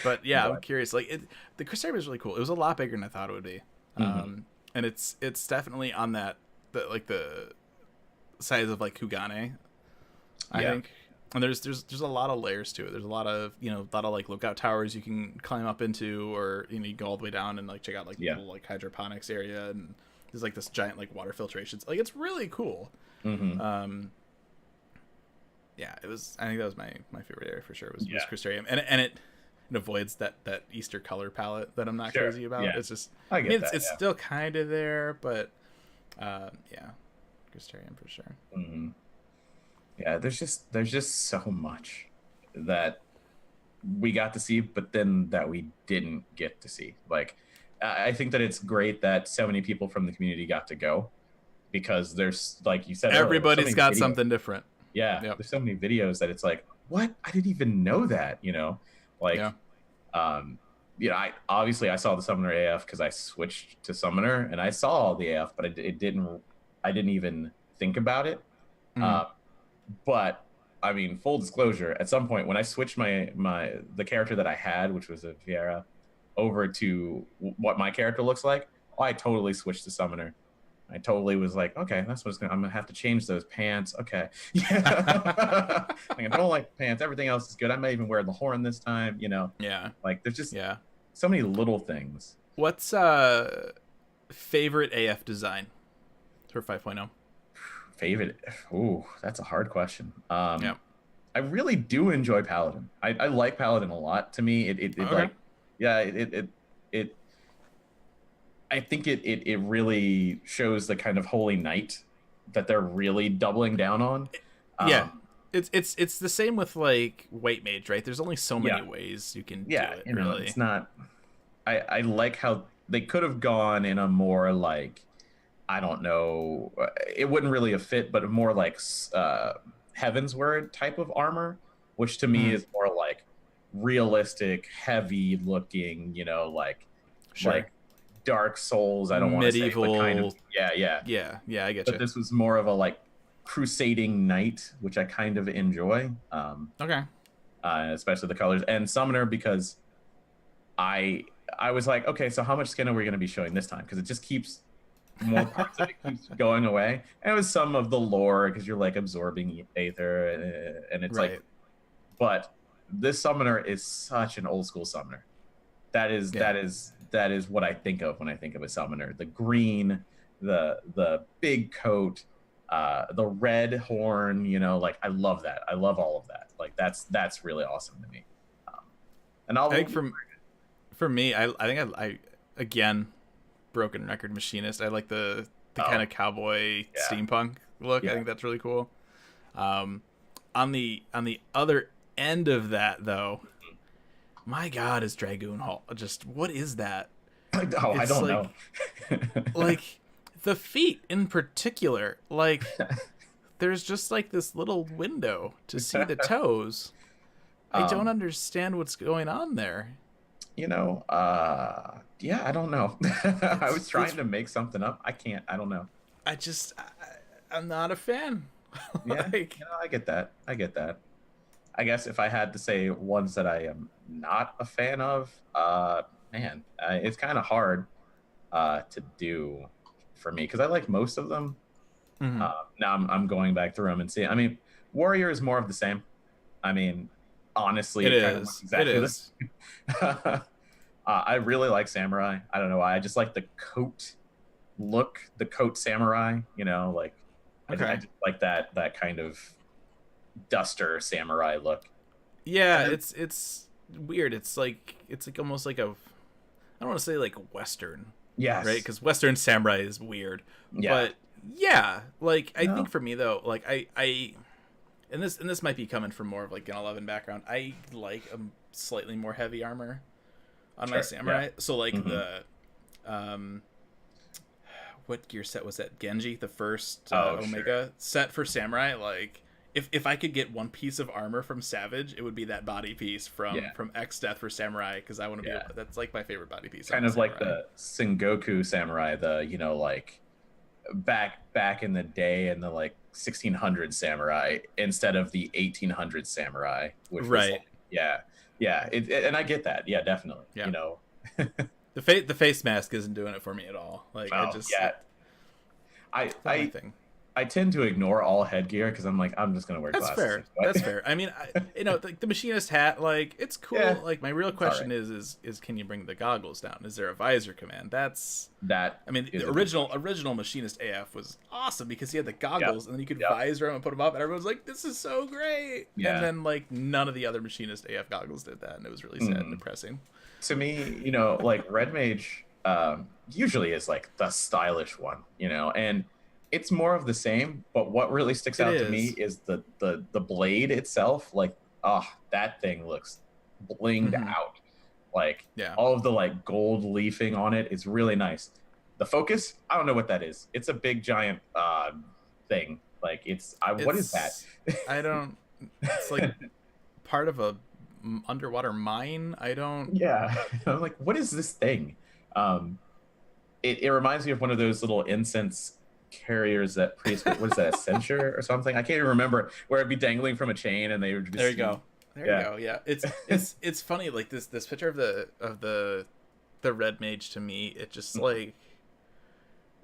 But yeah, I'm curious. Like, the Crystarium is really cool. It was a lot bigger than I thought it would be. And it's definitely on the size of like Kugane, I think. And there's a lot of layers to it. There's a lot of like lookout towers you can climb up into, or you go all the way down and like check out like the little like hydroponics area, and there's like this giant like water filtrations. Like, it's really cool. Yeah, it was. I think that was my favorite area for sure. Was Crystarium, and it avoids that Easter color palette that I'm not crazy about. It's just it's still kind of there, but Crystarium for sure. Yeah, there's just so much that we got to see, but then that we didn't get to see. Like, I think that it's great that so many people from the community got to go, because there's, like you said, everybody's got something different. Yeah, there's so many videos that it's like, what? I didn't even know that. Like, I obviously saw the Summoner AF because I switched to Summoner, and I saw all the AF, but I didn't even think about it. But I mean, full disclosure, at some point when I switched the character that I had, which was a Viera, over to what my character looks like, I totally switched to Summoner. I totally was like, okay, that's I'm gonna have to change those pants. Okay, yeah. Like, I don't like pants. Everything else is good. I may even wear the horn this time. Yeah. Like, there's just so many little things. What's favorite AF design for 5.0? Favorite? Ooh, that's a hard question. I really do enjoy Paladin. I like Paladin a lot. To me, I think it really shows the kind of holy knight that they're really doubling down on. It's the same with like white mage, right? There's only so many ways you can do it. Really, it's not. I like how they could have gone in a more like, I don't know, it wouldn't really have fit, but more like Heaven's Word type of armor, which to me is more like realistic, heavy looking, like Dark Souls. I don't want to say, but kind of, I get you. But this was more of a like crusading knight, which I kind of enjoy. Especially the colors, and Summoner, because I was like, okay, so how much skin are we going to be showing this time? Because it just keeps more parts of it keeps going away, and it was some of the lore because you're like absorbing Aether, and it's like, but this Summoner is such an old school Summoner. That is what I think of when I think of a Summoner. The green, the big coat, the red horn. Like, I love that. I love all of that. Like, that's really awesome to me. And I think for me, I think I again, broken record machinist. I like the kind of cowboy steampunk look. I think that's really cool. On the other end of that, though, my God, is Dragoon Hall just, what is that? I don't know. Like, the feet in particular, like, there's just like this little window to see the toes. I don't understand what's going on there. Yeah, I don't know. I was trying it's- to make something up. I can't. I don't know. I'm not a fan. Yeah, Like, I get that. I get that. I guess if I had to say ones that I am not a fan of, man, it's kind of hard to do for me because I like most of them. mhm. Now I'm going back through them and seeing. I mean, Warrior is more of the same. I mean, honestly, It it kind of looks is. exactly It the is. same. I really like Samurai. I don't know why. I just like the coat look, the coat Samurai. Like Okay. I just like that kind of duster Samurai look. Yeah, And then- it's weird. It's like almost like a, I don't want to say like a Western, Yes. right? Because Western samurai is weird. Yeah. But yeah, like I No. think for me though, like I and this might be coming from more of like an 11 background. I like a slightly more heavy armor on my Sure, samurai. yeah. So like Mhm. the what gear set was that? Genji, the first Oh, Omega set for samurai. Like if I could get one piece of armor from Savage, it would be that body piece from Yeah. X Death for samurai, because I want to Yeah. be, that's like my favorite body piece. Kind on of like samurai. the Sengoku Samurai, like back in the day in the like 1600 Samurai instead of the 1800 Samurai, which was Right. like, yeah. And I get that. Yeah, definitely. Yeah. The The face mask isn't doing it for me at all. Like I just yeah. it's not my thing. I tend to ignore all headgear because I'm like, I'm just gonna wear That's glasses. fair. That's fair. I mean, the machinist hat, like it's cool. Yeah. Like my real question is can you bring the goggles down? Is there a visor command? That's That I mean, is the a original machinist AF was awesome because he had the goggles and then you could Yep. visor them and put them up, and everyone's like, "This is so great!" Yeah. And then like none of the other machinist AF goggles did that, and it was really sad and Mhm. depressing. to me, like Red Mage usually is like the stylish one, and it's more of the same. But what really sticks It out to me is. is the blade itself. Like, that thing looks blinged Mhm. out. Like Yeah. all of the like gold leafing on it is really nice. The focus, I don't know what that is. It's a big giant thing. Like what is that? I don't. It's like part of a underwater mine. I don't. Yeah, I'm like, what is this thing? It reminds me of one of those little incense carriers that priest. What is that? A censer or something? I can't even remember. Where it'd be dangling from a chain, and they would just. There you go. There Yeah. you go. Yeah, it's funny. Like this picture of the red mage, to me, it just like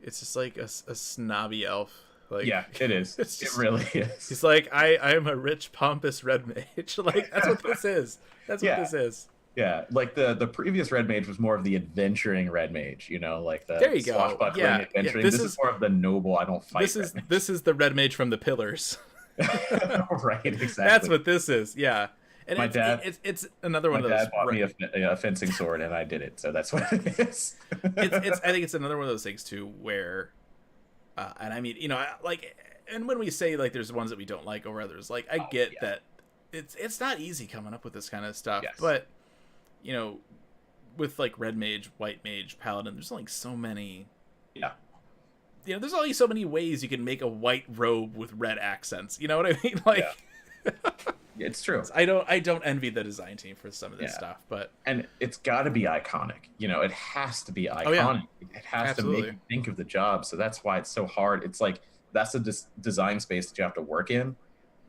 it's just like a snobby elf. Like, Yeah, it is. It's just- It really is. he's like, I am a rich pompous red mage. Like that's what this is. That's Yeah. what this is. Yeah, like the previous Red Mage was more of the adventuring Red Mage, like the There you go. swashbuckling Yeah, adventuring. this This is- is more of the noble. I don't fight. This is the red mage from the Pillars. Right, exactly. That's what this is. Yeah. And My dad- it's another one My of those. dad bought me a fencing sword, and I did it. So that's what it is. it's I think it's another one of those things too where and I mean, and when we say like there's ones that we don't like over others, like I get yeah. that it's not easy coming up with this kind of stuff. Yes. But with like red mage, white mage, paladin, there's only so many. Yeah. There's only so many ways you can make a white robe with red accents. You know what I mean? Like It's true. I don't envy the design team for some of this Yeah. stuff, but And it's got to be iconic. It has to be iconic. Oh, yeah. It has Absolutely. to make you think of the job. So that's why it's so hard. It's like that's a design space that you have to work in,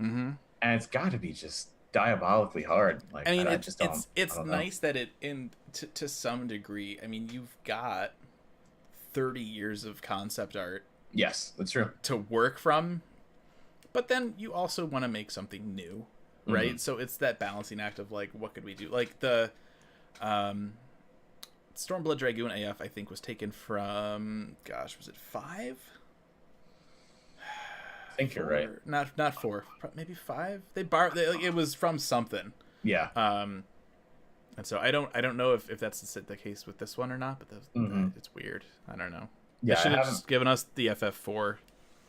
mm-hmm. and it's got to be just diabolically hard. Like I mean, I it's just don't. it's I don't know. nice that to some degree. I mean, you've got 30 years of concept art Yes, that's true. to work from, but then you also want to make something new, right? Mhm. So it's that balancing act of like, what could we do? Like the Stormblood Dragoon AF, I think, was taken from, gosh, was it 5? I think you're right. Not 4, maybe 5. They borrowed. It was from something. Yeah. And so I don't know if that's the case with this one or not, but Mhm. it's weird. I don't know. Yeah, They should I have haven't- just given us the FF4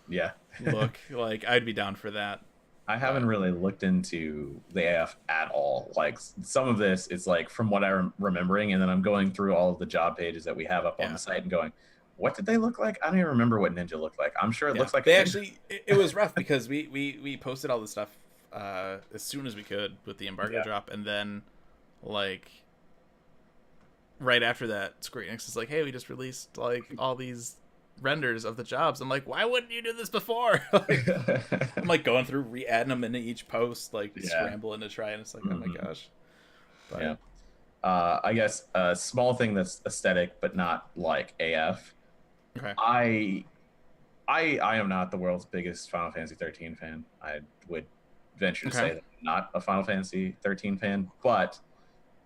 Yeah. look. Like I'd be down for that. I haven't really looked into the AF at all. Like some of this is like from what I'm remembering, and then I'm going through all of the job pages that we have up on Yeah. the site and going, what did they look like? I don't even remember what Ninja looked like. I'm sure it looks like they a ninja. actually. It was rough because we posted all this stuff as soon as we could with the embargo Yeah. drop, and then like right after that, Square Enix is like, "Hey, we just released like all these renders of the jobs." I'm like, "Why wouldn't you do this before?" I'm like going through re-adding them into each post, like scrambling to try, and it's like, oh my gosh. But, yeah. I guess a small thing that's aesthetic but not like AF. Okay. I am not the world's biggest Final Fantasy 13 fan. I would venture to say that I'm not a Final Fantasy 13 fan, but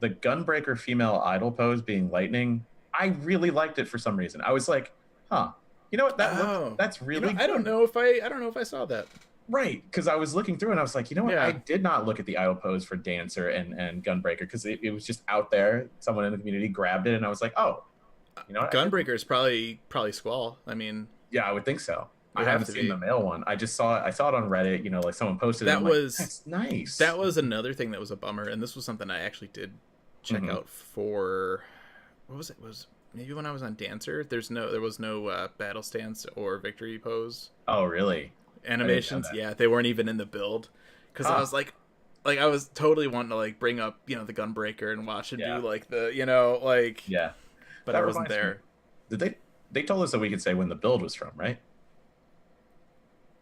the Gunbreaker female idol pose being lightning, I really liked it for some reason. I was like, huh, you know what? That's really good. I don't know if I saw that. Right, because I was looking through and I was like, you know what? I did not look at the idol pose for Dancer and Gunbreaker because it was just out there. Someone in the community grabbed it, and I was like, oh, you know what? Gunbreaker is probably Squall. I mean, yeah, I would think so. I haven't seen the male one. I saw it on Reddit. You know, like someone posted it. That's nice. That was another thing that was a bummer, and this was something I actually did check out for. What was it? Was maybe when I was on Dancer? There was no battle stance or victory pose. Oh, really? Animations, they weren't even in the build because I was like I was totally wanting to like bring up the Gunbreaker and watch it do like the but I wasn't there. Did they told us that we could say when the build was from, right?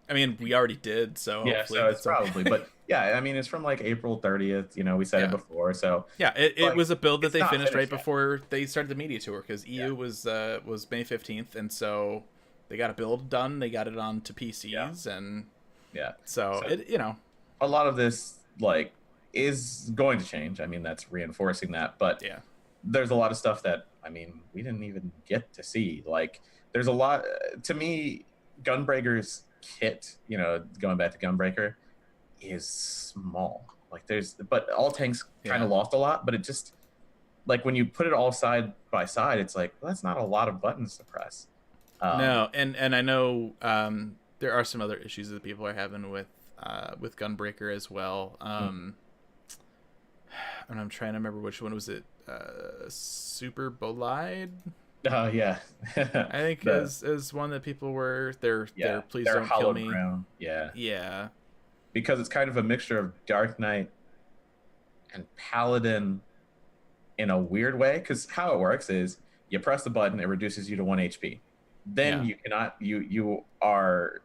I mean, we already did, so yeah, so it's probably but yeah, I mean, it's from like April 30th. We said it before, so yeah, it was a build that they finished right before they started the media tour because EU was May 15th, and so they got a build done. They got it onto PCs, and so it a lot of this like is going to change. I mean, that's reinforcing that, but there's a lot of stuff that we didn't even get to see. Like, there's a lot to me. Gunbreaker's kit, going back to Gunbreaker, is small. Like, but all tanks kind of lost a lot. But it just like when you put it all side by side, it's like, well, that's not a lot of buttons to press. No, and I know there are some other issues that people are having with Gunbreaker as well. And I'm trying to remember which one was it. Super Bolide. Oh yeah, I think is one that people were there. Please don't kill me. Ground. Yeah, yeah. Because it's kind of a mixture of Dark Knight and Paladin in a weird way. Because how it works is you press the button, it reduces you to 1 HP. Then you cannot. You are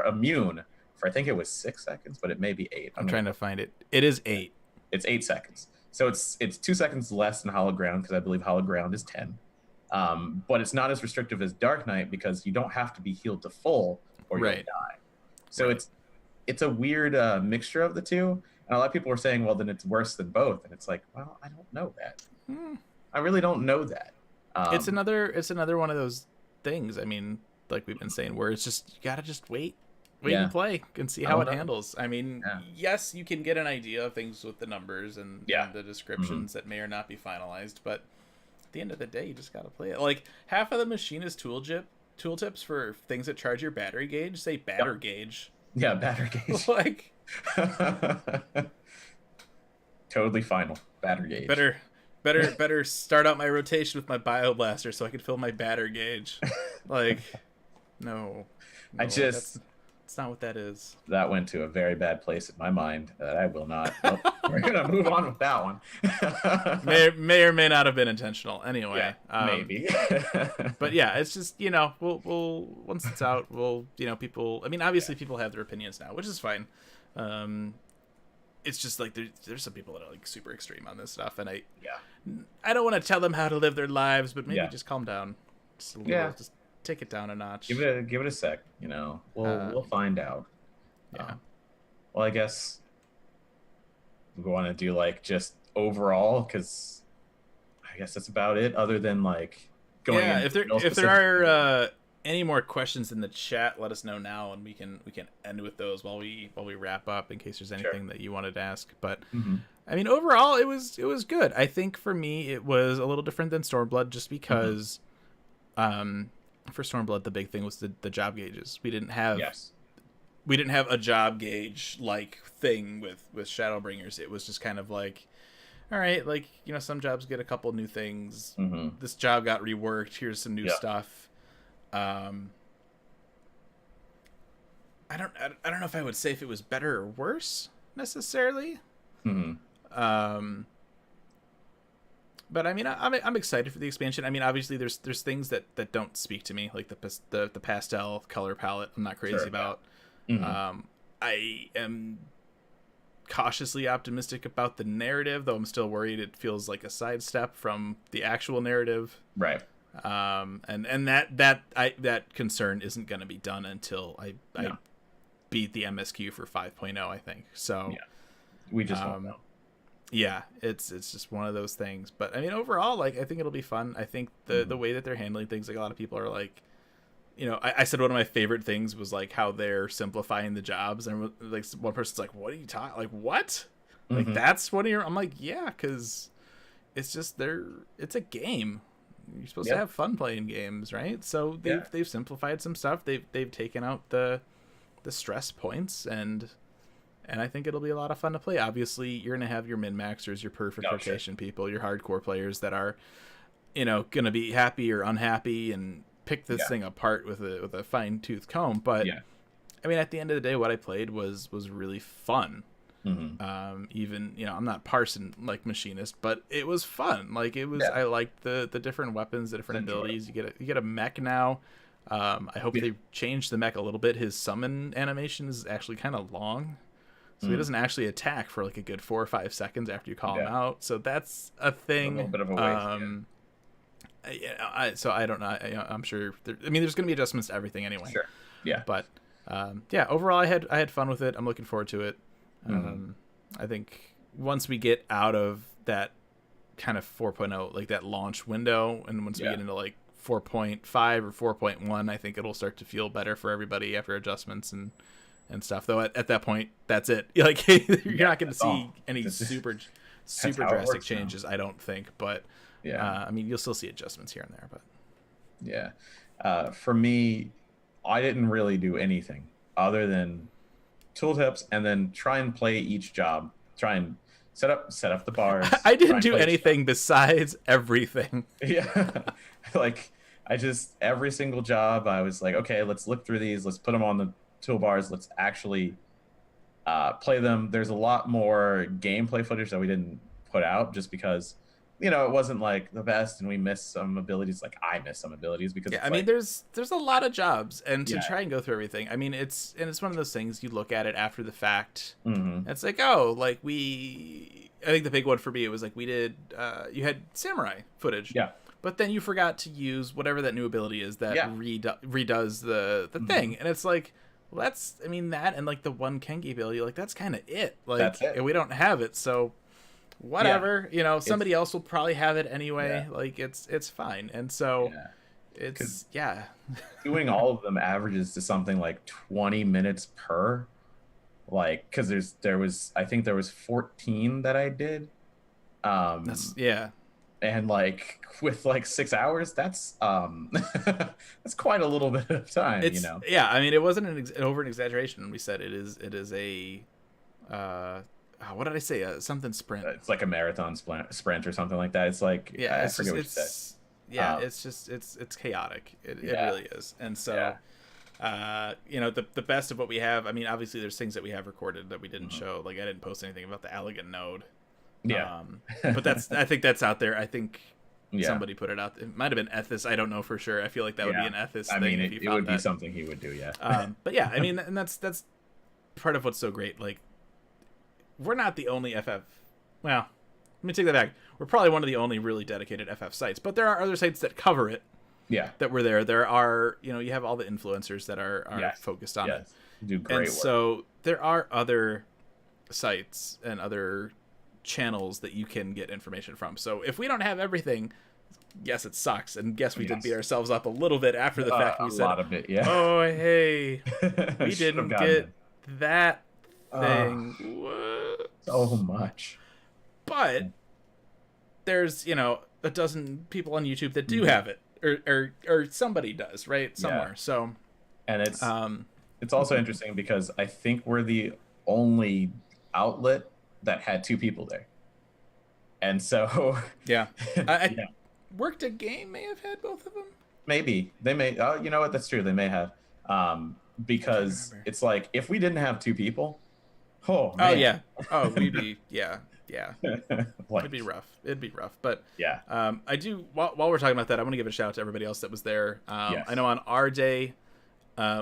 immune for, I think it was 6 seconds, but it may be 8. I'm trying to find it. It is 8. It's 8 seconds. So it's 2 seconds less than Hallowed Ground, because I believe Hallowed Ground is 10. But it's not as restrictive as Dark Knight because you don't have to be healed to full or you'll die. So it's a weird mixture of the two. And a lot of people are saying, well, then it's worse than both. And it's like, well, I don't know that. I really don't know that. It's another one of those things. I mean, like we've been saying, where it's just, you gotta just wait and play and see how it handles. I mean, yes, you can get an idea of things with the numbers and the descriptions that may or not be finalized, but at the end of the day, you just gotta play it. Like, half of the machinist tooltips for things that charge your battery gauge say batter gauge. Yeah, batter gauge. Like, totally final batter gauge. Better start out my rotation with my bioblaster so I can fill my batter gauge. Like, no, that's not what that is. That went to a very bad place in my mind that I will not. We're gonna move on with that one. may or may not have been intentional. Anyway, maybe. But yeah, it's just, we'll once it's out, people. I mean, obviously people have their opinions now, which is fine. It's just like there's some people that are like super extreme on this stuff, and I don't want to tell them how to live their lives, but maybe just calm down, just a little, just take it down a notch. Give it a sec. We'll find out. Yeah. Well, I guess we want to do like just overall, because I guess that's about it. Other than like going. Yeah. If there are any more questions in the chat, let us know now, and we can end with those while we wrap up, in case there's anything that you wanted to ask. But I mean, overall, it was good. I think for me, it was a little different than Stormblood, just because for Stormblood, the big thing was the job gauges. We didn't have a job gauge like thing with Shadowbringers. It was just kind of like, all right, like, some jobs get a couple new things. This job got reworked. Here's some new stuff. I don't know if I would say if it was better or worse necessarily. But I mean, I'm excited for the expansion. I mean, obviously there's things that don't speak to me, like the pastel color palette. I'm not crazy about. I am cautiously optimistic about the narrative, though I'm still worried it feels like a sidestep from the actual narrative. Right. And that concern isn't going to be done until I beat the MSQ for 5.0, I think. So we just won't know. Yeah, it's just one of those things. But I mean, overall, like, I think it'll be fun. I think the way that they're handling things, like, a lot of people are like, you know, I said one of my favorite things was like how they're simplifying the jobs, and like one person's like, "What are you talking? Like, what? Like, that's one of your?" I'm like, "Yeah, because it's just it's a game. You're supposed to have fun playing games, right? So they've simplified some stuff. They've taken out the stress points, and I think it'll be a lot of fun to play. Obviously, you're gonna have your min-maxers, your perfect rotation people, your hardcore players that are, you know, gonna be happy or unhappy and pick this thing apart with a fine-tooth comb. But I mean, at the end of the day, what I played was really fun. Even, you know, I'm not parsing like machinist, but it was fun. Like, it was I liked the different weapons, the different abilities. You get a mech now. I hope they changed the mech a little bit. His summon animation is actually kind of long, so he doesn't actually attack for like a good 4 or 5 seconds after you call him out. So that's a thing. A little bit of a waste. So I don't know. I'm sure. There's going to be adjustments to everything anyway. Sure. Yeah. But overall, I had fun with it. I'm looking forward to it. I think once we get out of that kind of 4.0, like that launch window, and once we get into like 4.5 or 4.1, I think it'll start to feel better for everybody after adjustments and stuff. Though at that point, that's it. Like, you're not going to see any super drastic changes, I don't think. But I mean, you'll still see adjustments here and there. But for me, I didn't really do anything other than tooltips, and then try and play each job. Try and set up the bars. I didn't do anything besides everything. Like, every single job, I was like, okay, let's look through these. Let's put them on the toolbars. Let's actually play them. There's a lot more gameplay footage that we didn't put out just because, you know, it wasn't like the best, and we missed some abilities. Like, I missed some abilities because I mean, there's a lot of jobs, and to try and go through everything. I mean, it's one of those things you look at it after the fact. It's like, oh, like I think the big one for me, it was like we did. You had samurai footage, but then you forgot to use whatever that new ability is that redoes the thing, and it's like, well, that and like the one Kengi ability, like that's kind of it. Like, that's it. And we don't have it, so. Whatever, you know, somebody else will probably have it anyway. Like, it's fine. And so it's doing all of them averages to something like 20 minutes per, like, because there was 14 that I did. And like with like 6 hours, that's that's quite a little bit of time, you know. I mean, it wasn't an over an exaggeration. We said it is a what did I say? Something sprint. It's like a marathon sprint or something like that. It's like it's chaotic. It really is. And so, you know, the best of what we have. I mean, obviously, there's things that we have recorded that we didn't show. Like, I didn't post anything about the Aldianaux. But I think that's out there. I think somebody put it out. It might have been Ethis. I don't know for sure. I feel like that would be an Ethis thing. I mean, it would be something he would do. But I mean, and that's part of what's so great. Like, we're not the only FF. Well, let me take that back. We're probably one of the only really dedicated FF sites, but there are other sites that cover it. That were there. There are, you know, you have all the influencers that are focused on it. Do great work. So there are other sites and other channels that you can get information from. So if we don't have everything, yes, it sucks, and yes, we did beat ourselves up a little bit after the fact. We said, a lot of it, oh, hey, we didn't get that thing. So much. But there's, you know, a dozen people on YouTube that do have it, or somebody does, right, somewhere. So, and it's also interesting because I think we're the only outlet that had 2 people there, and so Worked a Game may have had both of them. Maybe they may. You know what? That's true. They may have, because it's like if we didn't have 2 people, we'd be yeah, Like, it'd be rough. It'd be rough. But yeah. I do. While we're talking about that, I want to give a shout out to everybody else that was there. Yes. I know on our day,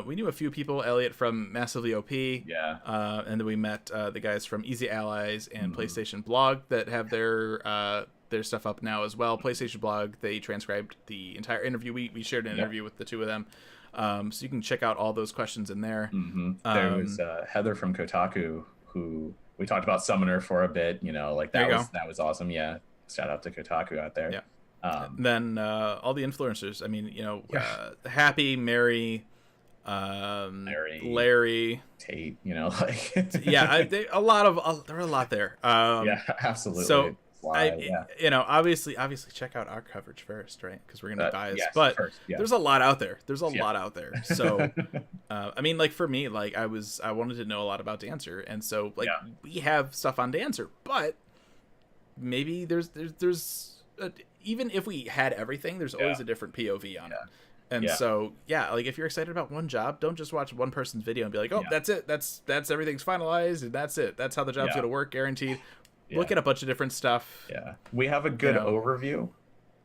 we knew a few people. Elliot from Massively OP. Yeah. And then we met the guys from Easy Allies and PlayStation Blog that have their stuff up now as well. PlayStation Blog, they transcribed the entire interview. We shared an interview with the two of them. So you can check out all those questions in there. There was Heather from Kotaku, who we talked about Summoner for a bit. Like that was awesome. Yeah, shout out to Kotaku out there. Yeah. Then all the influencers. I mean, Happy, Mary, Larry, Tate. Like yeah, there were a lot there. Yeah, absolutely. So obviously check out our coverage first, right? Because we're gonna be biased. But there's a lot out there. So, I mean, like for me, like I wanted to know a lot about Dancer, and so like we have stuff on Dancer, but maybe there's even if we had everything, there's always a different POV on it. And so, like if you're excited about one job, don't just watch one person's video and be like, oh, that's it. That's everything's finalized, and that's it. That's how the job's gonna work, guaranteed. Look at a bunch of different stuff. Yeah, we have a good overview,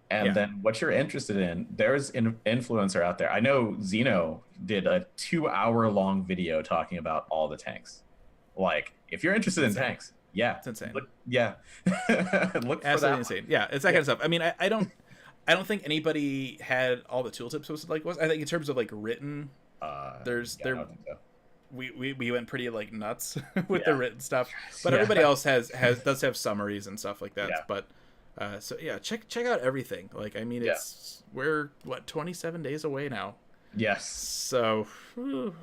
and then what you're interested in. There's an influencer out there. I know Zeno did a 2-hour-long video talking about all the tanks. Like, if you're interested in tanks, it's insane. Look for absolutely that insane. Yeah, it's that kind of stuff. I mean, I don't think anybody had all the tooltips posted like was. I think in terms of like written, I don't think so. We went pretty like nuts with the written stuff, but everybody else does have summaries and stuff like that. But check out everything. Like, I mean, we're 27 days away now. Yes. So no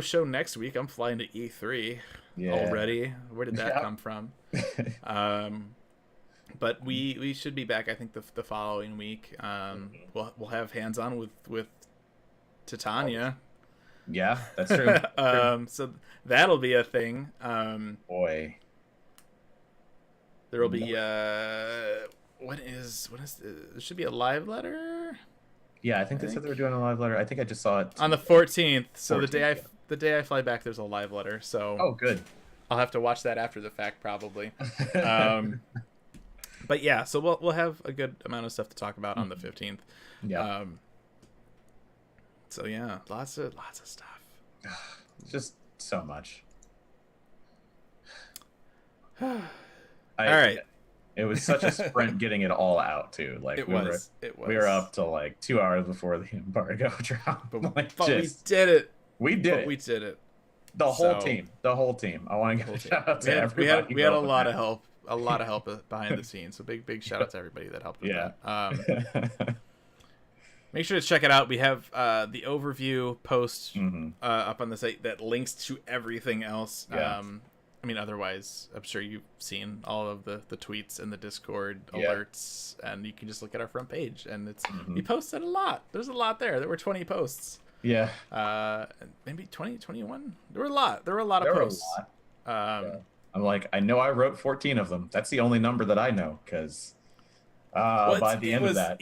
show next week. I'm flying to E3 already. Where did that come from? But we should be back. I think the following week. We'll have hands on with Titania. Yeah, that's true. So that'll be a thing. Boy, there will be when is there should be a live letter. Yeah, I think they said they were doing a live letter. I think I just saw it on the 14th. So the day I fly back, there's a live letter. So good. I'll have to watch that after the fact probably. But yeah, so we'll have a good amount of stuff to talk about on the 15th. Yeah. So yeah, lots of stuff. Just so much. All right. It was such a sprint getting it all out too. Like we were up to like 2 hours before the embargo dropped. But we did it. We did it. The whole team. I want to give a shout out to everybody. We had a lot of help. A lot of help behind the scenes. So big shout out to everybody that helped with that. Make sure to check it out. We have the overview post up on the site that links to everything else. I mean, otherwise, I'm sure you've seen all of the tweets and the Discord alerts, and you can just look at our front page. And it's we posted a lot. There's a lot there. There were 20 posts. Yeah. Maybe 20, 21. There were a lot. There were a lot of posts. I'm like, I know I wrote 14 of them. That's the only number that I know, because by the end of that,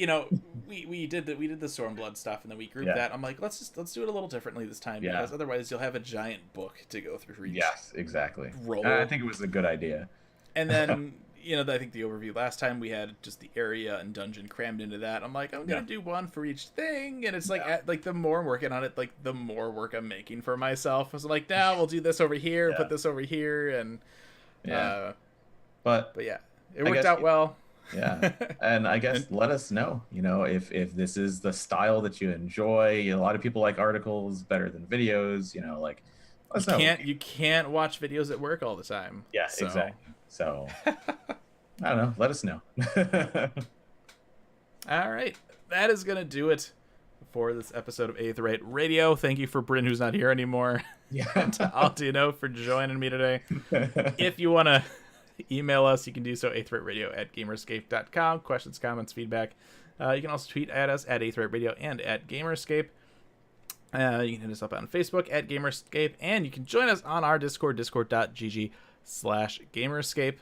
we did the Stormblood stuff, and then we grouped that. I'm like, let's do it a little differently this time, because otherwise you'll have a giant book to go through for each. Yes, exactly. Roll. I think it was a good idea. And then I think the overview last time we had just the area and dungeon crammed into that. I'm like, I'm gonna do one for each thing, and it's like the more I'm working on it, like the more work I'm making for myself. So I'm like, now we'll do this over here, put this over here, and but yeah, it worked out well. Yeah, and I guess let us know, if this is the style that you enjoy. A lot of people like articles better than videos. Like, let us know. You can't watch videos at work all the time. Yeah, exactly. So I don't know. Let us know. All right, that is gonna do it for this episode of Aetheryte Radio. Thank you for Brin, who's not here anymore. Yeah. And to Aldianaux for joining me today. If you want to email us, you can do so aetheryteradio@gamerscape.com. Questions, comments, feedback. You can also tweet at us at aetheryteradio and at gamerscape. You can hit us up on Facebook at gamerscape, and you can join us on our Discord, discord.gg/gamerscape.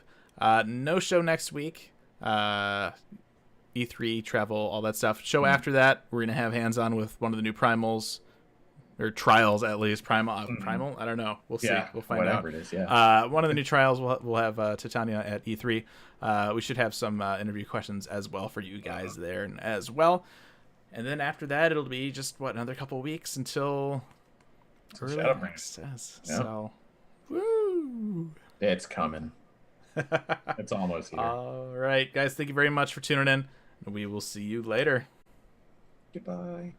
No show next week. E3, travel, all that stuff. Show after that, we're going to have hands-on with one of the new primals. or trials at least. Primal. I don't know. We'll see. Yeah, We'll find whatever out. it is, yeah. One of the new trials we'll have Titania at E3. We should have some interview questions as well for you guys there as well. And then after that, it'll be just another couple weeks until early Shadowbringers. access. Yeah. So, woo! It's coming. It's almost here. All right, guys. Thank you very much for tuning in. We will see you later. Goodbye.